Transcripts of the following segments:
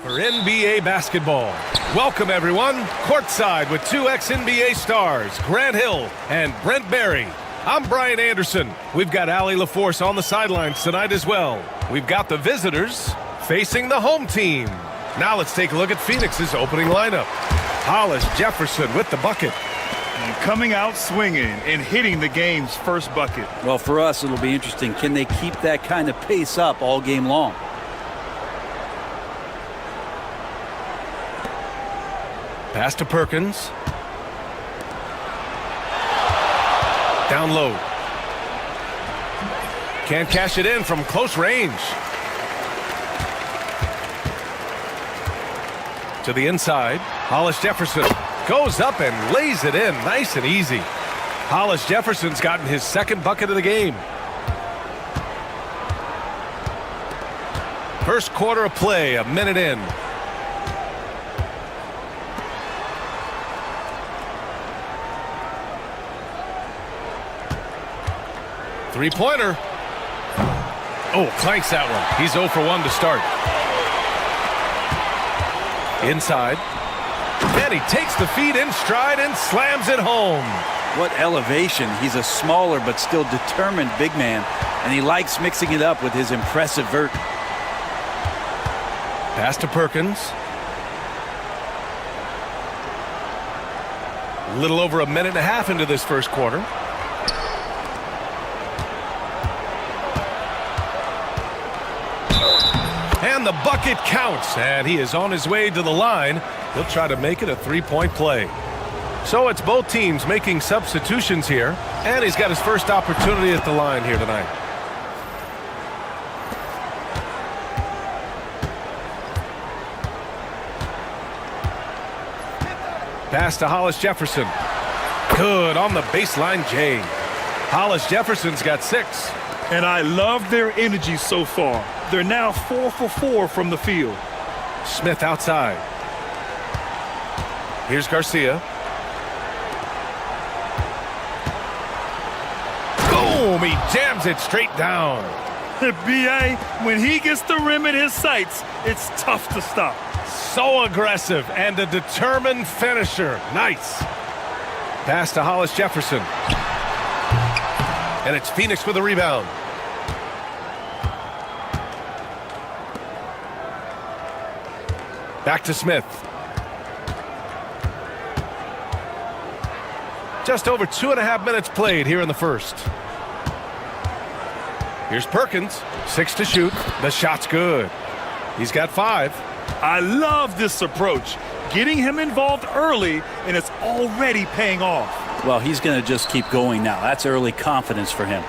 For NBA basketball. Welcome, everyone. Courtside with two ex-NBA stars, Grant Hill and Brent Barry. I'm Brian Anderson. We've got Allie LaForce on the sidelines tonight as well. We've got the visitors facing the home team. Now let's take a look at Phoenix's opening lineup. Hollis Jefferson with the bucket. And coming out swinging and hitting the game's first bucket. Well, for us, it'll be interesting. Can they keep that kind of pace up all game long? Pass to Perkins. Down low. Can't cash it in from close range. To the inside. Hollis Jefferson goes up and lays it in nice and easy. Hollis Jefferson's gotten his second bucket of the game. First quarter of play, a minute in. Three-pointer. Oh, clanks that one. He's 0 for 1 to start. Inside. And he takes the feed in stride and slams it home. What elevation. He's a smaller but still determined big man, and he likes mixing it up with his impressive vert. Pass to Perkins. A little over a minute and a half into this first quarter. And the bucket counts, and he is on his way to the line. He'll try to make it a three-point play. So it's both teams making substitutions here, and he's got his first opportunity at the line here tonight. Pass to Hollis Jefferson. Good on the baseline, Jay. Hollis Jefferson's got 6. And I love their energy so far. They're now 4 for 4 from the field. Smith outside. Here's Garcia. Boom! He jams it straight down. B.A., when he gets the rim in his sights, it's tough to stop. So aggressive and a determined finisher. Nice. Pass to Hollis Jefferson. And it's Phoenix with a rebound. Back to Smith. Just over 2.5 minutes played here in the first. Here's Perkins. 6 to shoot. The shot's good. He's got 5. I love this approach. Getting him involved early, and it's already paying off. Well, he's going to just keep going now. That's early confidence for him.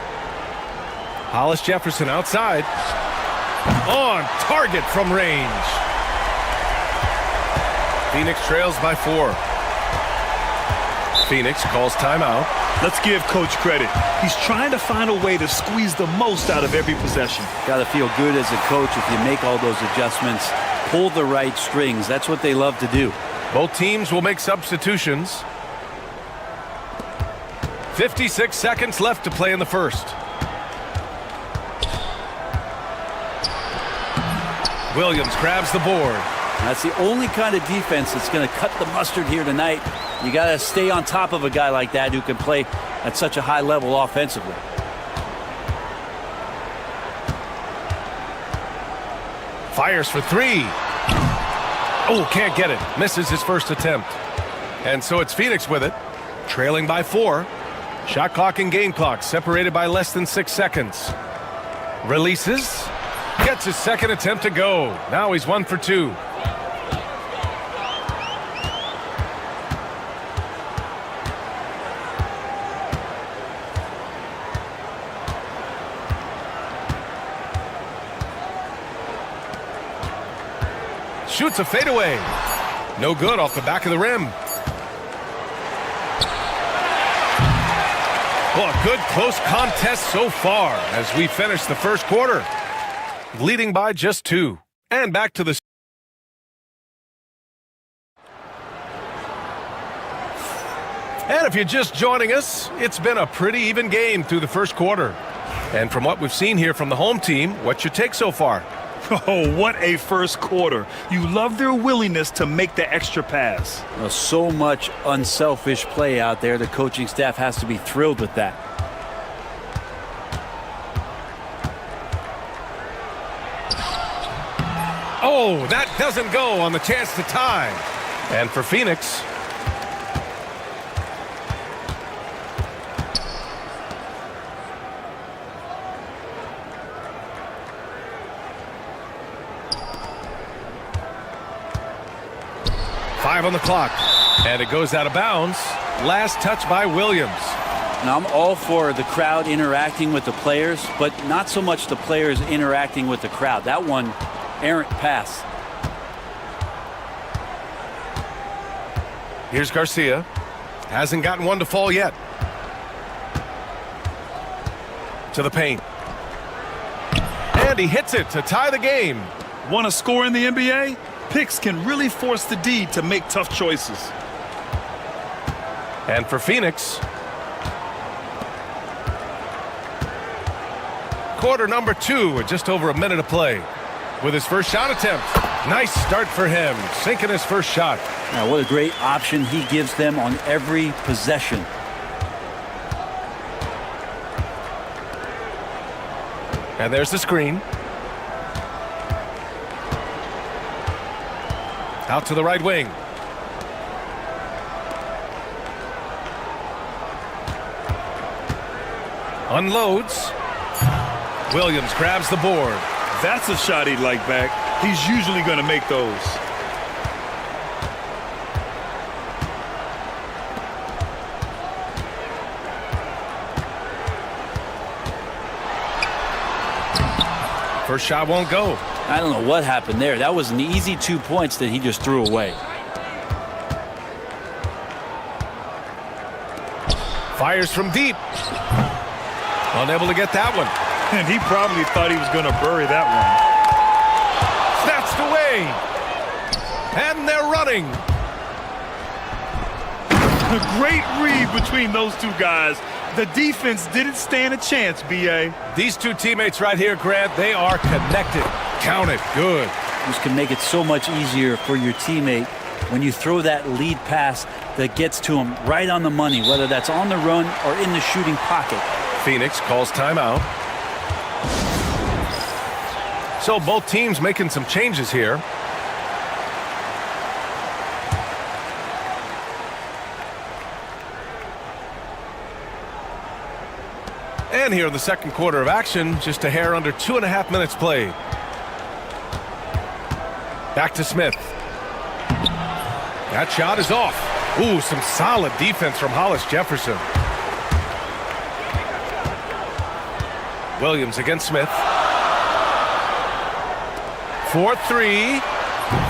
Hollis Jefferson outside. On target from range. Phoenix trails by 4. Phoenix calls timeout. Let's give Coach credit. He's trying to find a way to squeeze the most out of every possession. Got to feel good as a coach if you make all those adjustments. Pull the right strings. That's what they love to do. Both teams will make substitutions. 56 seconds left to play in the first. Williams grabs the board. That's the only kind of defense that's going to cut the mustard here tonight. You got to stay on top of a guy like that who can play at such a high level offensively. Fires for 3. Oh, can't get it. Misses his first attempt. And so it's Phoenix with it. Trailing by 4. Shot clock and game clock separated by less than 6 seconds. Releases. Gets his second attempt to go. Now he's 1 for 2. Shoots a fadeaway. No good off the back of the rim. Well, a good close contest so far as we finish the first quarter. Leading by just 2. And back to the... And if you're just joining us, it's been a pretty even game through the first quarter. And from what we've seen here from the home team, what's your take so far? Oh, what a first quarter. You love their willingness to make the extra pass. Well, so much unselfish play out there. The coaching staff has to be thrilled with that. Oh, that doesn't go on the chance to tie. And for Phoenix, five on the clock, and it goes out of bounds. Last touch by Williams. Now, I'm all for the crowd interacting with the players, but not so much the players interacting with the crowd. That one, errant pass. Here's Garcia. Hasn't gotten one to fall yet. To the paint. And he hits it to tie the game. Want to score in the NBA? Picks can really force the D to make tough choices. And for Phoenix, quarter number 2 with just over a minute to play. With his first shot attempt. Nice start for him, sinking his first shot. Now, what a great option he gives them on every possession. And there's the screen. Out to the right wing. Unloads. Williams grabs the board. That's a shot he'd like back. He's usually going to make those. First shot won't go. I don't know what happened there. That was an easy 2 points that he just threw away. Fires from deep. Unable to get that one. And he probably thought he was going to bury that one. Snatched away. And they're running. A great read between those two guys. The defense didn't stand a chance, B.A. These two teammates right here, Grant, they are connected. Count it. Good. This can make it so much easier for your teammate when you throw that lead pass that gets to him right on the money, whether that's on the run or in the shooting pocket. Phoenix calls timeout. So both teams making some changes here. And here in the second quarter of action, just a hair under 2.5 minutes played. Back to Smith. That shot is off. Ooh, some solid defense from Hollis Jefferson. Williams against Smith. 4-3.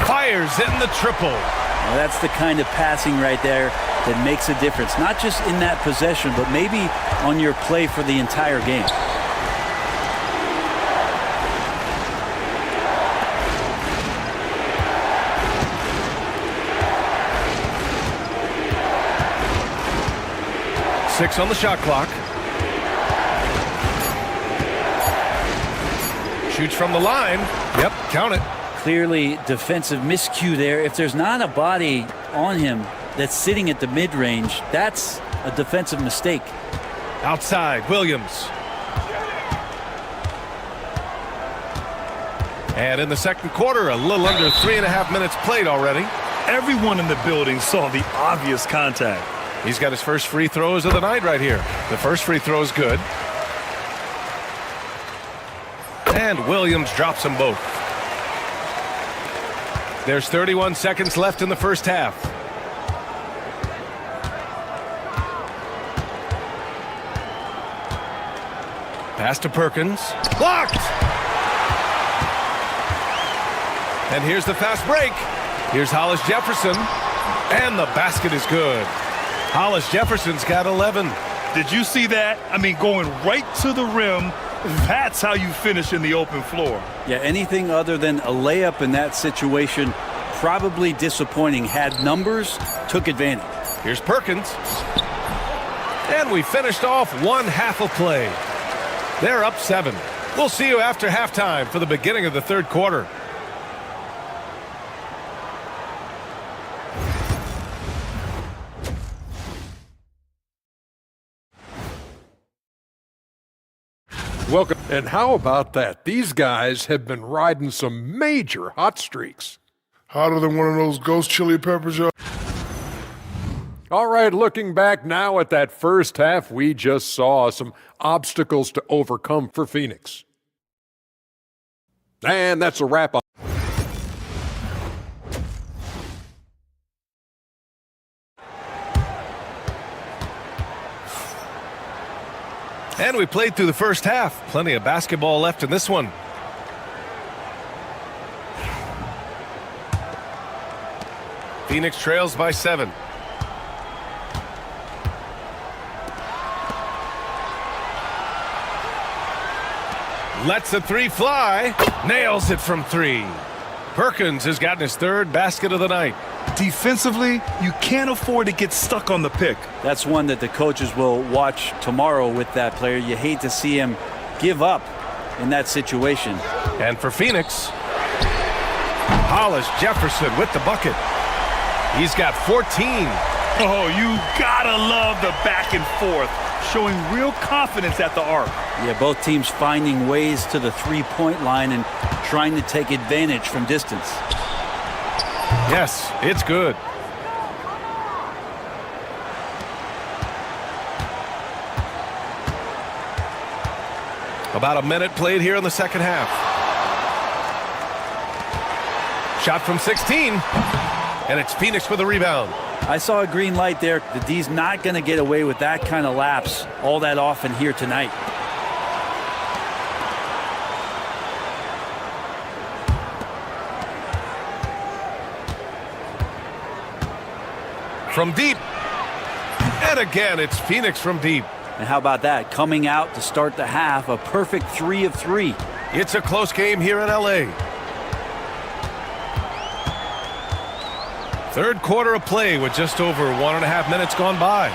Fires in the triple. Well, that's the kind of passing right there that makes a difference. Not just in that possession, but maybe on your play for the entire game. Six on the shot clock. Shoots from the line. Yep, count it. Clearly defensive miscue there. If there's not a body on him that's sitting at the mid-range, that's a defensive mistake. Outside, Williams. And in the second quarter, a little under 3.5 minutes played already. Everyone in the building saw the obvious contact. He's got his first free throws of the night right here. The first free throw is good. And Williams drops them both. There's 31 seconds left in the first half. Pass to Perkins. Blocked! And here's the fast break. Here's Hollis Jefferson. And the basket is good. Hollis Jefferson's got 11. Did you see that? I mean, going right to the rim. That's how you finish in the open floor. Yeah, anything other than a layup in that situation, probably disappointing. Had numbers, took advantage. Here's Perkins. And we finished off one half of play. They're up 7. We'll see you after halftime for the beginning of the third quarter. Welcome. And how about that? These guys have been riding some major hot streaks. Hotter than one of those ghost chili peppers, y'all. All right, looking back now at that first half, we just saw some obstacles to overcome for Phoenix. And that's a wrap up. And we played through the first half. Plenty of basketball left in this one. Phoenix trails by 7. Lets the three fly. Nails it from 3. Perkins has gotten his third basket of the night. Defensively, you can't afford to get stuck on the pick. That's one that the coaches will watch tomorrow with that player. You hate to see him give up in that situation. And for Phoenix, Hollis Jefferson with the bucket. He's got 14. Oh, you gotta love the back and forth, showing real confidence at the arc. Yeah, both teams finding ways to the three-point line and trying to take advantage from distance. Yes, it's good. About a minute played here in the second half. Shot from 16, and it's Phoenix with a rebound. I saw a green light there. The D's not going to get away with that kind of lapse all that often here tonight. From deep. And again, it's Phoenix from deep. And how about that? Coming out to start the half, a perfect 3 of 3. It's a close game here in LA. Third quarter of play with just over 1.5 minutes gone by.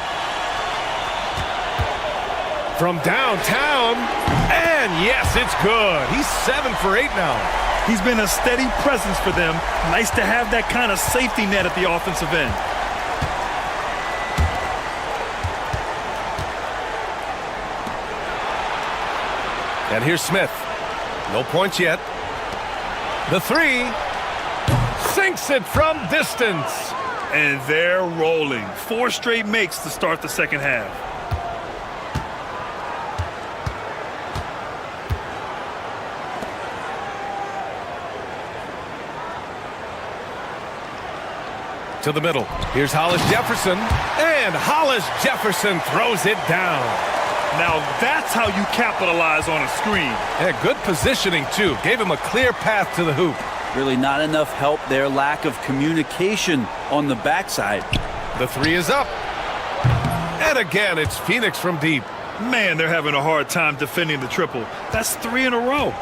From downtown, and yes, it's good. He's 7 for 8 now. He's been a steady presence for them. Nice to have that kind of safety net at the offensive end. And here's Smith. No points yet. The 3. Sinks it from distance. And they're rolling. 4 straight makes to start the second half. To the middle. Here's Hollis Jefferson. And Hollis Jefferson throws it down. Now that's how you capitalize on a screen. Yeah, good positioning, too. Gave him a clear path to the hoop. Really not enough help there. Lack of communication on the backside. The 3 is up. And again, it's Phoenix from deep. Man, they're having a hard time defending the triple. That's 3 in a row.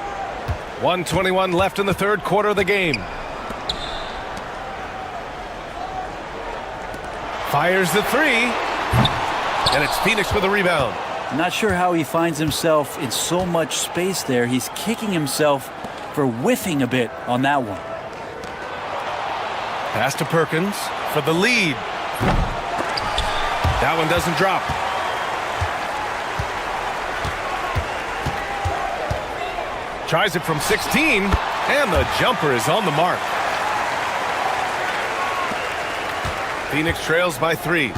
1:21 left in the third quarter of the game. Fires the 3. And it's Phoenix with a rebound. Not sure how he finds himself in so much space there. He's kicking himself for whiffing a bit on that one. Pass to Perkins for the lead. That one doesn't drop. Tries it from 16, and the jumper is on the mark. Phoenix trails by 3.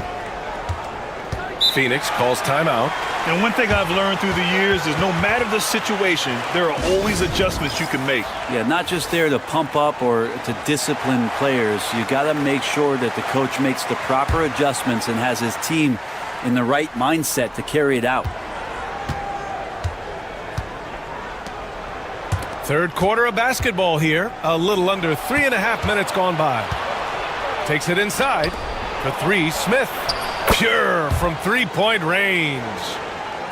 Phoenix calls timeout. And one thing I've learned through the years is no matter the situation, there are always adjustments you can make. Yeah, not just there to pump up or to discipline players. You got to make sure that the coach makes the proper adjustments and has his team in the right mindset to carry it out. Third quarter of basketball here. A little under 3.5 minutes gone by. Takes it inside. For 3, Smith. Pure from three-point range.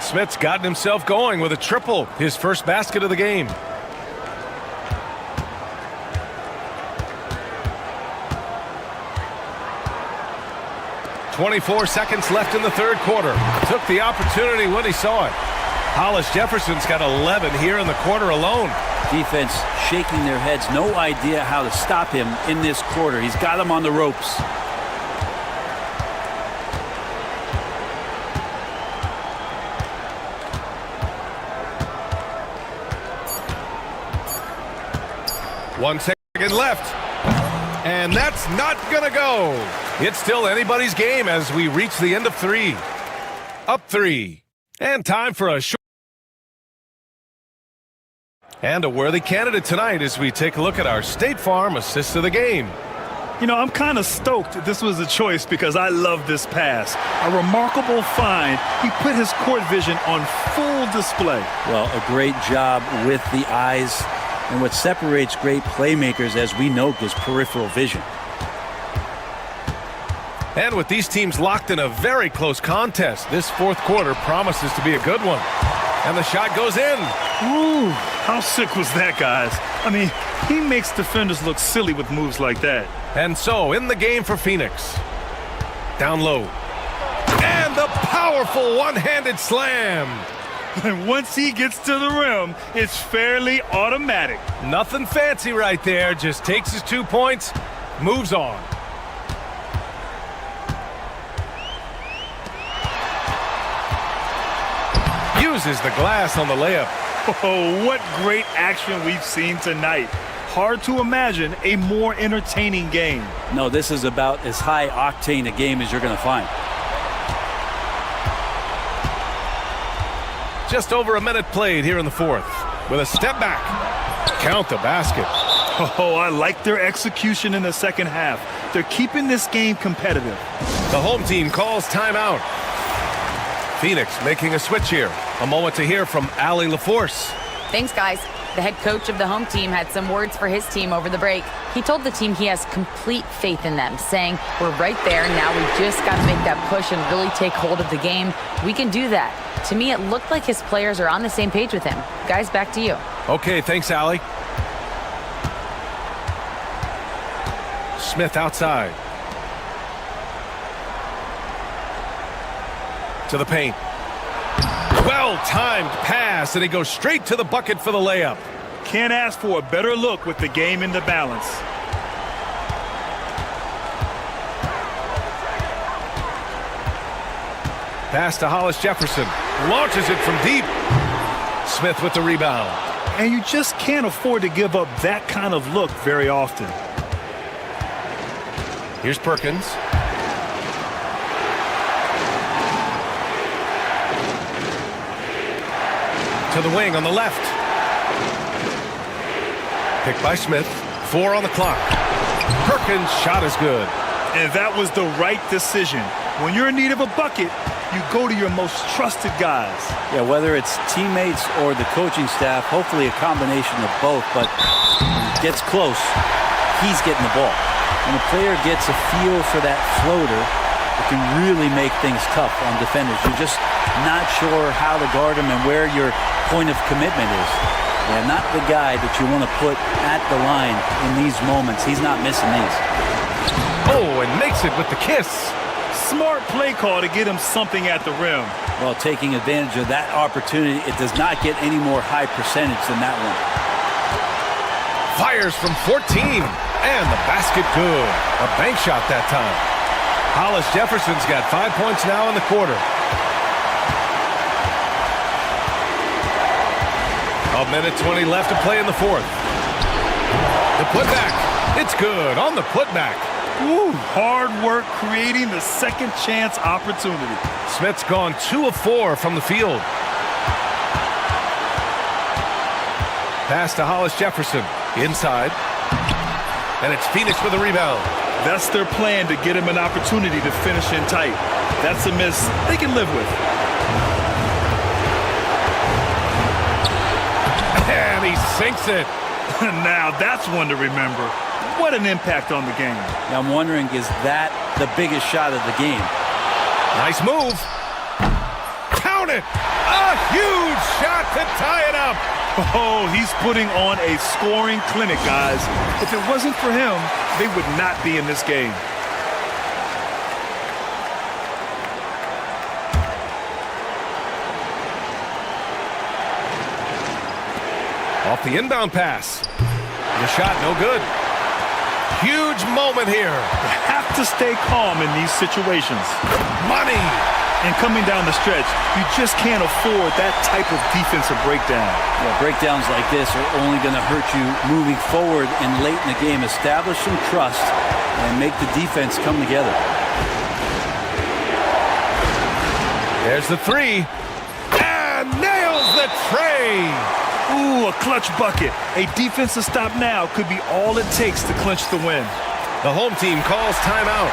Smith's gotten himself going with a triple. His first basket of the game. "24 seconds left in the third quarter. Took the opportunity when he saw it. Hollis Jefferson's got 11 here in the quarter alone. Defense shaking their heads. No idea how to stop him in this quarter. He's got him on the ropes. One second left. And that's not gonna go. It's still anybody's game as we reach the end of 3. Up 3. And time for a short. And a worthy candidate tonight as we take a look at our State Farm assist of the game. You know, I'm kind of stoked this was a choice because I love this pass. A remarkable find. He put his court vision on full display. Well, a great job with the eyes. And what separates great playmakers, as we know, is peripheral vision. And with these teams locked in a very close contest, this fourth quarter promises to be a good one. And the shot goes in. Ooh, how sick was that, guys? I mean, he makes defenders look silly with moves like that. And so, in the game for Phoenix. Down low. And the powerful one-handed slam. And once he gets to the rim, it's fairly automatic. Nothing fancy right there. Just takes his 2 points, moves on. Uses the glass on the layup. Oh, what great action we've seen tonight. Hard to imagine a more entertaining game. No, this is about as high octane a game as you're going to find. Just over a minute played here in the fourth. With a step back. Count the basket. Oh, I like their execution in the second half. They're keeping this game competitive. The home team calls timeout. Phoenix making a switch here. A moment to hear from Allie LaForce. Thanks, guys. The head coach of the home team had some words for his team over the break. He told the team he has complete faith in them, saying, "We're right there. Now we just got to make that push and really take hold of the game. We can do that." To me, it looked like his players are on the same page with him. Guys, back to you. Okay, thanks, Allie. Smith outside. To the paint. Well-timed pass, and he goes straight to the bucket for the layup. Can't ask for a better look with the game in the balance. Pass to Hollis Jefferson. Launches it from deep. Smith with the rebound. And you just can't afford to give up that kind of look very often. Here's Perkins. To the wing on the left. Picked by Smith. 4 on the clock. Perkins' shot is good. And that was the right decision. When you're in need of a bucket, you go to your most trusted guys. Yeah, whether it's teammates or the coaching staff, hopefully a combination of both, but gets close, he's getting the ball. When a player gets a feel for that floater, it can really make things tough on defenders. You're just not sure how to guard him and where your point of commitment is. Yeah, not the guy that you want to put at the line in these moments. He's not missing these. Oh, and makes it with the kiss. Smart play call to get him something at the rim. Well, taking advantage of that opportunity, it does not get any more high percentage than that one. Fires from 14. And the basket good. A bank shot that time. Hollis Jefferson's got 5 points now in the quarter. A minute 20 left to play in the fourth. The putback. It's good on the putback. Ooh, hard work creating the second chance opportunity. Smith's gone 2 of 4 from the field. Pass to Hollis Jefferson. Inside. And it's Phoenix with a rebound. That's their plan, to get him an opportunity to finish in tight. That's a miss they can live with. And he sinks it. Now that's one to remember. What an impact on the game. Now I'm wondering, is that the biggest shot of the game? Nice move. Count it. A huge shot to tie it up. Oh, he's putting on a scoring clinic, guys. If it wasn't for him, they would not be in this game. Off the inbound pass. The shot, no good. Huge moment here. You have to stay calm in these situations. Money. And coming down the stretch, you just can't afford that type of defensive breakdown. Yeah, breakdowns like this are only going to hurt you moving forward and late in the game. Establish some trust and make the defense come together. There's the three. And nails the tray. Ooh, a clutch bucket. A defensive stop now could be all it takes to clinch the win. The home team calls timeout.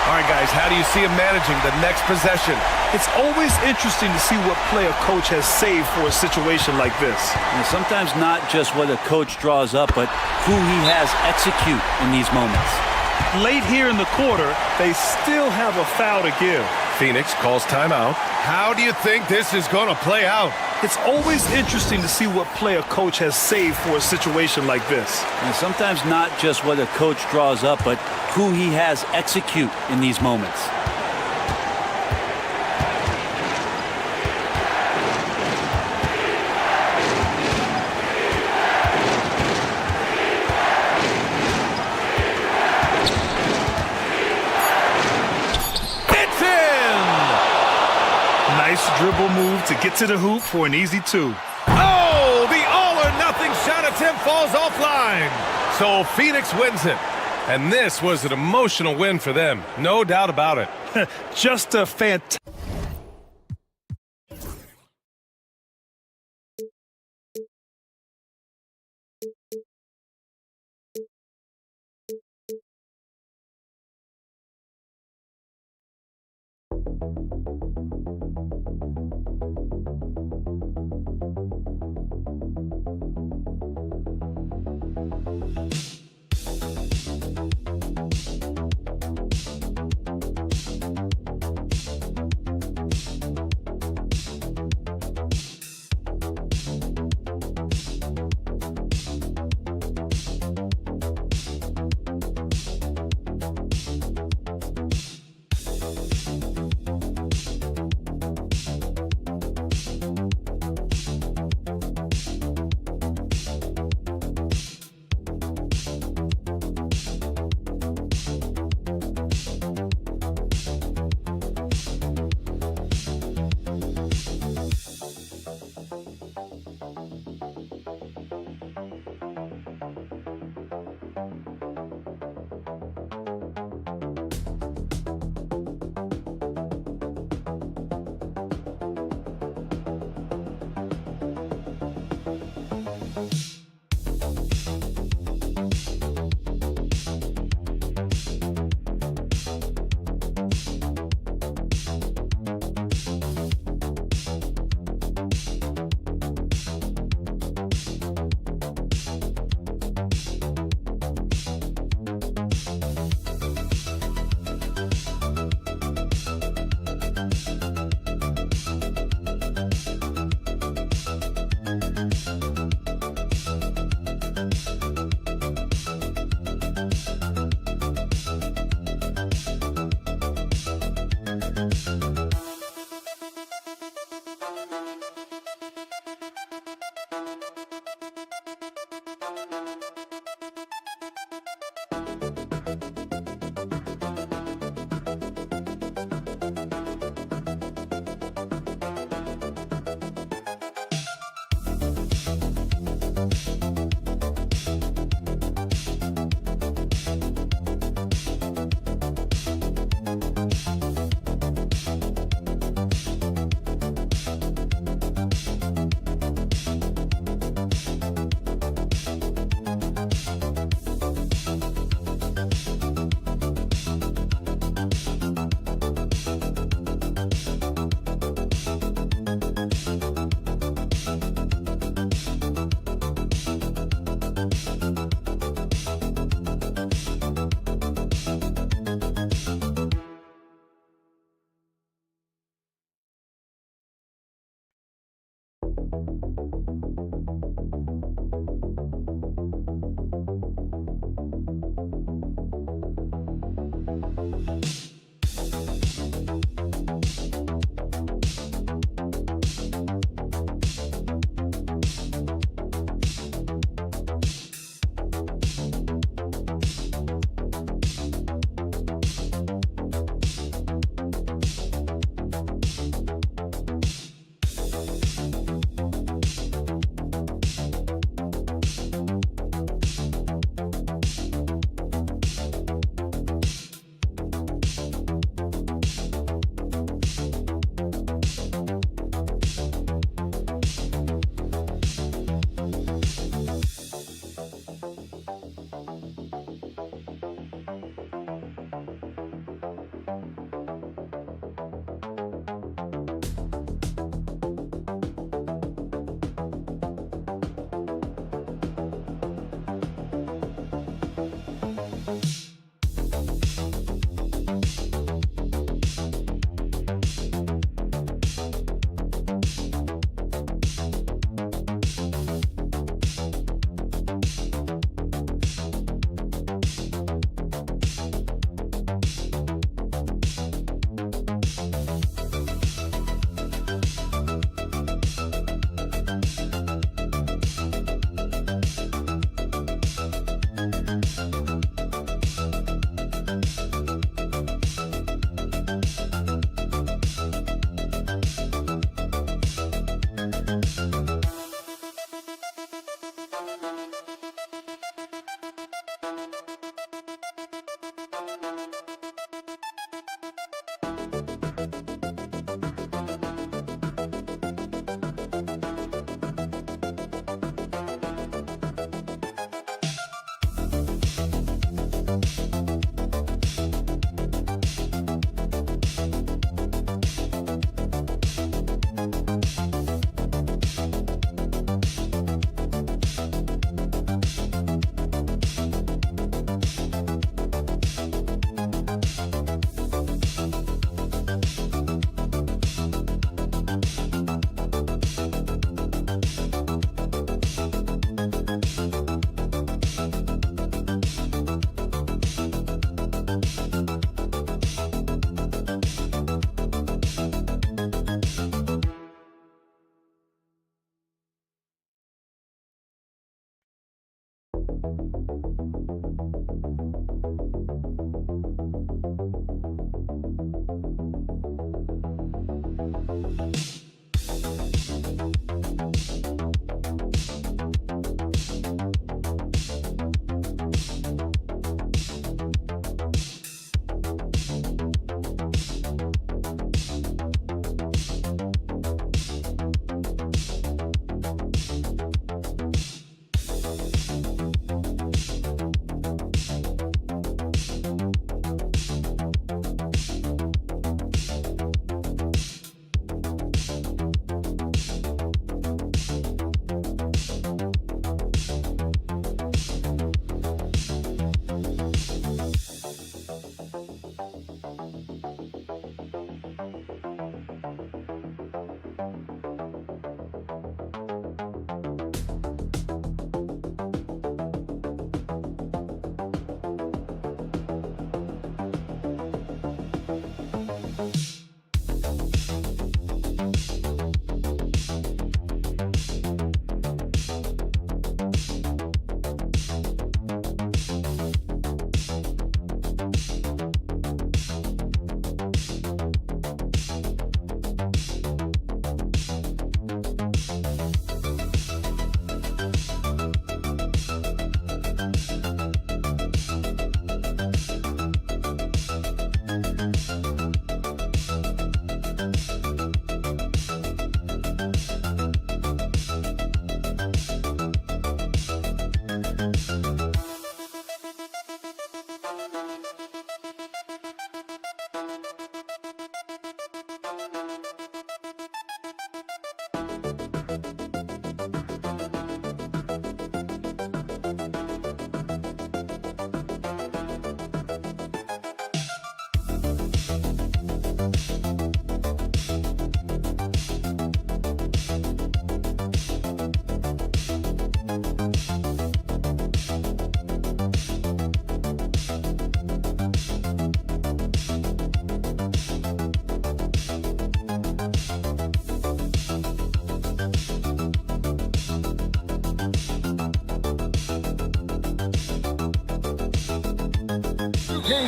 All right, guys, how do you see him managing the next possession? It's always interesting to see what play a coach has saved for a situation like this. And sometimes not just what a coach draws up, but who he has execute in these moments. Late here in the quarter, they still have a foul to give. Phoenix calls timeout. How do you think this is going to play out? It's always interesting to see what play a coach has saved for a situation like this. And sometimes not just what a coach draws up, but who he has execute in these moments. It's in! Nice dribble move to get to the hoop for an easy two. Oh, the all-or-nothing shot attempt falls offline. So Phoenix wins it. And this was an emotional win for them. No doubt about it. Just a fantastic.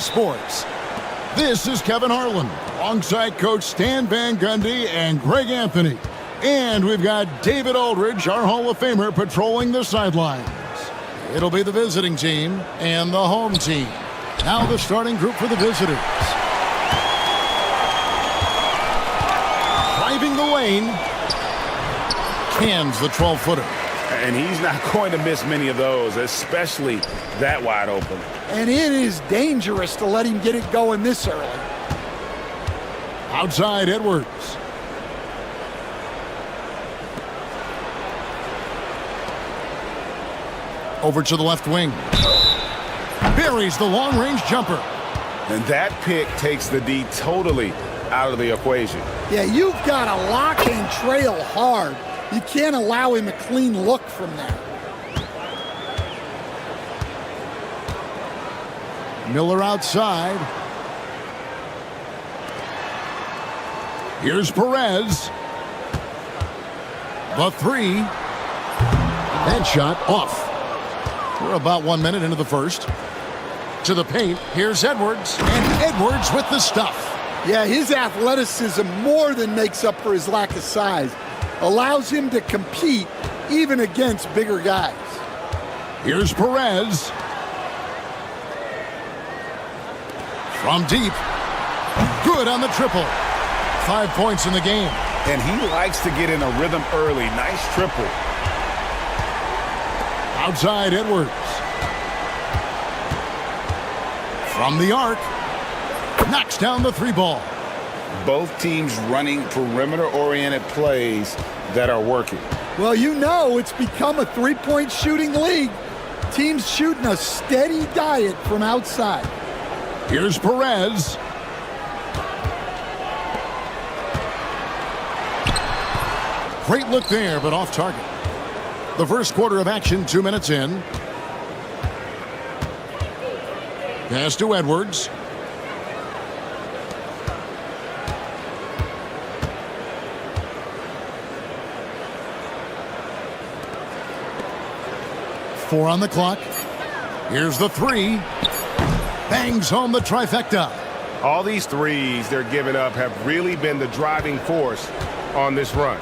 Sports. This is Kevin Harlan, alongside Coach Stan Van Gundy and Greg Anthony. And we've got David Aldridge, our Hall of Famer, patrolling the sidelines. It'll be the visiting team and the home team. Now the starting group for the visitors. Driving the lane. Cans the 12-footer. And he's not going to miss many of those, especially that wide open. And it is dangerous to let him get it going this early. Outside Edwards. Over to the left wing. Buries the long-range jumper. And that pick takes the D totally out of the equation. Yeah, you've got to lock and trail hard. You can't allow him a clean look from there. Miller outside. Here's Perez. The three. Headshot off. We're about 1 minute into the first. To the paint. Here's Edwards. And Edwards with the stuff. Yeah, his athleticism more than makes up for his lack of size. Allows him to compete even against bigger guys. Here's Perez. From deep. Good on the triple. 5 points in the game. And he likes to get in a rhythm early. Nice triple. Outside Edwards. From the arc. Knocks down the three ball. Both teams running perimeter-oriented plays that are working. Well, you know it's become a three-point shooting league. Teams shooting a steady diet from outside. Here's Perez. Great look there, but off target. The first quarter of action, 2 minutes in. Pass to Edwards. 4 on the clock. Here's the 3. Bangs home the trifecta. All these threes they're giving up have really been the driving force on this run.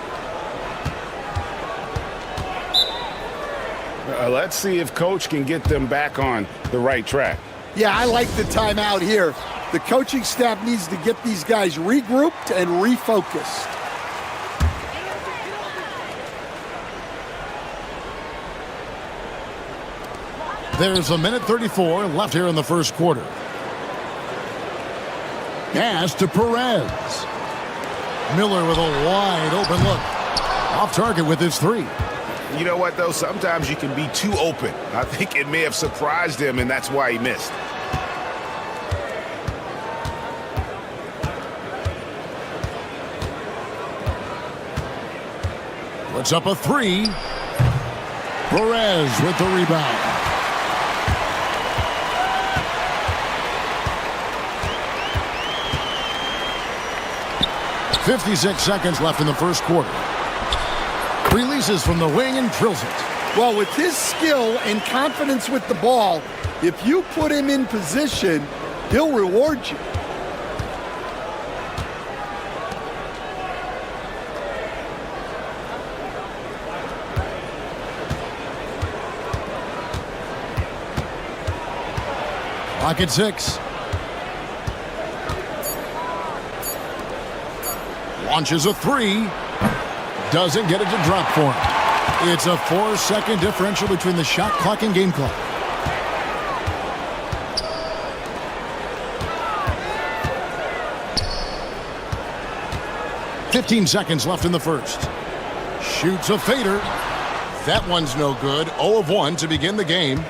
Let's see if Coach can get them back on the right track. Yeah, I like the timeout here. The coaching staff needs to get these guys regrouped and refocused. There's 1:34 left here in the first quarter. Pass to Perez. Miller with a wide open look. Off target with his 3. You know what, though? Sometimes you can be too open. I think it may have surprised him, and that's why he missed. Puts up a 3. Perez with the rebound. .56 seconds left in the first quarter. Releases from the wing and drills it. Well, with his skill and confidence with the ball, if you put him in position, he'll reward you. Clock at 6. Launches a 3. Doesn't get it to drop for him. It's a 4-second differential between the shot clock and game clock. .15 seconds left in the first. Shoots a fader. That one's no good. 0 of 1 to begin the game.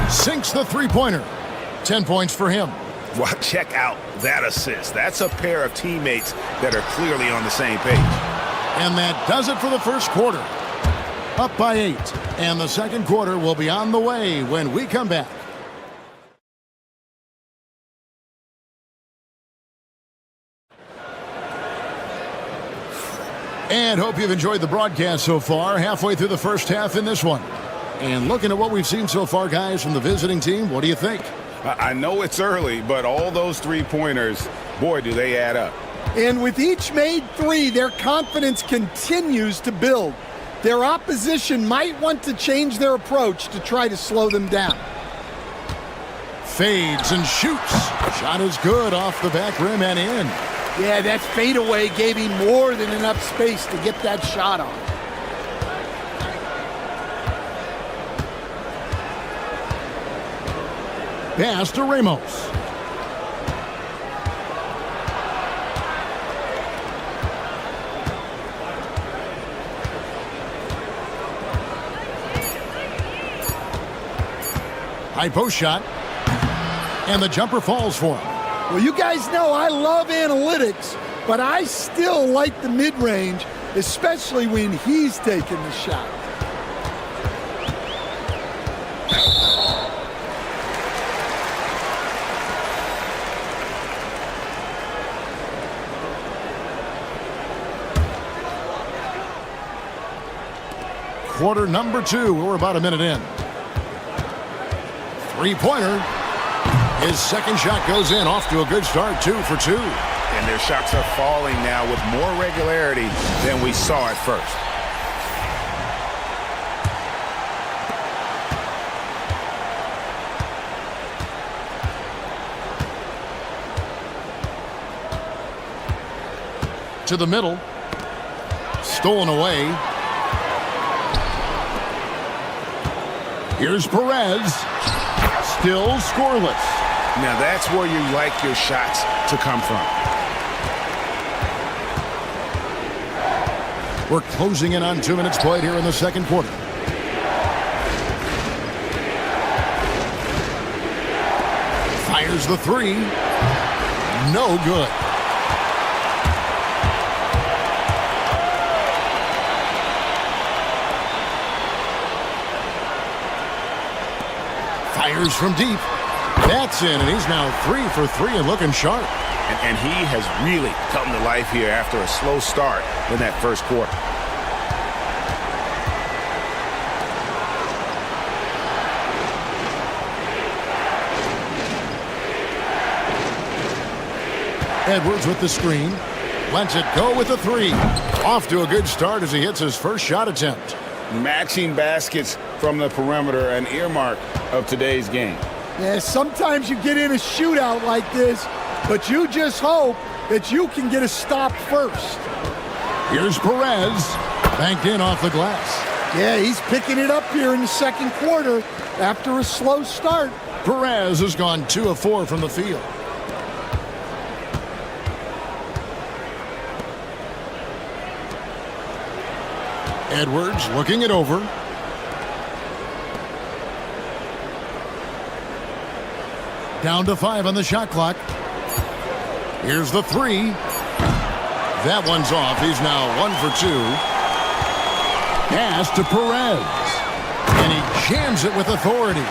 Sinks the three-pointer. 10 points for him. Well, check out that assist. That's a pair of teammates that are clearly on the same page. And that does it for the first quarter. Up by 8. And the second quarter will be on the way when we come back. And hope you've enjoyed the broadcast so far. Halfway through the first half in this one. And looking at what we've seen so far, guys, from the visiting team, what do you think? I know it's early, but all those three-pointers, boy, do they add up. And with each made 3, their confidence continues to build. Their opposition might want to change their approach to try to slow them down. Fades and shoots. Shot is good off the back rim and in. Yeah, that fadeaway gave him more than enough space to get that shot on. Pass to Ramos. High post shot. And the jumper falls for him. Well, you guys know I love analytics, but I still like the mid-range, especially when he's taking the shot. Quarter number 2. We're about a minute in. Three-pointer. His second shot goes in. Off to a good start. 2 for 2. And their shots are falling now with more regularity than we saw at first. To the middle. Stolen away. Here's Perez. Still scoreless. Now that's where you like your shots to come from. We're closing in on 2 minutes played here in the second quarter. Fires the 3. No good. Fires from deep. That's in, and he's now 3 for 3 and looking sharp. And he has really come to life here after a slow start in that first quarter. Edwards with the screen. Lets it go with the three. Off to a good start as he hits his first shot attempt. Matching baskets from the perimeter, an earmark of today's game. Yeah, sometimes you get in a shootout like this, but you just hope that you can get a stop first. Here's Perez. Banked in off the glass. Yeah, he's picking it up here in the second quarter after a slow start. Perez has gone 2 of 4 from the field. Edwards looking it over. Down to 5 on the shot clock. Here's the three. That one's off. He's now 1 for 2. Pass to Perez. And he jams it with authority.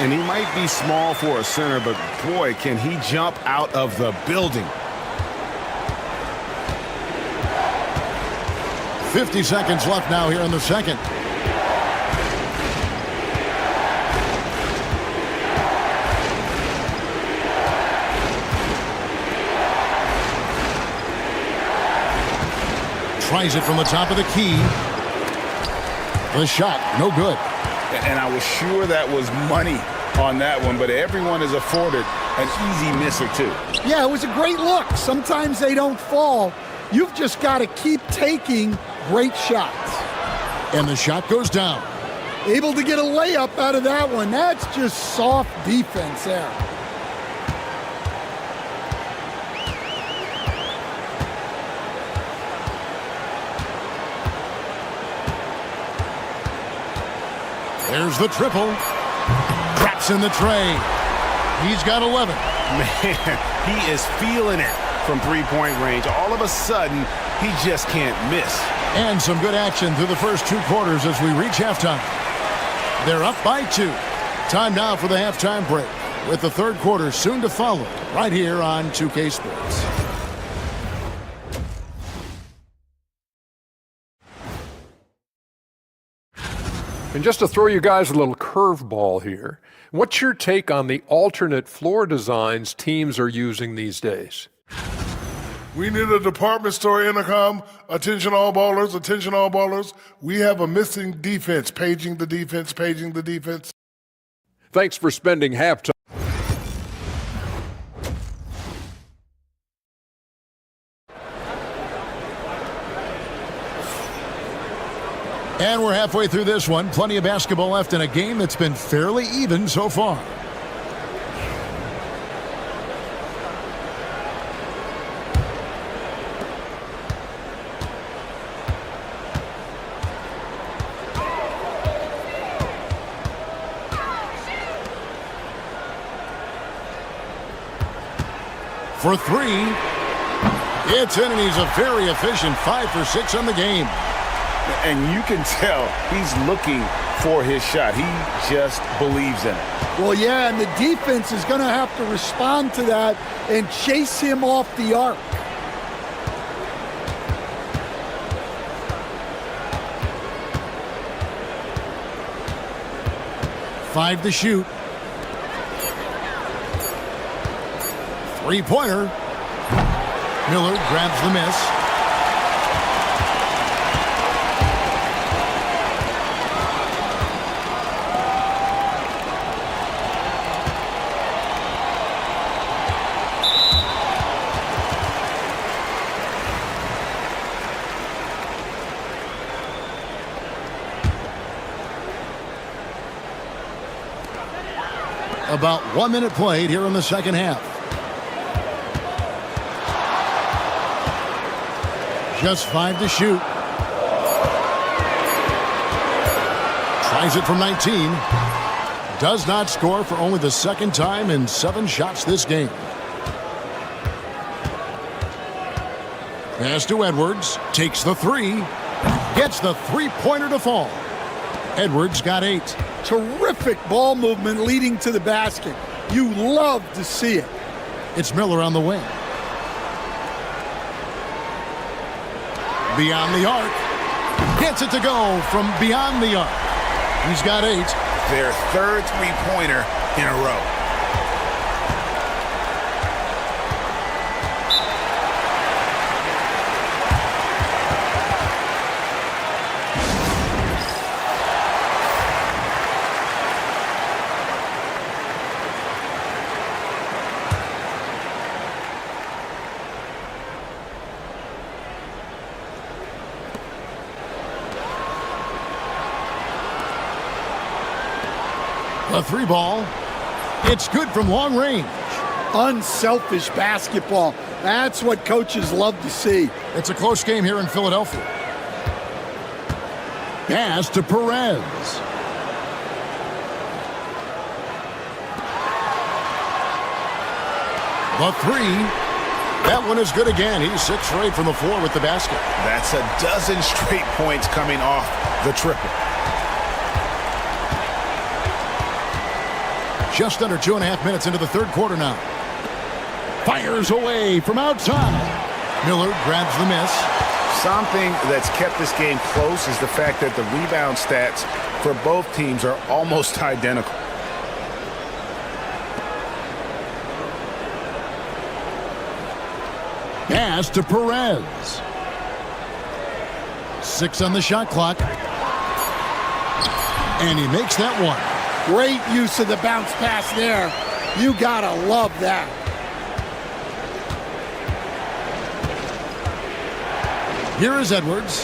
And he might be small for a center, but boy, can he jump out of the building. 50 seconds left now here in the second. Tries it from the top of the key. The shot, no good. And I was sure that was money on that one, but everyone is afforded an easy miss or two. Yeah, it was a great look. Sometimes they don't fall. You've just got to keep taking great shots. And the shot goes down. Able to get a layup out of that one. That's just soft defense there. There's the triple. Drops in the tray. He's got 11. Man, he is feeling it from three-point range. All of a sudden, he just can't miss. And some good action through the first 2 quarters as we reach halftime. They're up by 2. Time now for the halftime break, with the third quarter soon to follow, right here on 2K Sports. And just to throw you guys a little curveball here, what's your take on the alternate floor designs teams are using these days? We need a department store intercom. Attention all ballers, attention all ballers. We have a missing defense. Paging the defense, paging the defense. Thanks for spending halftime. And we're halfway through this one. Plenty of basketball left in a game that's been fairly even so far. For 3, it's in, and he's a very efficient 5 for 6 on the game. And you can tell he's looking for his shot. He just believes in it. Well, yeah, and the defense is going to have to respond to that and chase him off the arc. Five to shoot. Three-pointer. Miller grabs the miss. About 1 minute played here in the second half. Just 5 to shoot. Tries it from 19. Does not score for only the second time in 7 shots this game. Pass to Edwards. Takes the 3. Gets the three-pointer to fall. Edwards got 8. Terrific ball movement leading to the basket. You love to see it. It's Miller on the wing. Beyond the arc. Gets it to go from beyond the arc. He's got 8. Their third three-pointer in a row. The three ball. It's good from long range. Unselfish basketball. That's what coaches love to see. It's a close game here in Philadelphia. Pass to Perez. The three. That one is good again. He's 6 for 8 from the floor with the basket. That's a dozen straight points coming off the triple. Just under 2.5 minutes into the third quarter now. Fires away from outside. Miller grabs the miss. Something that's kept this game close is the fact that the rebound stats for both teams are almost identical. Pass to Perez. 6 on the shot clock. And he makes that one. Great use of the bounce pass there. You gotta love that. Here is Edwards.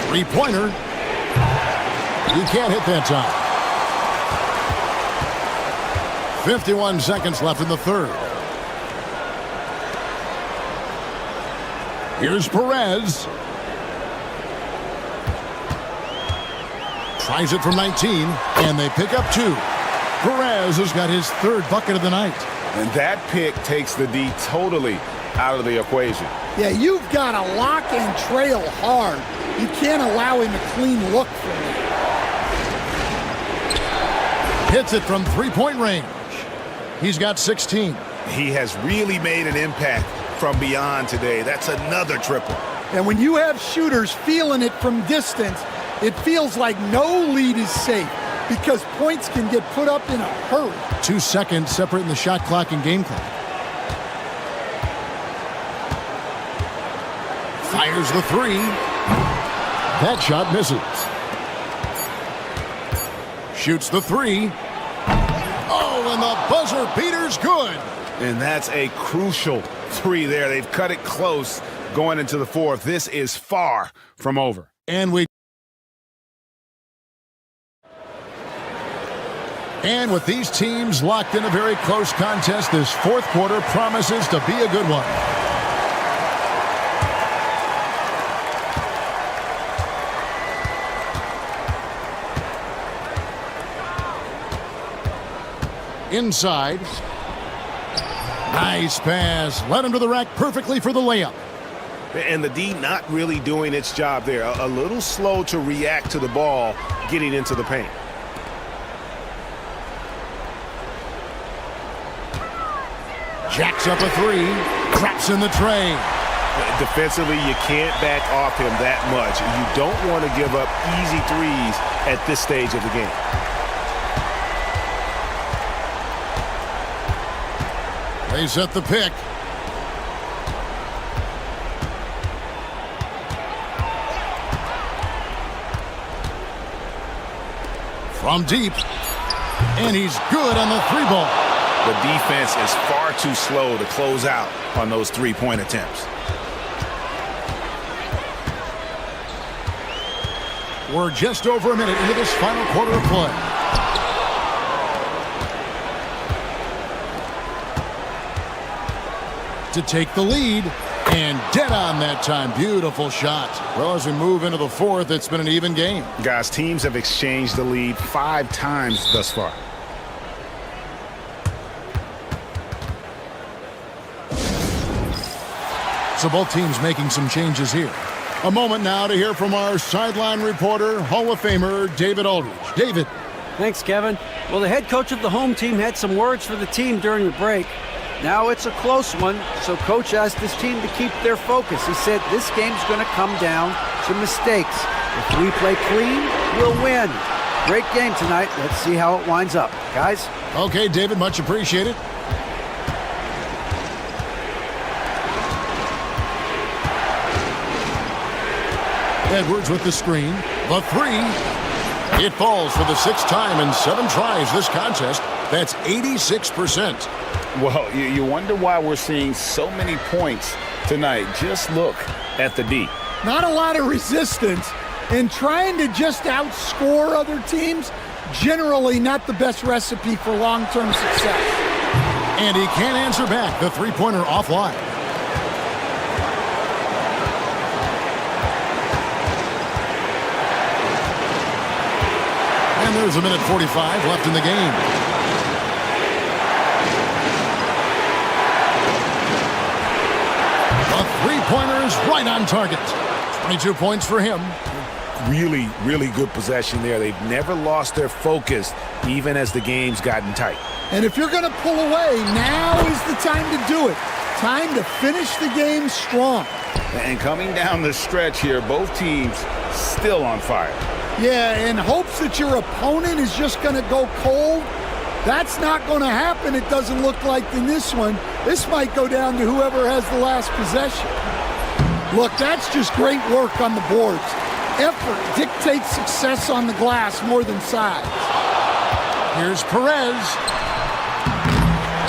Three-pointer. He can't hit that time. 51 seconds left in the third. Here's Perez. Tries it from 19, and they pick up 2. Perez has got his third bucket of the night. And that pick takes the D totally out of the equation. Yeah, you've got to lock and trail hard. You can't allow him a clean look from that. Hits it from three-point range. He's got 16. He has really made an impact from beyond today. That's another triple. And when you have shooters feeling it from distance, it feels like no lead is safe because points can get put up in a hurry. 2 seconds separating the shot clock and game clock. Fires the three. That shot misses. Shoots the three. Oh, and the buzzer beater's good. And that's a crucial three there. They've cut it close going into the fourth. This is far from over. And with these teams locked in a very close contest, this fourth quarter promises to be a good one. Inside. Nice pass. Led him to the rack perfectly for the layup. And the D not really doing its job there. A little slow to react to the ball getting into the paint. Jacks up a three. Traps in the tray. Defensively, you can't back off him that much. You don't want to give up easy threes at this stage of the game. They set the pick. From deep. And he's good on the three ball. The defense is far too slow to close out on those three-point attempts. We're just over a minute into this final quarter of play. To take the lead, and dead on that time. Beautiful shot. Well, as we move into the fourth, it's been an even game. Guys, teams have exchanged the lead 5 times thus far. So both teams making some changes here. A moment now to hear from our sideline reporter, Hall of Famer David Aldridge. David. Thanks, Kevin. Well, the head coach of the home team had some words for the team during the break. Now it's a close one, so coach asked his team to keep their focus. He said this game's going to come down to mistakes. If we play clean, we'll win. Great game tonight. Let's see how it winds up. Guys? Okay, David, much appreciated. Edwards with the screen. The three. It falls for the 6th time in 7 tries this contest. That's 86%. Well, you wonder why we're seeing so many points tonight. Just look at the D. Not a lot of resistance, and trying to just outscore other teams, generally not the best recipe for long-term success. And he can't answer back. The three-pointer offline. And there's a minute 45 left in the game. The three-pointer is right on target. 22 points for him. Really, really good possession there. They've never lost their focus, even as the game's gotten tight. And if you're going to pull away, now is the time to do it. Time to finish the game strong. And coming down the stretch here, both teams still on fire. Yeah, in hopes that your opponent is just going to go cold. That's not going to happen, it doesn't look like, in this one. This might go down to whoever has the last possession. Look, that's just great work on the boards. Effort dictates success on the glass more than size. Here's Perez.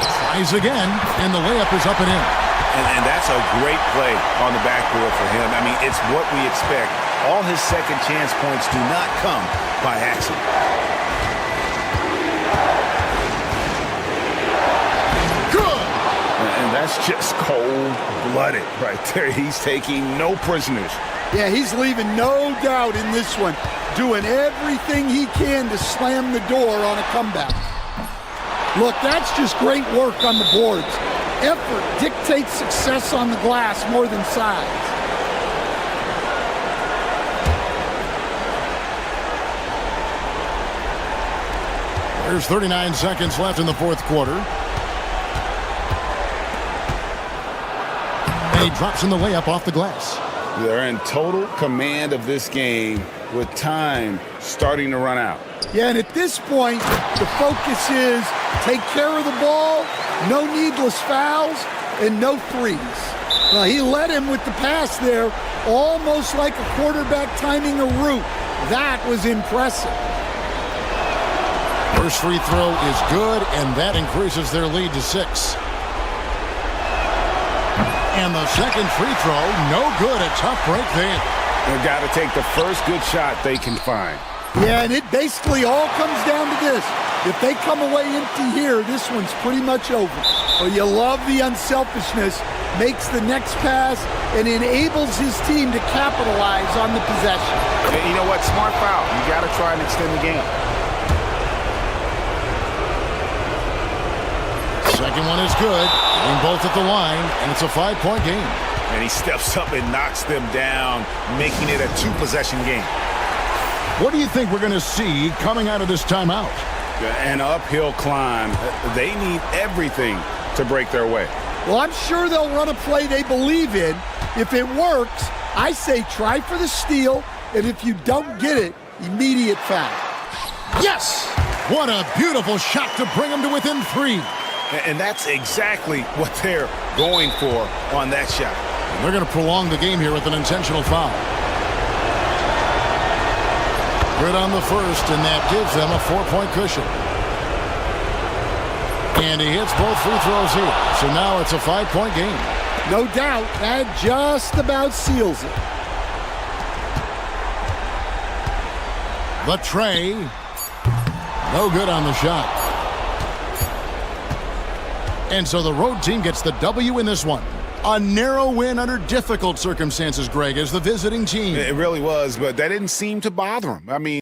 Tries again, and the layup is up and in. And that's a great play on the backboard for him. I mean, it's what we expect. All his second chance points do not come by accident. Good! And that's just cold-blooded right there. He's taking no prisoners. Yeah, he's leaving no doubt in this one, doing everything he can to slam the door on a comeback. Look, that's just great work on the boards. Effort dictates success on the glass more than size. There's 39 seconds left in the fourth quarter. And he drops in the layup off the glass. They're in total command of this game with time starting to run out. Yeah, and at this point, the focus is take care of the ball, no needless fouls, and no threes. Now, he led him with the pass there, almost like a quarterback timing a route. That was impressive. First free throw is good, and that increases their lead to 6. And the second free throw, no good. A tough break there. They've got to take the first good shot they can find. Yeah, and it basically all comes down to this. If they come away empty here, this one's pretty much over. Well, you love the unselfishness, makes the next pass, and enables his team to capitalize on the possession. And you know what? Smart foul. You got to try and extend the game. Second one is good. Getting both at the line, and it's a 5-point game. And he steps up and knocks them down, making it a 2-possession game. What do you think we're going to see coming out of this timeout? An uphill climb. They need everything to break their way. Well, I'm sure they'll run a play they believe in. If it works, I say try for the steal, and if you don't get it, immediate foul. Yes! What a beautiful shot to bring them to within 3. And that's exactly what they're going for on that shot. And they're going to prolong the game here with an intentional foul. Good on the first, and that gives them a 4-point cushion. And he hits both free throws here. So now it's a 5-point game. No doubt, that just about seals it. The tray. No good on the shot. And so the road team gets the W in this one. A narrow win under difficult circumstances, Greg, as the visiting team. It really was, but that didn't seem to bother him. I mean...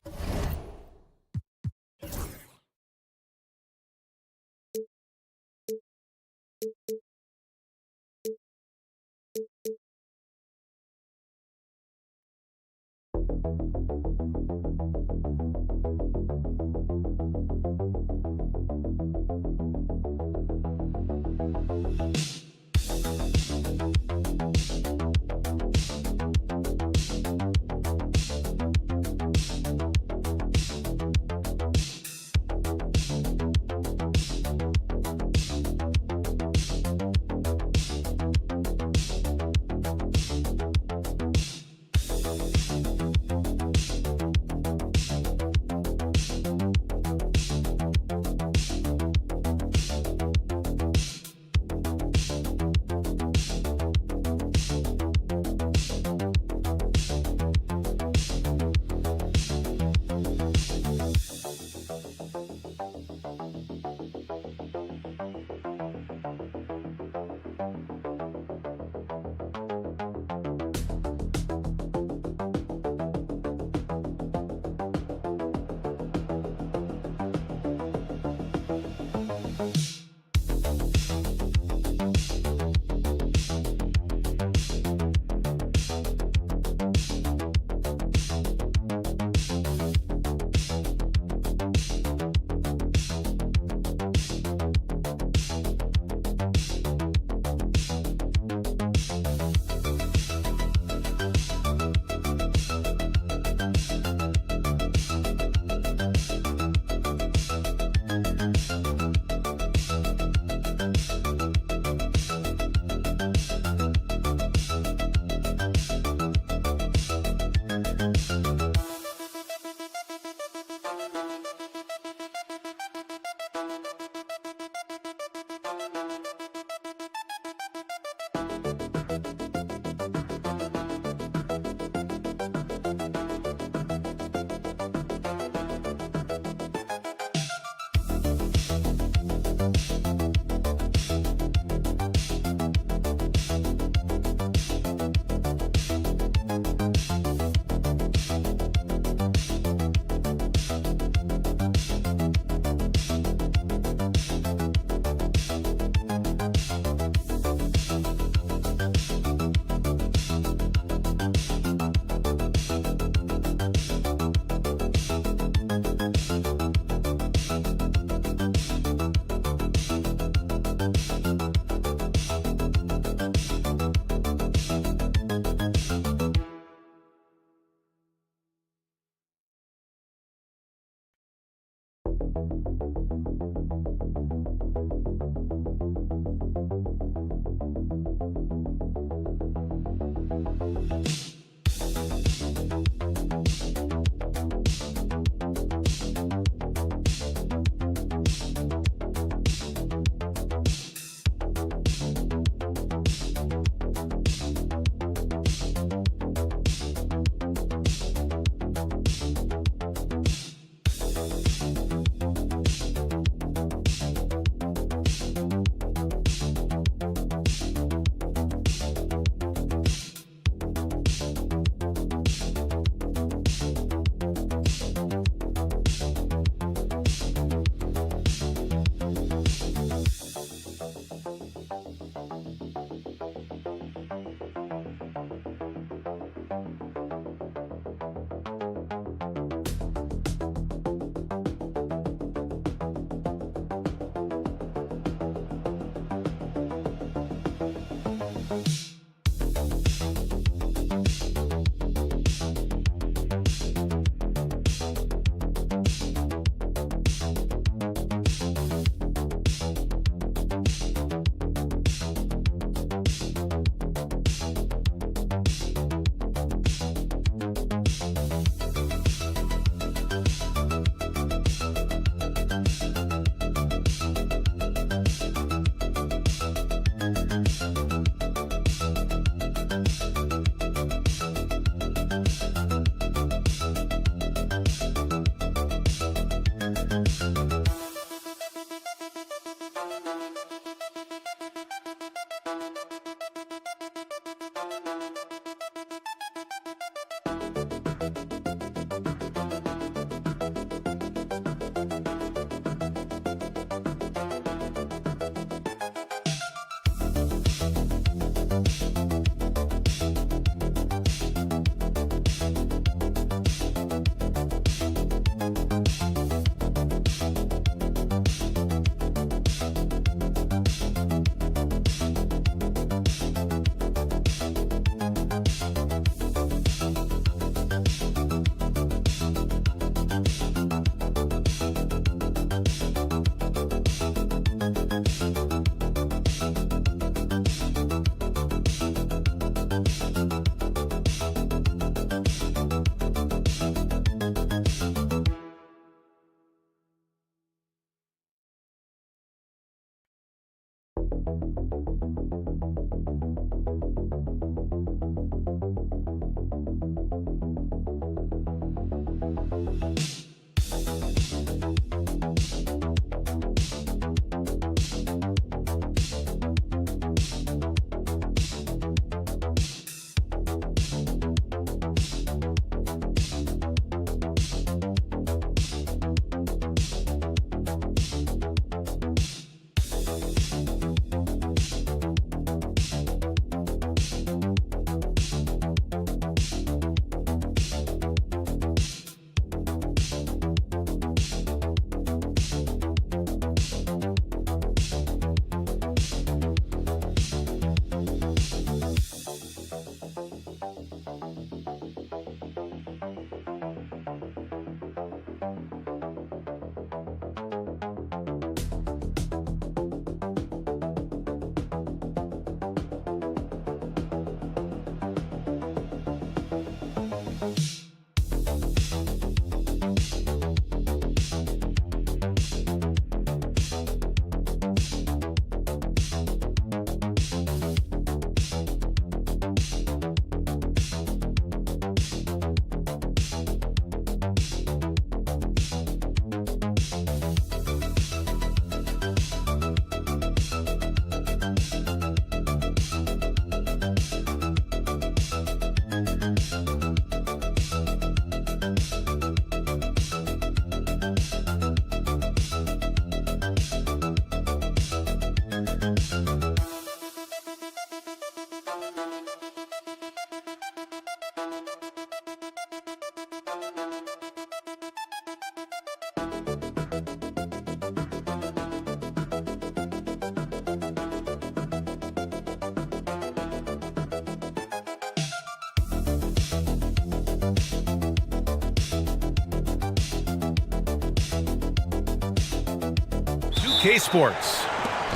SBK Sports.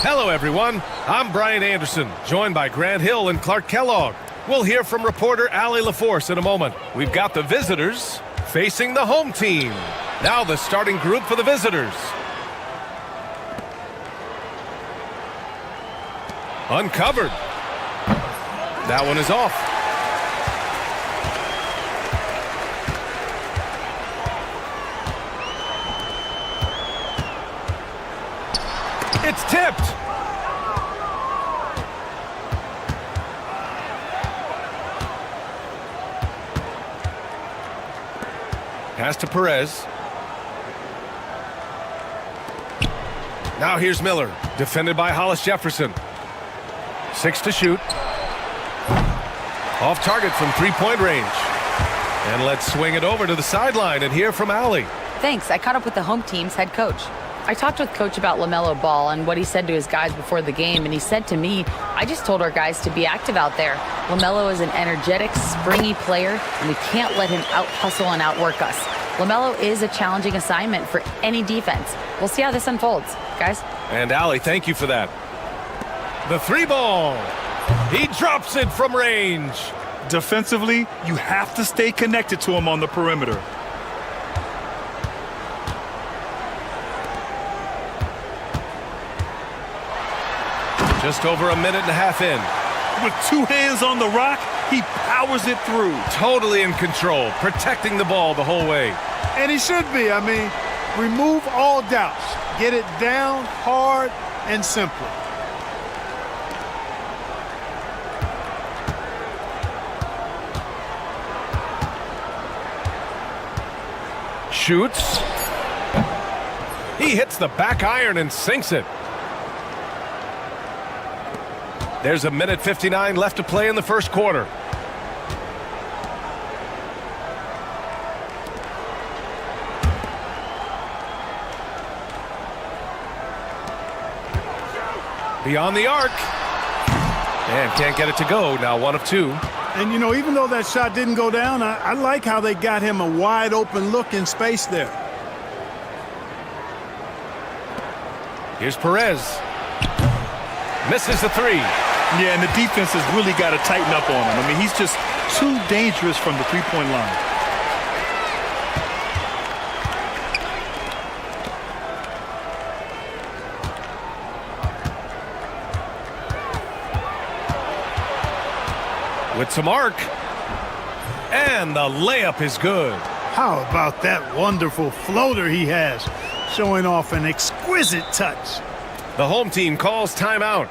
Hello, everyone. I'm Brian Anderson, joined by Grant Hill and Clark Kellogg. We'll hear from reporter Allie LaForce in a moment. We've got the visitors facing the home team. Now the starting group for the visitors. Uncovered. That one is off. It's tipped. Pass to Perez. Now here's Miller, defended by Hollis Jefferson. 6 to shoot. Off target from three-point range. And let's swing it over to the sideline and hear from Allie. Thanks. I caught up with the home team's head coach. I talked with Coach about LaMelo Ball and what he said to his guys before the game, and he said to me, I just told our guys to be active out there. LaMelo is an energetic, springy player, and we can't let him out-hustle and outwork us. LaMelo is a challenging assignment for any defense. We'll see how this unfolds, guys. And Allie, thank you for that. The three ball. He drops it from range. Defensively, you have to stay connected to him on the perimeter. Just over a minute and a half in. With 2 hands on the rock, he powers it through. Totally in control, protecting the ball the whole way. And he should be. I mean, remove all doubts. Get it down hard and simple. Shoots. He hits the back iron and sinks it. There's a minute 59 left to play in the first quarter. Beyond the arc. And can't get it to go. Now 1 of 2. And, you know, even though that shot didn't go down, I like how they got him a wide open look in space there. Here's Perez. Misses the 3. Yeah, and the defense has really got to tighten up on him. I mean, he's just too dangerous from the three-point line. With some arc. And the layup is good. How about that wonderful floater he has, showing off an exquisite touch. The home team calls timeout.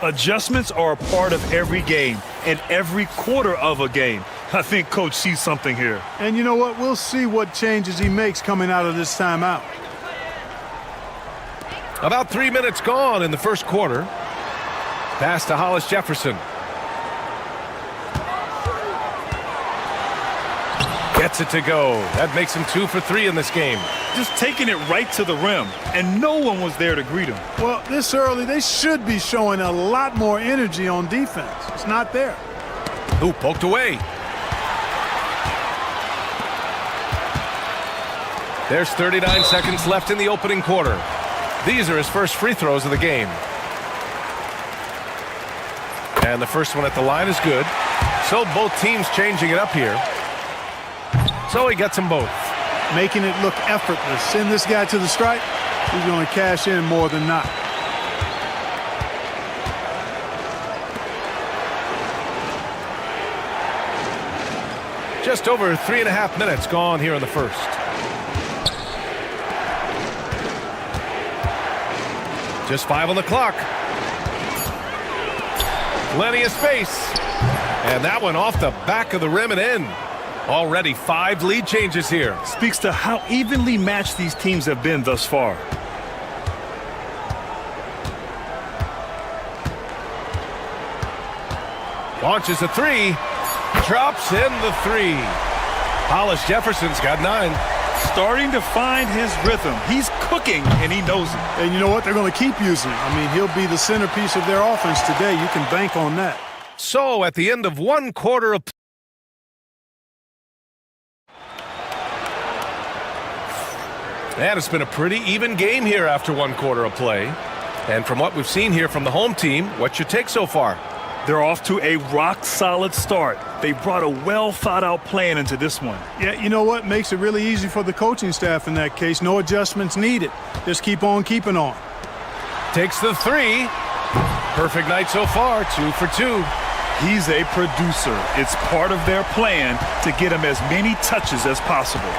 Adjustments are a part of every game and every quarter of a game. I think Coach sees something here. And you know what? We'll see what changes he makes coming out of this timeout. About 3 minutes gone in the first quarter. Pass to Hollis Jefferson. Gets it to go. That makes him 2 for 3 in this game. Just taking it right to the rim, and no one was there to greet him. Well, this early, they should be showing a lot more energy on defense. It's not there. Ooh, poked away. There's 39 seconds left in the opening quarter. These are his first free throws of the game. And the first one at the line is good. So both teams changing it up here. So he gets them both. Making it look effortless. Send this guy to the stripe. He's going to cash in more than not. Just over 3.5 minutes gone here in the first. Just 5 on the clock. Plenty of space. And that one off the back of the rim and in. Already 5 lead changes here. Speaks to how evenly matched these teams have been thus far. Launches a 3. Drops in the 3. Hollis Jefferson's got 9. Starting to find his rhythm. He's cooking, and he knows it. And you know what? They're going to keep using him. I mean, he'll be the centerpiece of their offense today. You can bank on that. So at the end of 1 quarter of And it's been a pretty even game here after one quarter of play. And from what we've seen here from the home team, what's your take so far? They're off to a rock-solid start. They brought a well-thought-out plan into this one. Yeah, you know what? Makes it really easy for the coaching staff in that case. No adjustments needed. Just keep on keeping on. Takes the three. Perfect night so far, 2 for 2. He's a producer. It's part of their plan to get him as many touches as possible.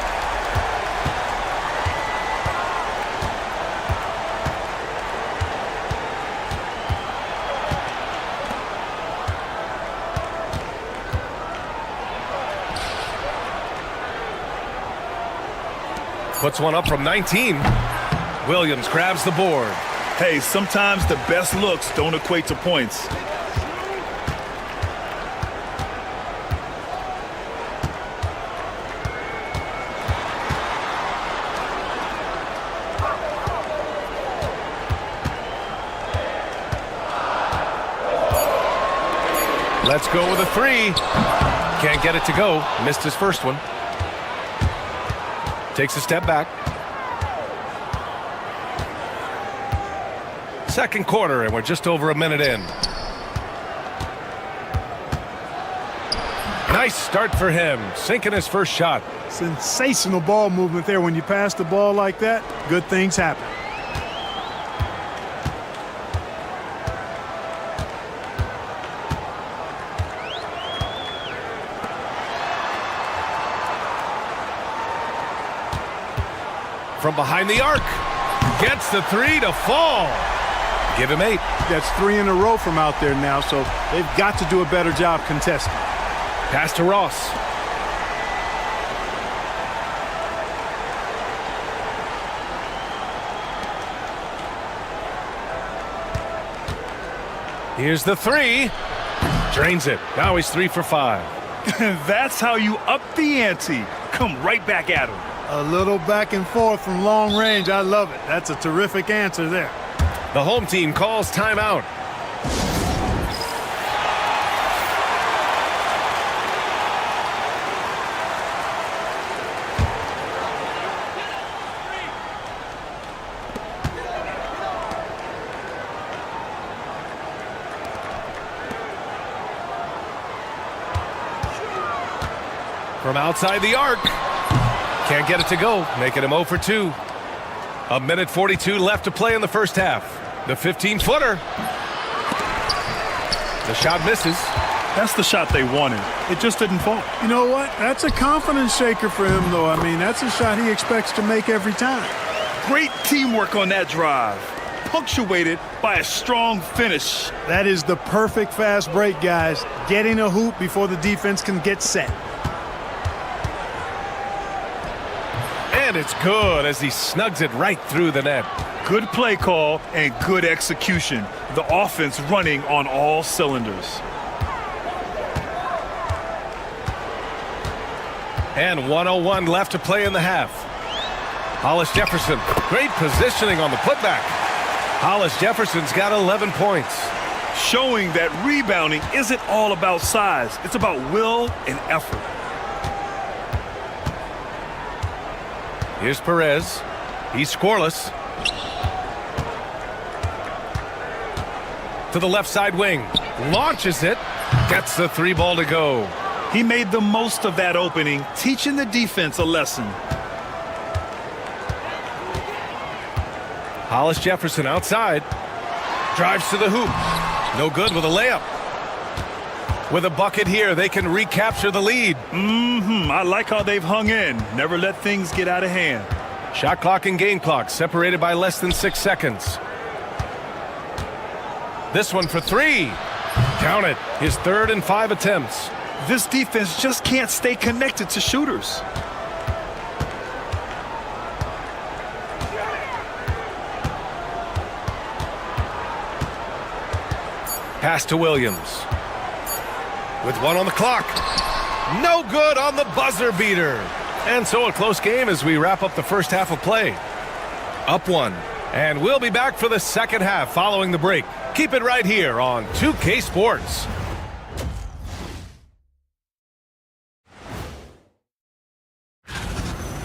Puts one up from 19. Williams grabs the board. Hey, sometimes the best looks don't equate to points. Let's go with a three. Can't get it to go. Missed his first one. Takes a step back. Second quarter, and we're just over a minute in. Nice start for him, sinking his first shot. Sensational ball movement there. When you pass the ball like that, good things happen. From behind the arc, gets the three to fall. Give him 8. That's 3 in a row from out there now, so they've got to do a better job contesting. Pass to Ross. Here's the three. Drains it. Now he's 3 for 5. That's how you up the ante. Come right back at him. A little back and forth from long range. I love it. That's a terrific answer there. The home team calls timeout. From outside the arc. Can't get it to go, making him 0 for 2. 1:42 left to play in the first half. The 15-footer. The shot misses. That's the shot they wanted. It just didn't fall. You know what? That's a confidence shaker for him, though. I mean, that's a shot he expects to make every time. Great teamwork on that drive, punctuated by a strong finish. That is the perfect fast break, guys. Getting a hoop before the defense can get set. And it's good as he snugs it right through the net. Good play call and good execution. The offense running on all cylinders. And 1:01 left to play in the half. Hollis Jefferson, great positioning on the putback. Hollis Jefferson's got 11 points. Showing that rebounding isn't all about size. It's about will and effort. Here's Perez. He's scoreless. To the left side wing. Launches it. Gets the 3 ball to go. He made the most of that opening, teaching the defense a lesson. Hollis Jefferson outside. Drives to the hoop. No good with a layup. With a bucket here, they can recapture the lead. I like how they've hung in. Never let things get out of hand. Shot clock and game clock separated by less than 6 seconds. This one for 3. Count it. His 3rd and 5 attempts. This defense just can't stay connected to shooters. Pass to Williams. With 1 on the clock. No good on the buzzer beater. And so a close game as we wrap up the first half of play. Up 1. And we'll be back for the second half following the break. Keep it right here on 2K Sports.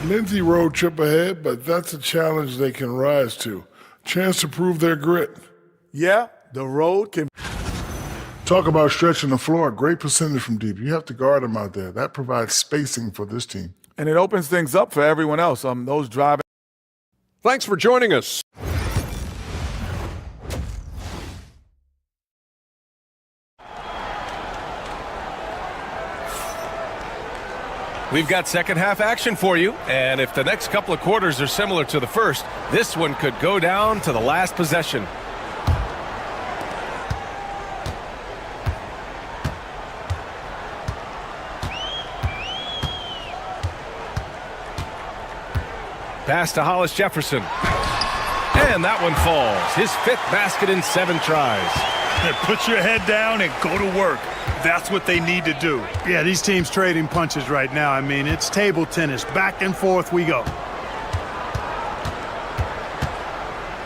Lindsay road trip ahead, but that's a challenge they can rise to. Chance to prove their grit. Yeah, the road can... Talk about stretching the floor. Great percentage from deep. You have to guard them out there. That provides spacing for this team. And it opens things up for everyone else. Those driving. Thanks for joining us. We've got second half action for you, and if the next couple of quarters are similar to the first, this one could go down to the last possession. Pass to Hollis Jefferson. And that one falls. His 5th basket in 7 tries. Put your head down and go to work. That's what they need to do. Yeah, these teams trading punches right now. I mean, it's table tennis. Back and forth we go.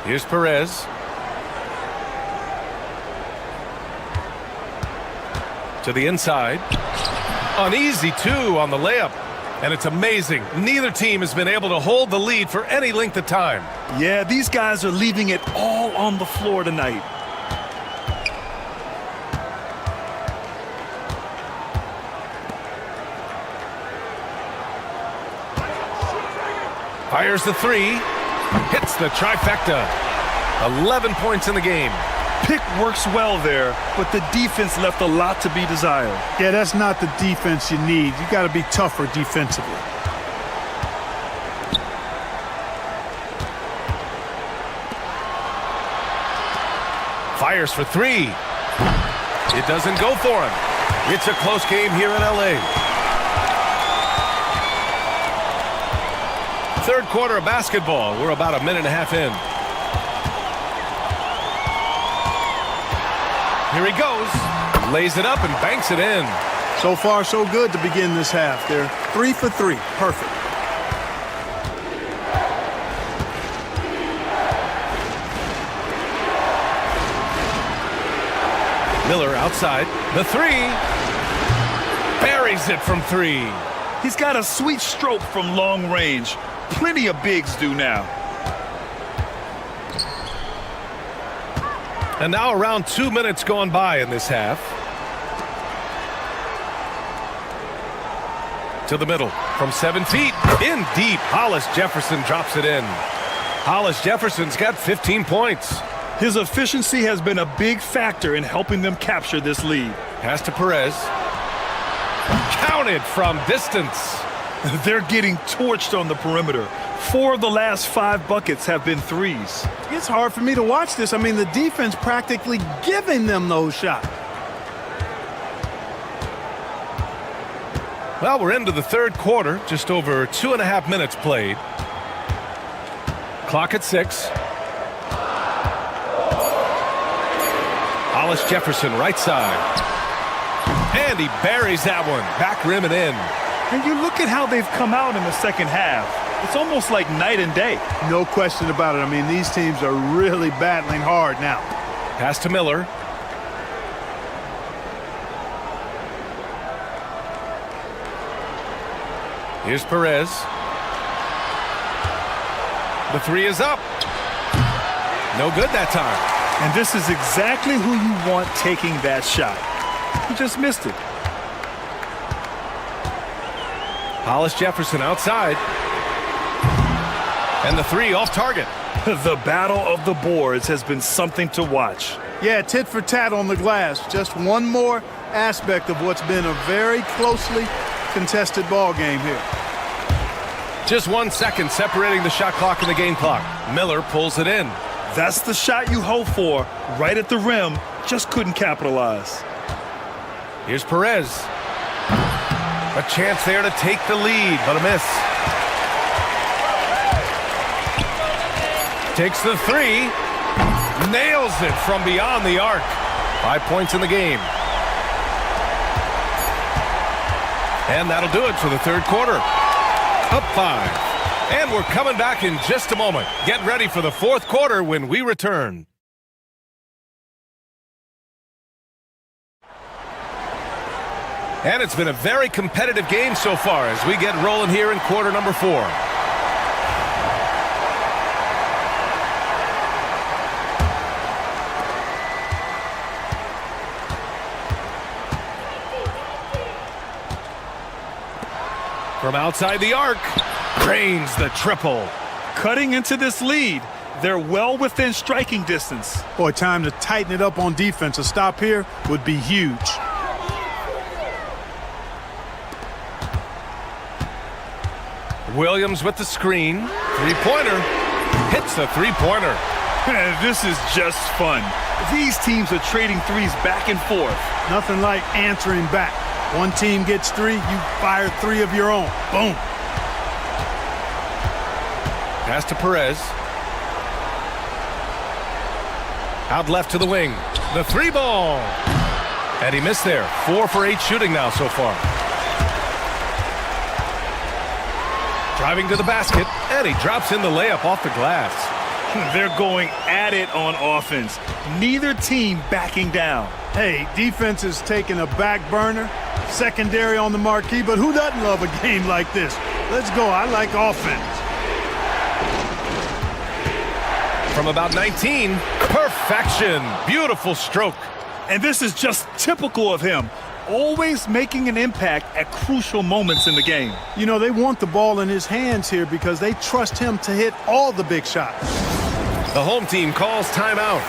Here's Perez. To the inside. An easy 2 on the layup. And it's amazing. Neither team has been able to hold the lead for any length of time. Yeah, these guys are leaving it all on the floor tonight. Fires the 3. Hits the trifecta. 11 points in the game. Pick works well there, but the defense left a lot to be desired. Yeah, that's not the defense you need. You got to be tougher defensively. Fires for 3. It doesn't go for him. It's a close game here in LA. Third quarter of basketball. We're about a minute and a half in. Here he goes. Lays it up and banks it in. So far, so good to begin this half. They're 3 for 3. Perfect. Miller outside. The 3. Buries it from 3. He's got a sweet stroke from long range. Plenty of bigs do now. And now around 2 minutes gone by in this half. To the middle. From 7 feet. In deep. Hollis Jefferson drops it in. Hollis Jefferson's got 15 points. His efficiency has been a big factor in helping them capture this lead. Pass to Perez. Counted from distance. They're getting torched on the perimeter. 4 of the last 5 buckets have been threes. It's hard for me to watch this. I mean, the defense practically giving them those shots. Well, we're into the third quarter. Just over 2.5 minutes played. Clock at 6. Hollis Jefferson, right side. And he buries that one. Back rim and in. And you look at how they've come out in the second half. It's almost like night and day. No question about it. I mean, these teams are really battling hard now. Pass to Miller. Here's Perez. The 3 is up. No good that time. And this is exactly who you want taking that shot. He just missed it. Hollis Jefferson outside. And the 3 off target. The battle of the boards has been something to watch. Yeah, tit for tat on the glass. Just one more aspect of what's been a very closely contested ball game here. Just 1 second separating the shot clock and the game clock. Miller pulls it in. That's the shot you hope for. Right at the rim. Just couldn't capitalize. Here's Perez. A chance there to take the lead, but a miss. Takes the 3. Nails it from beyond the arc. 5 points in the game. And that'll do it for the third quarter. Up 5. And we're coming back in just a moment. Get ready for the fourth quarter when we return. And it's been a very competitive game so far as we get rolling here in quarter number 4. From outside the arc, drains the triple. Cutting into this lead. They're well within striking distance. Boy, time to tighten it up on defense. A stop here would be huge. Williams with the screen. Three-pointer. Hits the three-pointer. This is just fun. These teams are trading threes back and forth. Nothing like answering back. One team gets three, you fire three of your own. Boom. Pass to Perez. Out left to the wing. The three ball. And he missed there. 4 for 8 shooting now so far. Driving to the basket. And he drops in the layup off the glass. They're going at it on offense. Neither team backing down. Hey, defense is taking a back burner. Secondary on the marquee, but who doesn't love a game like this? Let's go. I like offense. From about 19, perfection. Beautiful stroke. And this is just typical of him. Always making an impact at crucial moments in the game. You know, they want the ball in his hands here because they trust him to hit all the big shots. The home team calls timeout.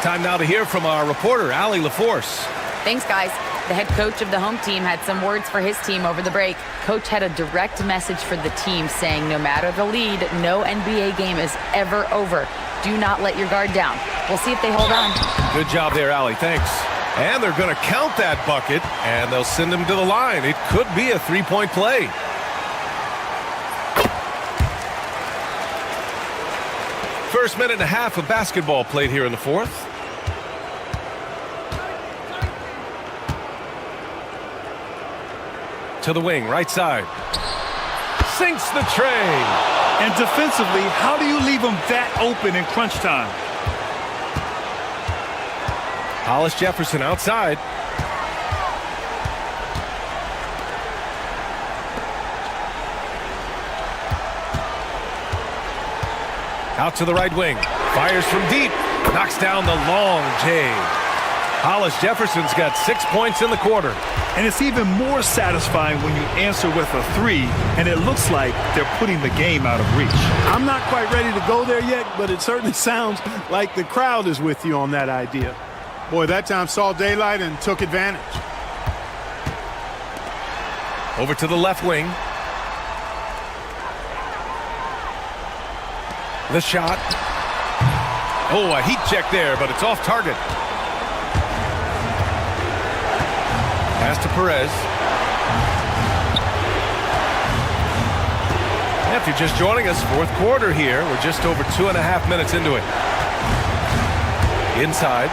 Time now to hear from our reporter, Allie LaForce. Thanks, guys. The head coach of the home team had some words for his team over the break. Coach had a direct message for the team saying no matter the lead, no NBA game is ever over. Do not let your guard down. We'll see if they hold on. Good job there, Allie. Thanks. And they're going to count that bucket, and they'll send him to the line. It could be a three-point play. First minute and a half of basketball played here in the fourth. To the wing, right side. Sinks the tray. And defensively, how do you leave them that open in crunch time? Hollis Jefferson outside. Out to the right wing. Fires from deep. Knocks down the long J. Hollis Jefferson's got 6 points in the quarter. And it's even more satisfying when you answer with a three, and it looks like they're putting the game out of reach. I'm not quite ready to go there yet, but it certainly sounds like the crowd is with you on that idea. Boy, that time saw daylight and took advantage. Over to the left wing. The shot. Oh, a heat check there, but it's off target. Pass to Perez. If you're just joining us, fourth quarter here. We're just over 2.5 minutes into it. Inside.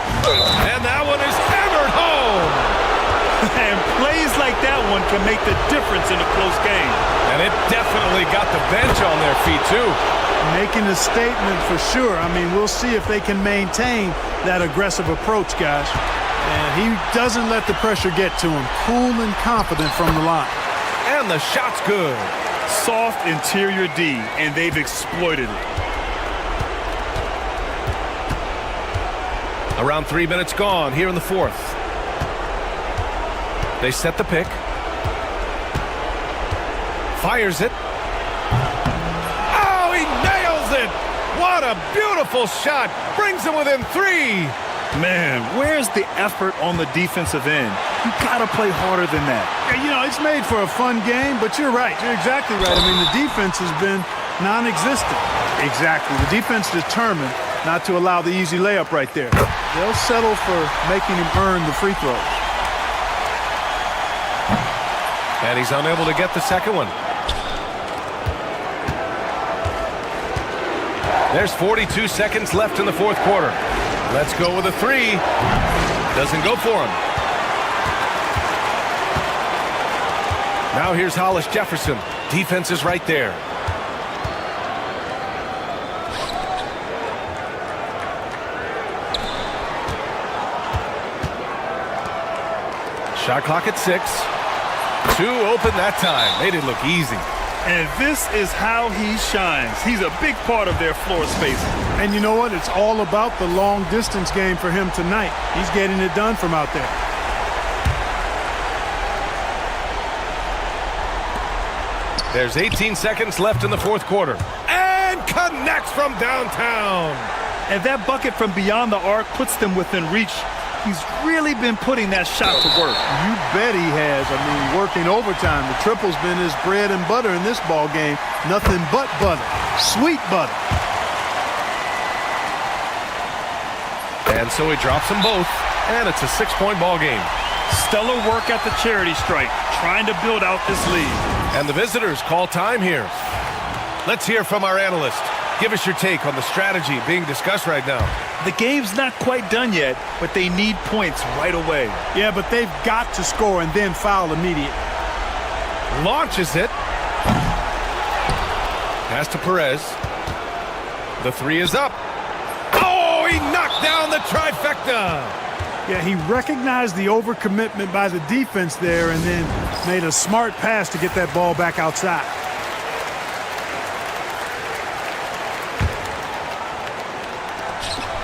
And that one is hammered home. And plays like that one can make the difference in a close game. And it definitely got the bench on their feet, too. Making a statement for sure. I mean, we'll see if they can maintain that aggressive approach, guys. And he doesn't let the pressure get to him. Cool and confident from the line. And the shot's good. Soft interior D, and they've exploited it. Around 3 minutes gone here in the fourth. They set the pick. Fires it. Oh, he nails it! What a beautiful shot! Brings him within 3. Man, where's the effort on the defensive end? You gotta play harder than that. You know, it's made for a fun game, but you're right. You're exactly right. I mean, the defense has been non-existent. Exactly. The defense determined not to allow the easy layup right there. They'll settle for making him earn the free throws. And he's unable to get the second one. There's 42 seconds left in the fourth quarter. Let's go with a three. Doesn't go for him. Now here's Hollis Jefferson. Defense is right there. Shot clock at 6. 2 open that time. Made it look easy. And this is how he shines. He's a big part of their floor spacing. And you know what? It's all about the long distance game for him tonight. He's getting it done from out there. There's 18 seconds left in the fourth quarter. And connects from downtown. And that bucket from beyond the arc puts them within reach. He's really been putting that shot to work. You bet he has. I mean, working overtime. The triple's been his bread and butter in this ball game. Nothing but butter. Sweet butter. And so he drops them both, and it's a 6-point ball game. Stellar work at the charity stripe, trying to build out this lead. And the visitors call time here. Let's hear from our analyst. Give us your take on the strategy being discussed right now. The game's not quite done yet, but they need points right away. Yeah, but they've got to score and then foul immediately. Launches it. Pass to Perez. The three is up. Oh, he knocked down the trifecta. Yeah, he recognized the overcommitment by the defense there and then made a smart pass to get that ball back outside.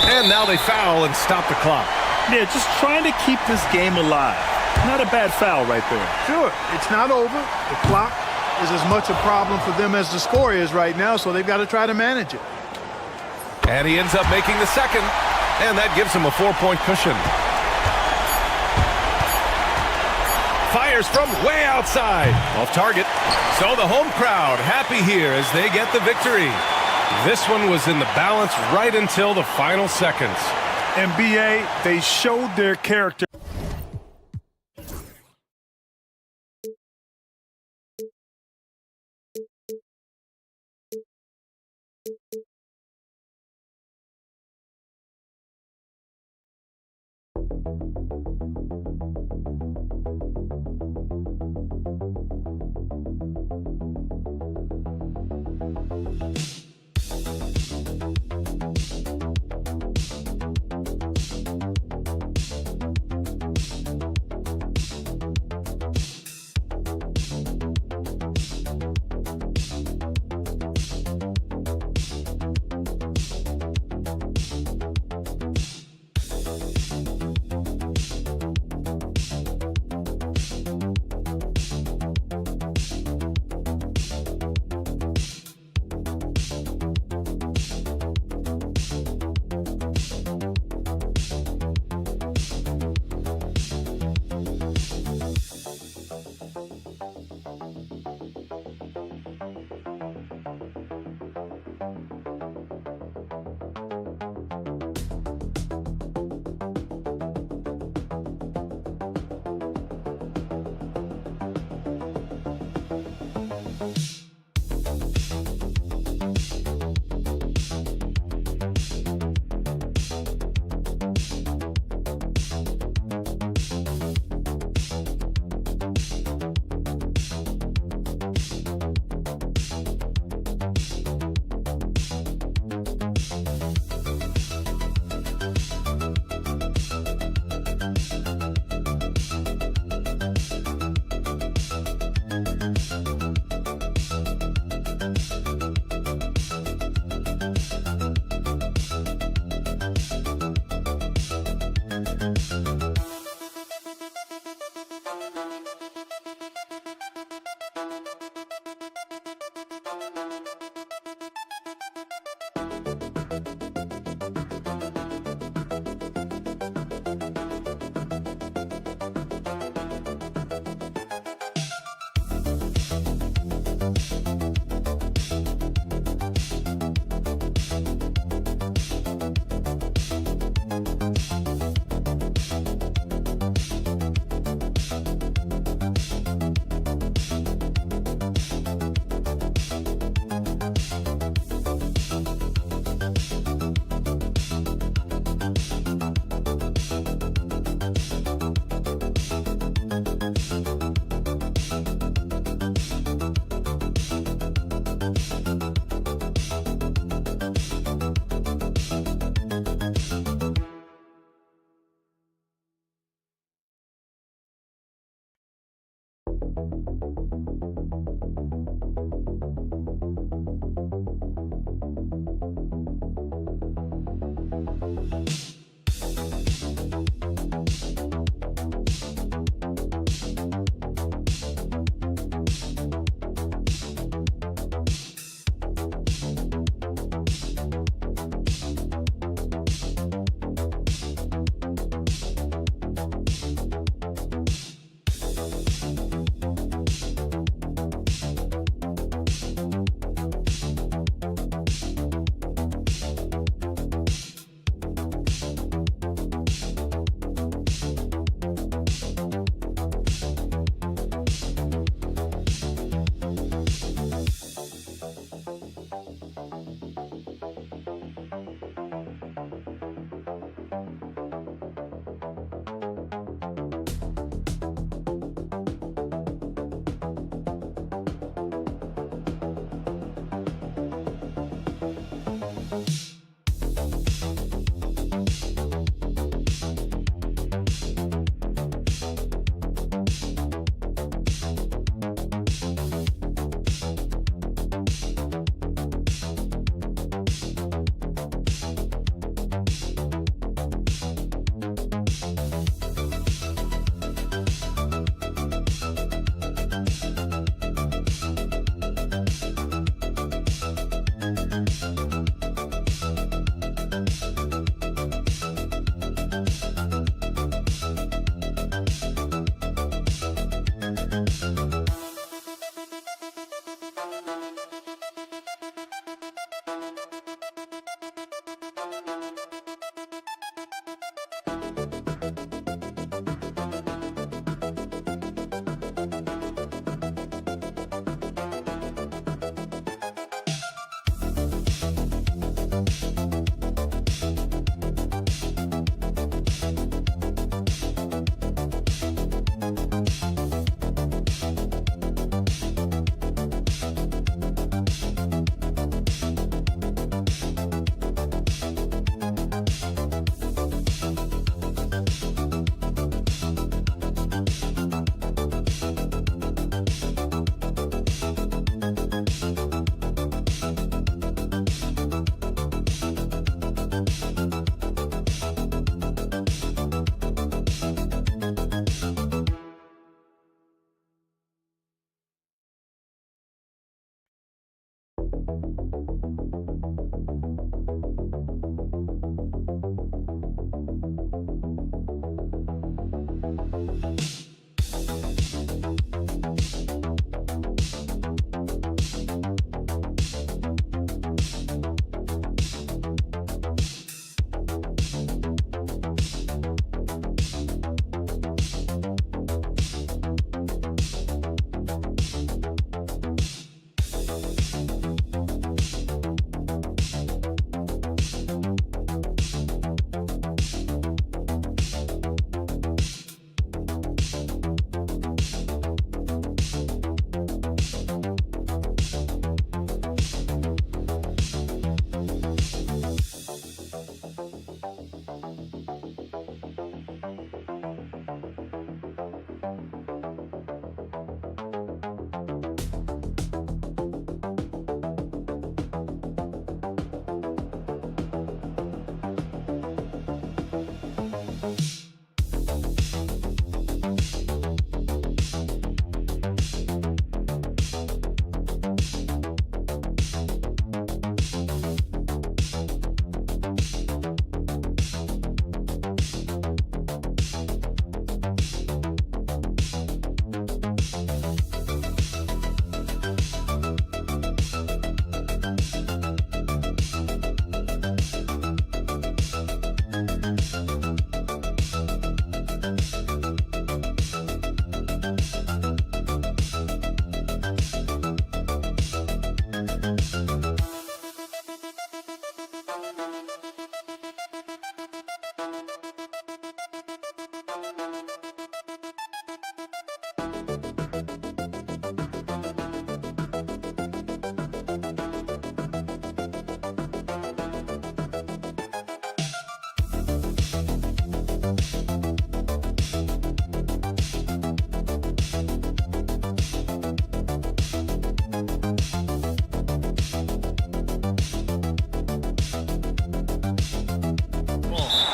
And now they foul and stop the clock. Yeah, just trying to keep this game alive. Not a bad foul right there. Sure, it's not over. The clock is as much a problem for them as the score is right now, so they've got to try to manage it. And he ends up making the second, and that gives him a 4-point cushion. Fires from way outside. Off target. So the home crowd happy here as they get the victory. This one was in the balance right until the final seconds. NBA, they showed their character.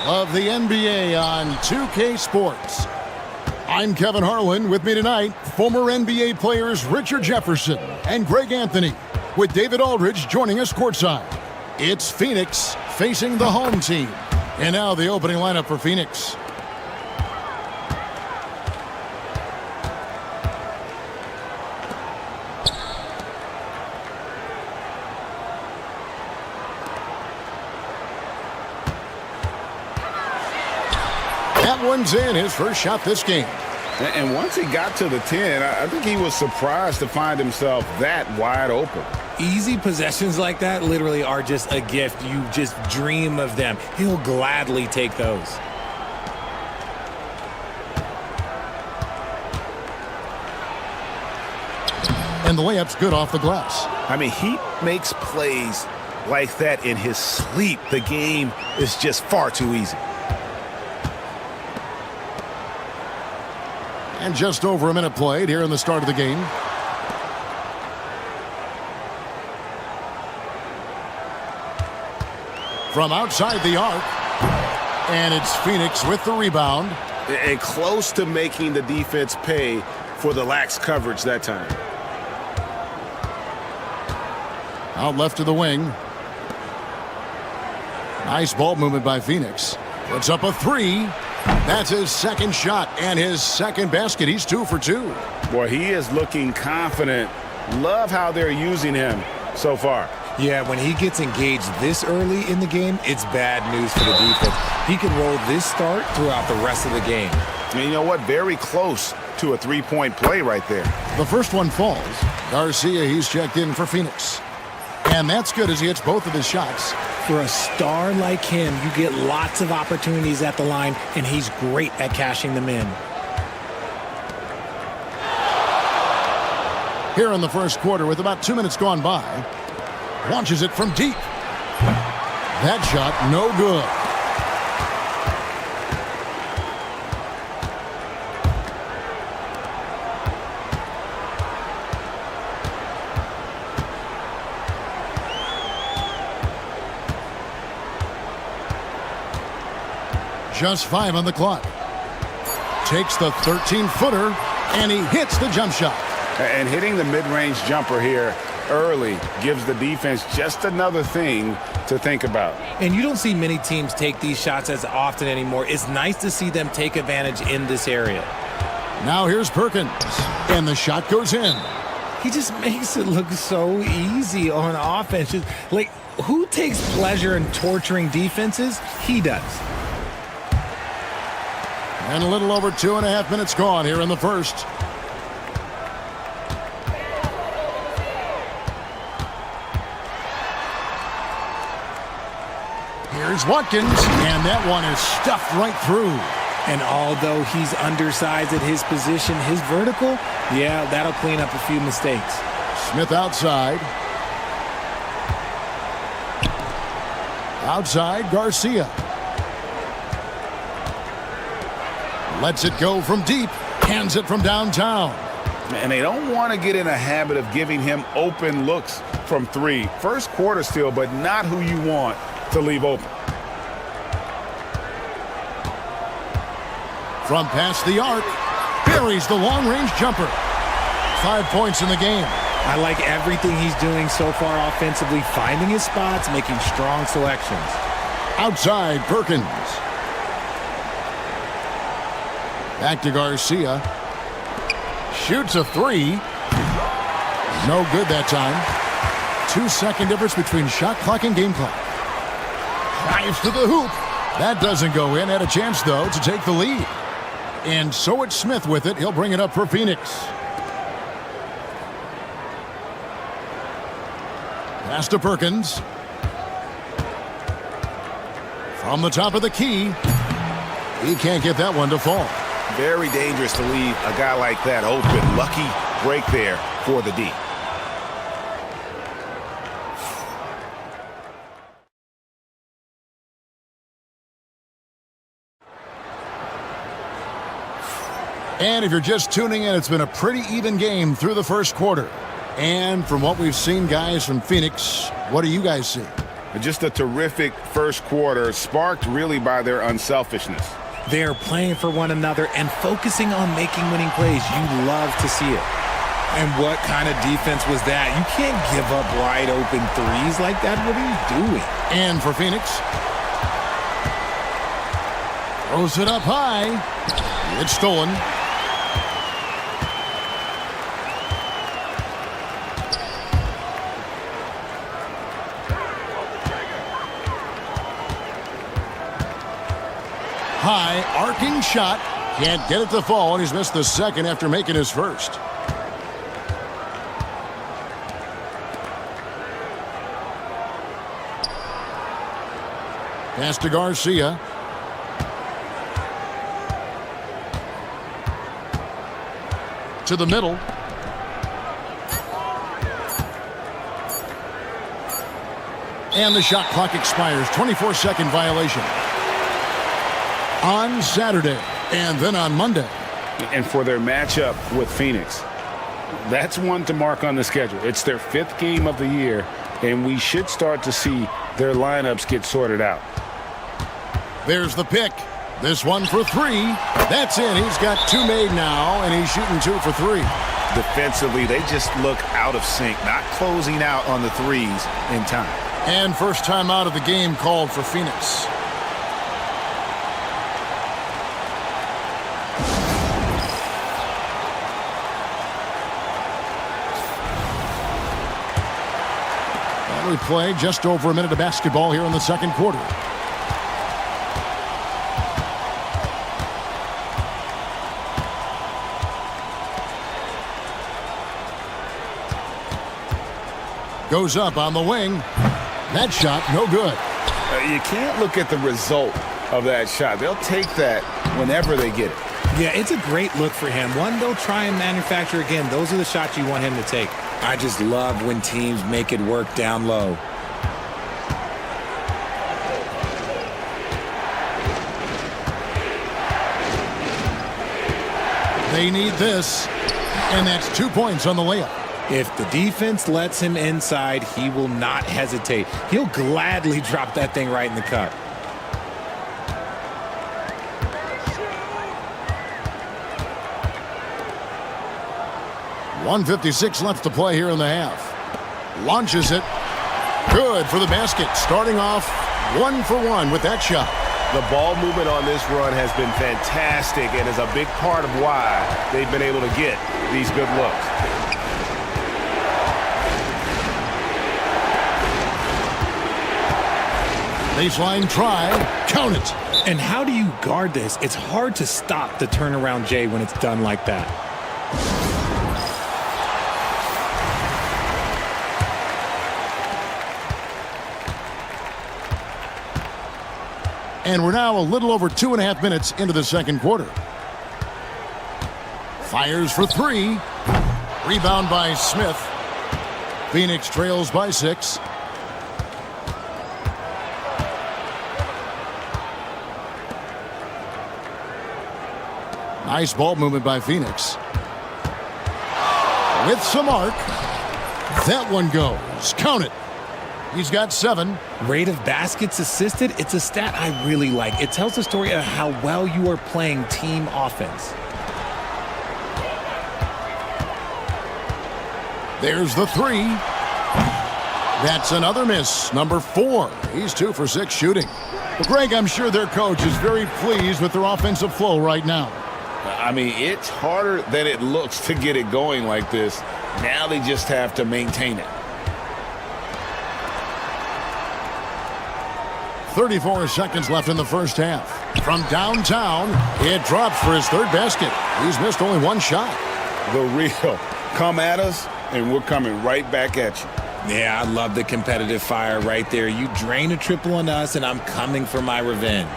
Of the NBA on 2K Sports. I'm Kevin Harlan. With me tonight, former NBA players Richard Jefferson and Greg Anthony, with David Aldridge joining us courtside. It's Phoenix facing the home team. And now the opening lineup for Phoenix. That one's in, his first shot this game. And once he got to the 10, I think he was surprised to find himself that wide open. Easy possessions like that literally are just a gift. You just dream of them. He'll gladly take those. And the layup's good off the glass. I mean, he makes plays like that in his sleep. The game is just far too easy. And just over a minute played here in the start of the game. From outside the arc. And it's Phoenix with the rebound. And close to making the defense pay for the lax coverage that time. Out left to the wing. Nice ball movement by Phoenix. Puts up a three. That's his second shot and his second basket. He's 2 for 2. Boy, he is looking confident. Love how they're using him so far. Yeah, when he gets engaged this early in the game, it's bad news for the defense. He can roll this start throughout the rest of the game. And you know what? Very close to a three-point play right there. The first one falls. Garcia, he's checked in for Phoenix. And that's good as he hits both of his shots. For a star like him, you get lots of opportunities at the line, and he's great at cashing them in. Here in the first quarter with about 2 minutes gone by. Launches it from deep. That shot, no good. Just 5 on the clock. Takes the 13-footer, and he hits the jump shot. And hitting the mid-range jumper here early gives the defense just another thing to think about. And you don't see many teams take these shots as often anymore. It's nice to see them take advantage in this area. Now here's Perkins, and the shot goes in. He just makes it look so easy on offense. Like, who takes pleasure in torturing defenses? He does. And a little over 2.5 minutes gone here in the first. Here's Watkins, and that one is stuffed right through. And although he's undersized at his position, his vertical, yeah, that'll clean up a few mistakes. Smith outside. Outside, Garcia. Lets it go from deep. Hands it from downtown. And they don't want to get in a habit of giving him open looks from three. First quarter still, but not who you want to leave open. From past the arc, buries the long-range jumper. 5 points in the game. I like everything he's doing so far offensively, finding his spots, making strong selections. Outside, Perkins. Back to Garcia. Shoots a three. No good that time. 2-second difference between shot clock and game clock. Drives to the hoop. That doesn't go in. Had a chance, though, to take the lead. And so it's Smith with it. He'll bring it up for Phoenix. Pass to Perkins. From the top of the key. He can't get that one to fall. Very dangerous to leave a guy like that open. Lucky break there for the D. And if you're just tuning in, it's been a pretty even game through the first quarter. And from what we've seen, guys, from Phoenix, what do you guys see? Just a terrific first quarter, sparked really by their unselfishness. They're playing for one another and focusing on making winning plays. You love to see it. And what kind of defense was that? You can't give up wide open threes like that. What are you doing? And for Phoenix, throws it up high. It's stolen. High, arcing shot. Can't get it to fall, and he's missed the second after making his first. Pass to Garcia. To the middle. And the shot clock expires. 24-second violation. On Saturday, and then on Monday. And for their matchup with Phoenix, that's one to mark on the schedule. It's their 5th game of the year, and we should start to see their lineups get sorted out. There's the pick. This one for three. That's in. He's got 2 made now, and he's shooting 2 for 3. Defensively, they just look out of sync, not closing out on the threes in time. And first time out of the game called for Phoenix. We play just over a minute of basketball here in the second quarter. Goes up on the wing. That shot, no good. You can't look at the result of that shot. They'll take that whenever they get it. Yeah, it's a great look for him. One they'll try and manufacture again. Those are the shots you want him to take. I just love when teams make it work down low. They need this, and that's 2 points on the layup. If the defense lets him inside, he will not hesitate. He'll gladly drop that thing right in the cup. .156 left to play here in the half. Launches it. Good for the basket. Starting off 1 for 1 with that shot. The ball movement on this run has been fantastic and is a big part of why they've been able to get these good looks. Baseline try. Count it. And how do you guard this? It's hard to stop the turnaround J when it's done like that. And we're now a little over 2.5 minutes into the second quarter. Fires for 3. Rebound by Smith. Phoenix trails by 6. Nice ball movement by Phoenix. With some arc. That one goes. Count it. He's got 7. Rate of baskets assisted, it's a stat I really like. It tells the story of how well you are playing team offense. There's the 3. That's another miss. Number 4. He's 2 for 6 shooting. Well, Greg, I'm sure their coach is very pleased with their offensive flow right now. I mean, it's harder than it looks to get it going like this. Now they just have to maintain it. 34 seconds left in the first half. From downtown, it drops for his 3rd basket. He's missed only 1 shot. The real come at us, and we're coming right back at you. Yeah, I love the competitive fire right there. You drain a triple on us, and I'm coming for my revenge.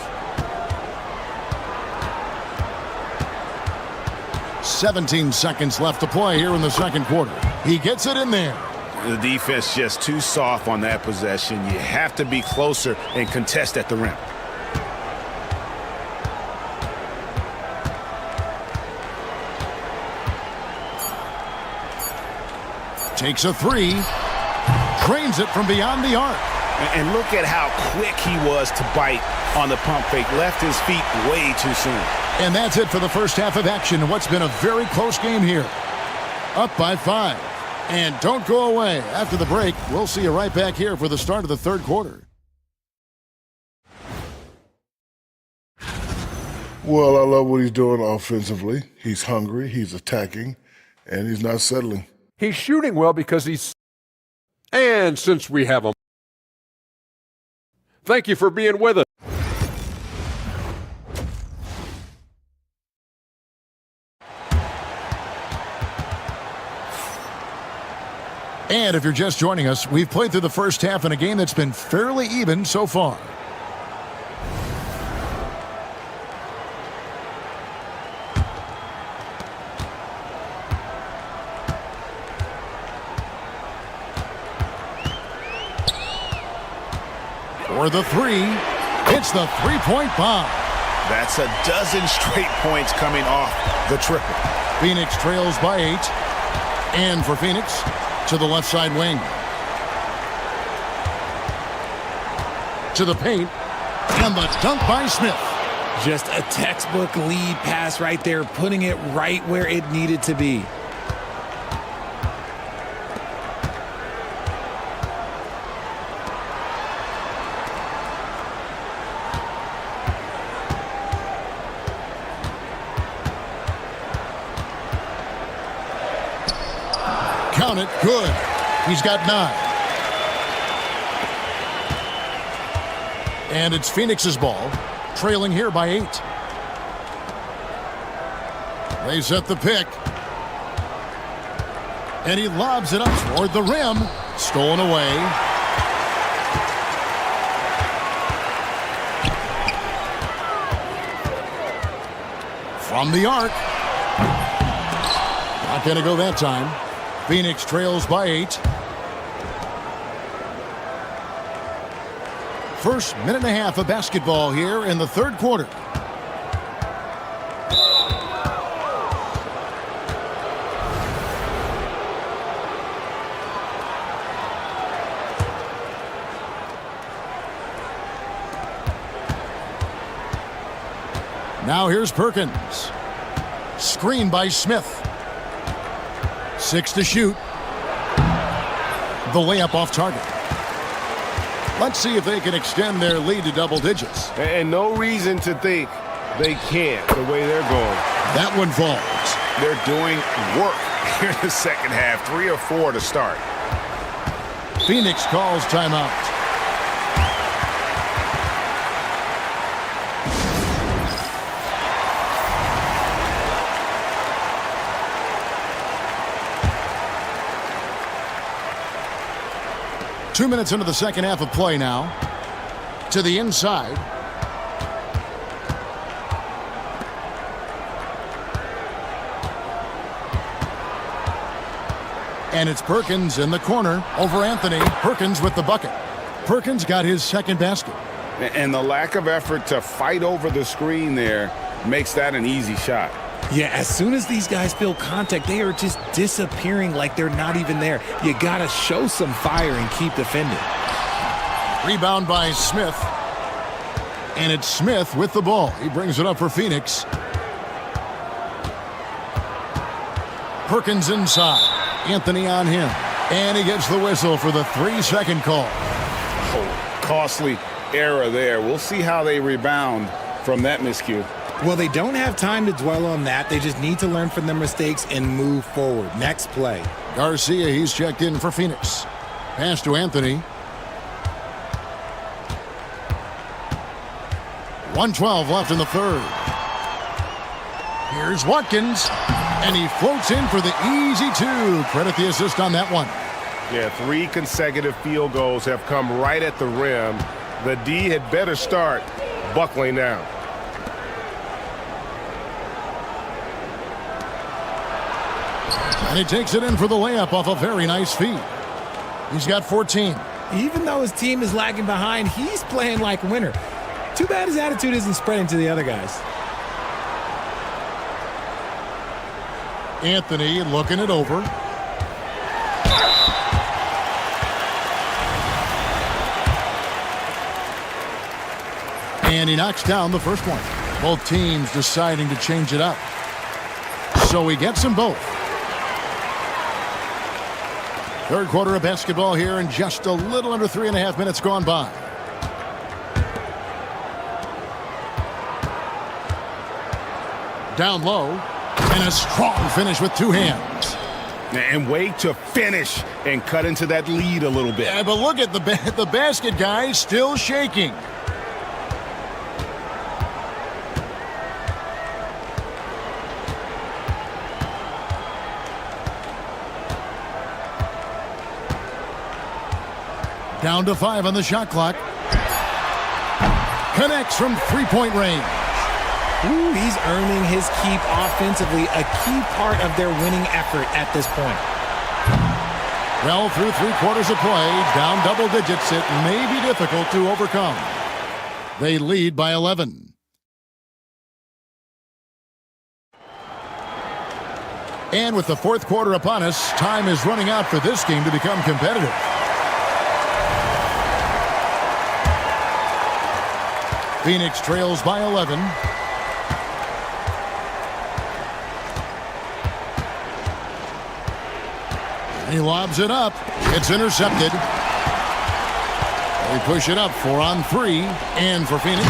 17 seconds left to play here in the second quarter. He gets it in there. The defense just too soft on that possession. You have to be closer and contest at the rim. Takes a 3. Drains it from beyond the arc. And look at how quick he was to bite on the pump fake. Left his feet way too soon. And that's it for the first half of action in what's been a very close game here. Up by 5. And don't go away. After the break, we'll see you right back here for the start of the third quarter. Well, I love what he's doing offensively. He's hungry, he's attacking, and he's not settling. He's shooting well because he's... And since we have him, thank you for being with us. And if you're just joining us, we've played through the first half in a game that's been fairly even so far. For the 3, it's the three-point bomb. That's a dozen straight points coming off the triple. Phoenix trails by 8. And for Phoenix, to the left side wing. To the paint. And the dunk by Smith. Just a textbook lead pass right there, putting it right where it needed to be. Count it, good. He's got 9. And it's Phoenix's ball, trailing here by 8. They set the pick. And he lobs it up toward the rim. Stolen away. From the arc. Not going to go that time. Phoenix trails by 8. First minute and a half of basketball here in the third quarter. Now here's Perkins. Screen by Smith. 6 to shoot. The layup off target. Let's see if they can extend their lead to double digits. And no reason to think they can't the way they're going. That one falls. They're doing work here in the second half. 3 or 4 to start. Phoenix calls timeout. Two minutes into the second half of play now. To the inside. And it's Perkins in the corner over Anthony. Perkins with the bucket. Perkins got his second basket. And the lack of effort to fight over the screen there makes that an easy shot. Yeah, as soon as these guys feel contact, they are just disappearing like they're not even there. You got to show some fire and keep defending. Rebound by Smith. And it's Smith with the ball. He brings it up for Phoenix. Perkins inside. Anthony on him. And he gets the whistle for the 3-second call. Oh, costly error there. We'll see how they rebound from that miscue. Well, they don't have time to dwell on that. They just need to learn from their mistakes and move forward. Next play. Garcia, he's checked in for Phoenix. Pass to Anthony. 1:12 left in the third. Here's Watkins. And he floats in for the easy 2. Credit the assist on that one. Yeah, 3 consecutive field goals have come right at the rim. The D had better start buckling down. And he takes it in for the layup off a very nice feed. He's got 14. Even though his team is lagging behind, he's playing like a winner. Too bad his attitude isn't spreading to the other guys. Anthony looking it over. And he knocks down the first one. Both teams deciding to change it up. So he gets them both. Third quarter of basketball here, and just a little under 3.5 minutes gone by. Down low, and a strong finish with 2 hands. And way to finish and cut into that lead a little bit. Yeah, but look at the basket guy still shaking. Down to 5 on the shot clock. Connects from 3-point range. Ooh, he's earning his keep offensively, a key part of their winning effort at this point. Well, through 3 quarters of play, down double digits, it may be difficult to overcome. They lead by 11. And with the fourth quarter upon us, time is running out for this game to become competitive. Phoenix trails by 11. He lobs it up. It's intercepted. They push it up 4 on 3. And for Phoenix.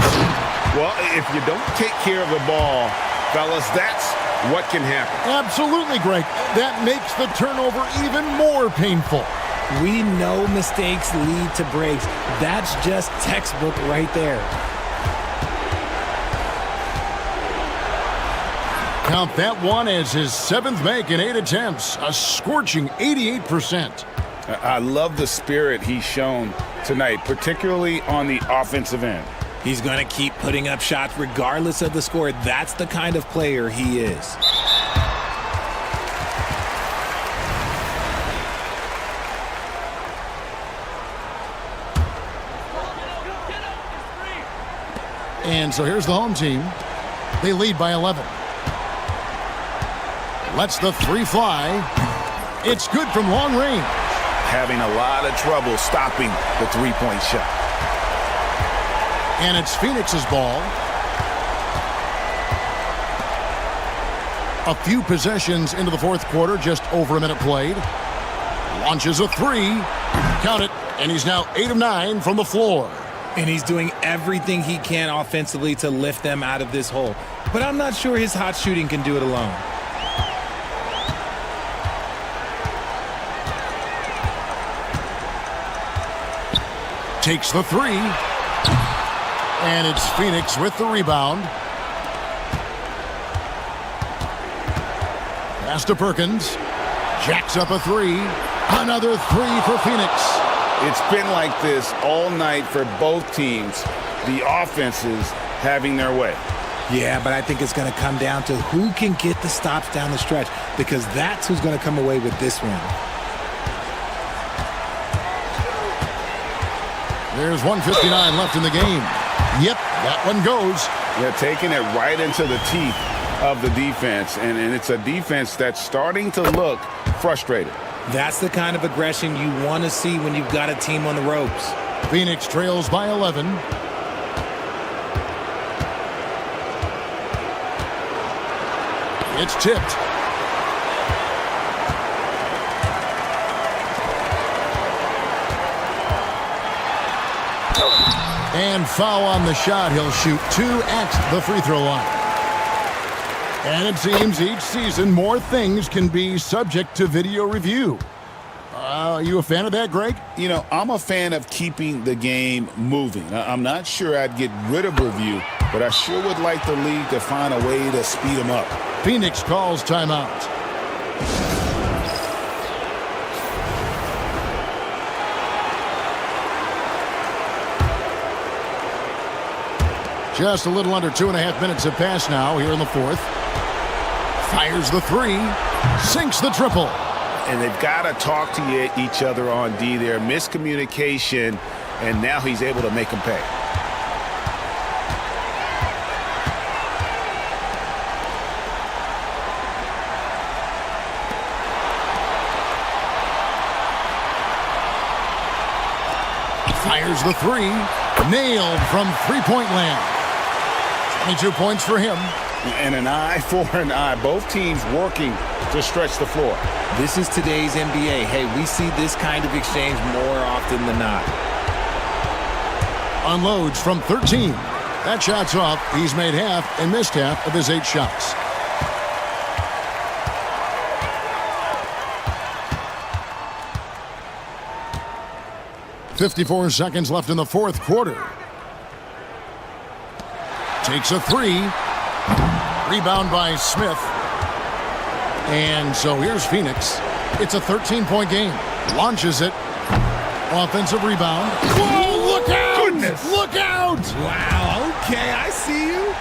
Well, if you don't take care of the ball, fellas, that's what can happen. Absolutely, Greg. That makes the turnover even more painful. We know mistakes lead to breaks. That's just textbook right there. Count that one as his 7th make in 8 attempts, a scorching 88%. I love the spirit he's shown tonight, particularly on the offensive end. He's going to keep putting up shots regardless of the score. That's the kind of player he is. And so here's the home team. They lead by 11. Lets the 3 fly. It's good from long range. Having a lot of trouble stopping the 3-point shot. And it's Phoenix's ball. A few possessions into the fourth quarter, just over a minute played. Launches a 3. Count it, and he's now 8 of 9 from the floor. And he's doing everything he can offensively to lift them out of this hole. But I'm not sure his hot shooting can do it alone. Takes the three. And it's Phoenix with the rebound. Pass to Perkins. Jacks up a three. Another three for Phoenix. It's been like this all night for both teams. The offenses having their way. Yeah, but I think it's going to come down to who can get the stops down the stretch, because that's who's going to come away with this one. There's 1:59 left in the game. Yep, that one goes. Yeah, taking it right into the teeth of the defense, and it's a defense that's starting to look frustrated. That's the kind of aggression you want to see when you've got a team on the ropes. Phoenix trails by 11. It's tipped. And foul on the shot. He'll shoot 2 at the free throw line. And it seems each season more things can be subject to video review. Are you a fan of that, Greg? You know, I'm a fan of keeping the game moving. I'm not sure I'd get rid of review, but I sure would like the league to find a way to speed them up. Phoenix calls timeout. Just a little under 2.5 minutes have passed now here in the fourth. Fires the three. Sinks the triple. And they've got to talk to each other on D there. Miscommunication, and now he's able to make them pay. Fires the three. Nailed from three-point land. 22 points for him. And an eye for an eye. Both teams working to stretch the floor. This is today's NBA. Hey, we see this kind of exchange more often than not. Unloads from 13. That shot's off. He's made half and missed half of his 8 shots. .54 seconds left in the fourth quarter. Takes a three. Rebound by Smith. And so here's Phoenix. It's a 13-point game. Launches it. Offensive rebound. Whoa, look out! Goodness. Look out! Wow, okay, I see you.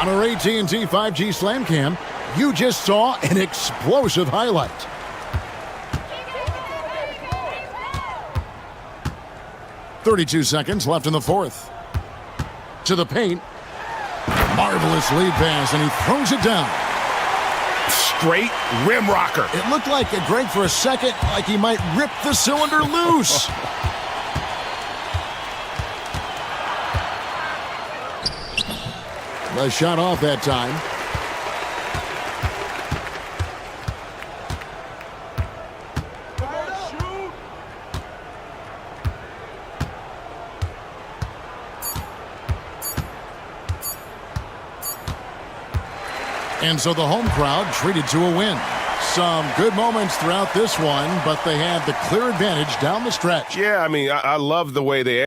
On our AT&T 5G Slam Cam, you just saw an explosive highlight. .32 seconds left in the fourth. To the paint. Marvelous lead pass, and he throws it down. Straight rim rocker. It looked like, Greg, for a second, like he might rip the cylinder loose. The shot off that time. And so the home crowd treated to a win. Some good moments throughout this one, but they had the clear advantage down the stretch. Yeah, I mean, I love the way they...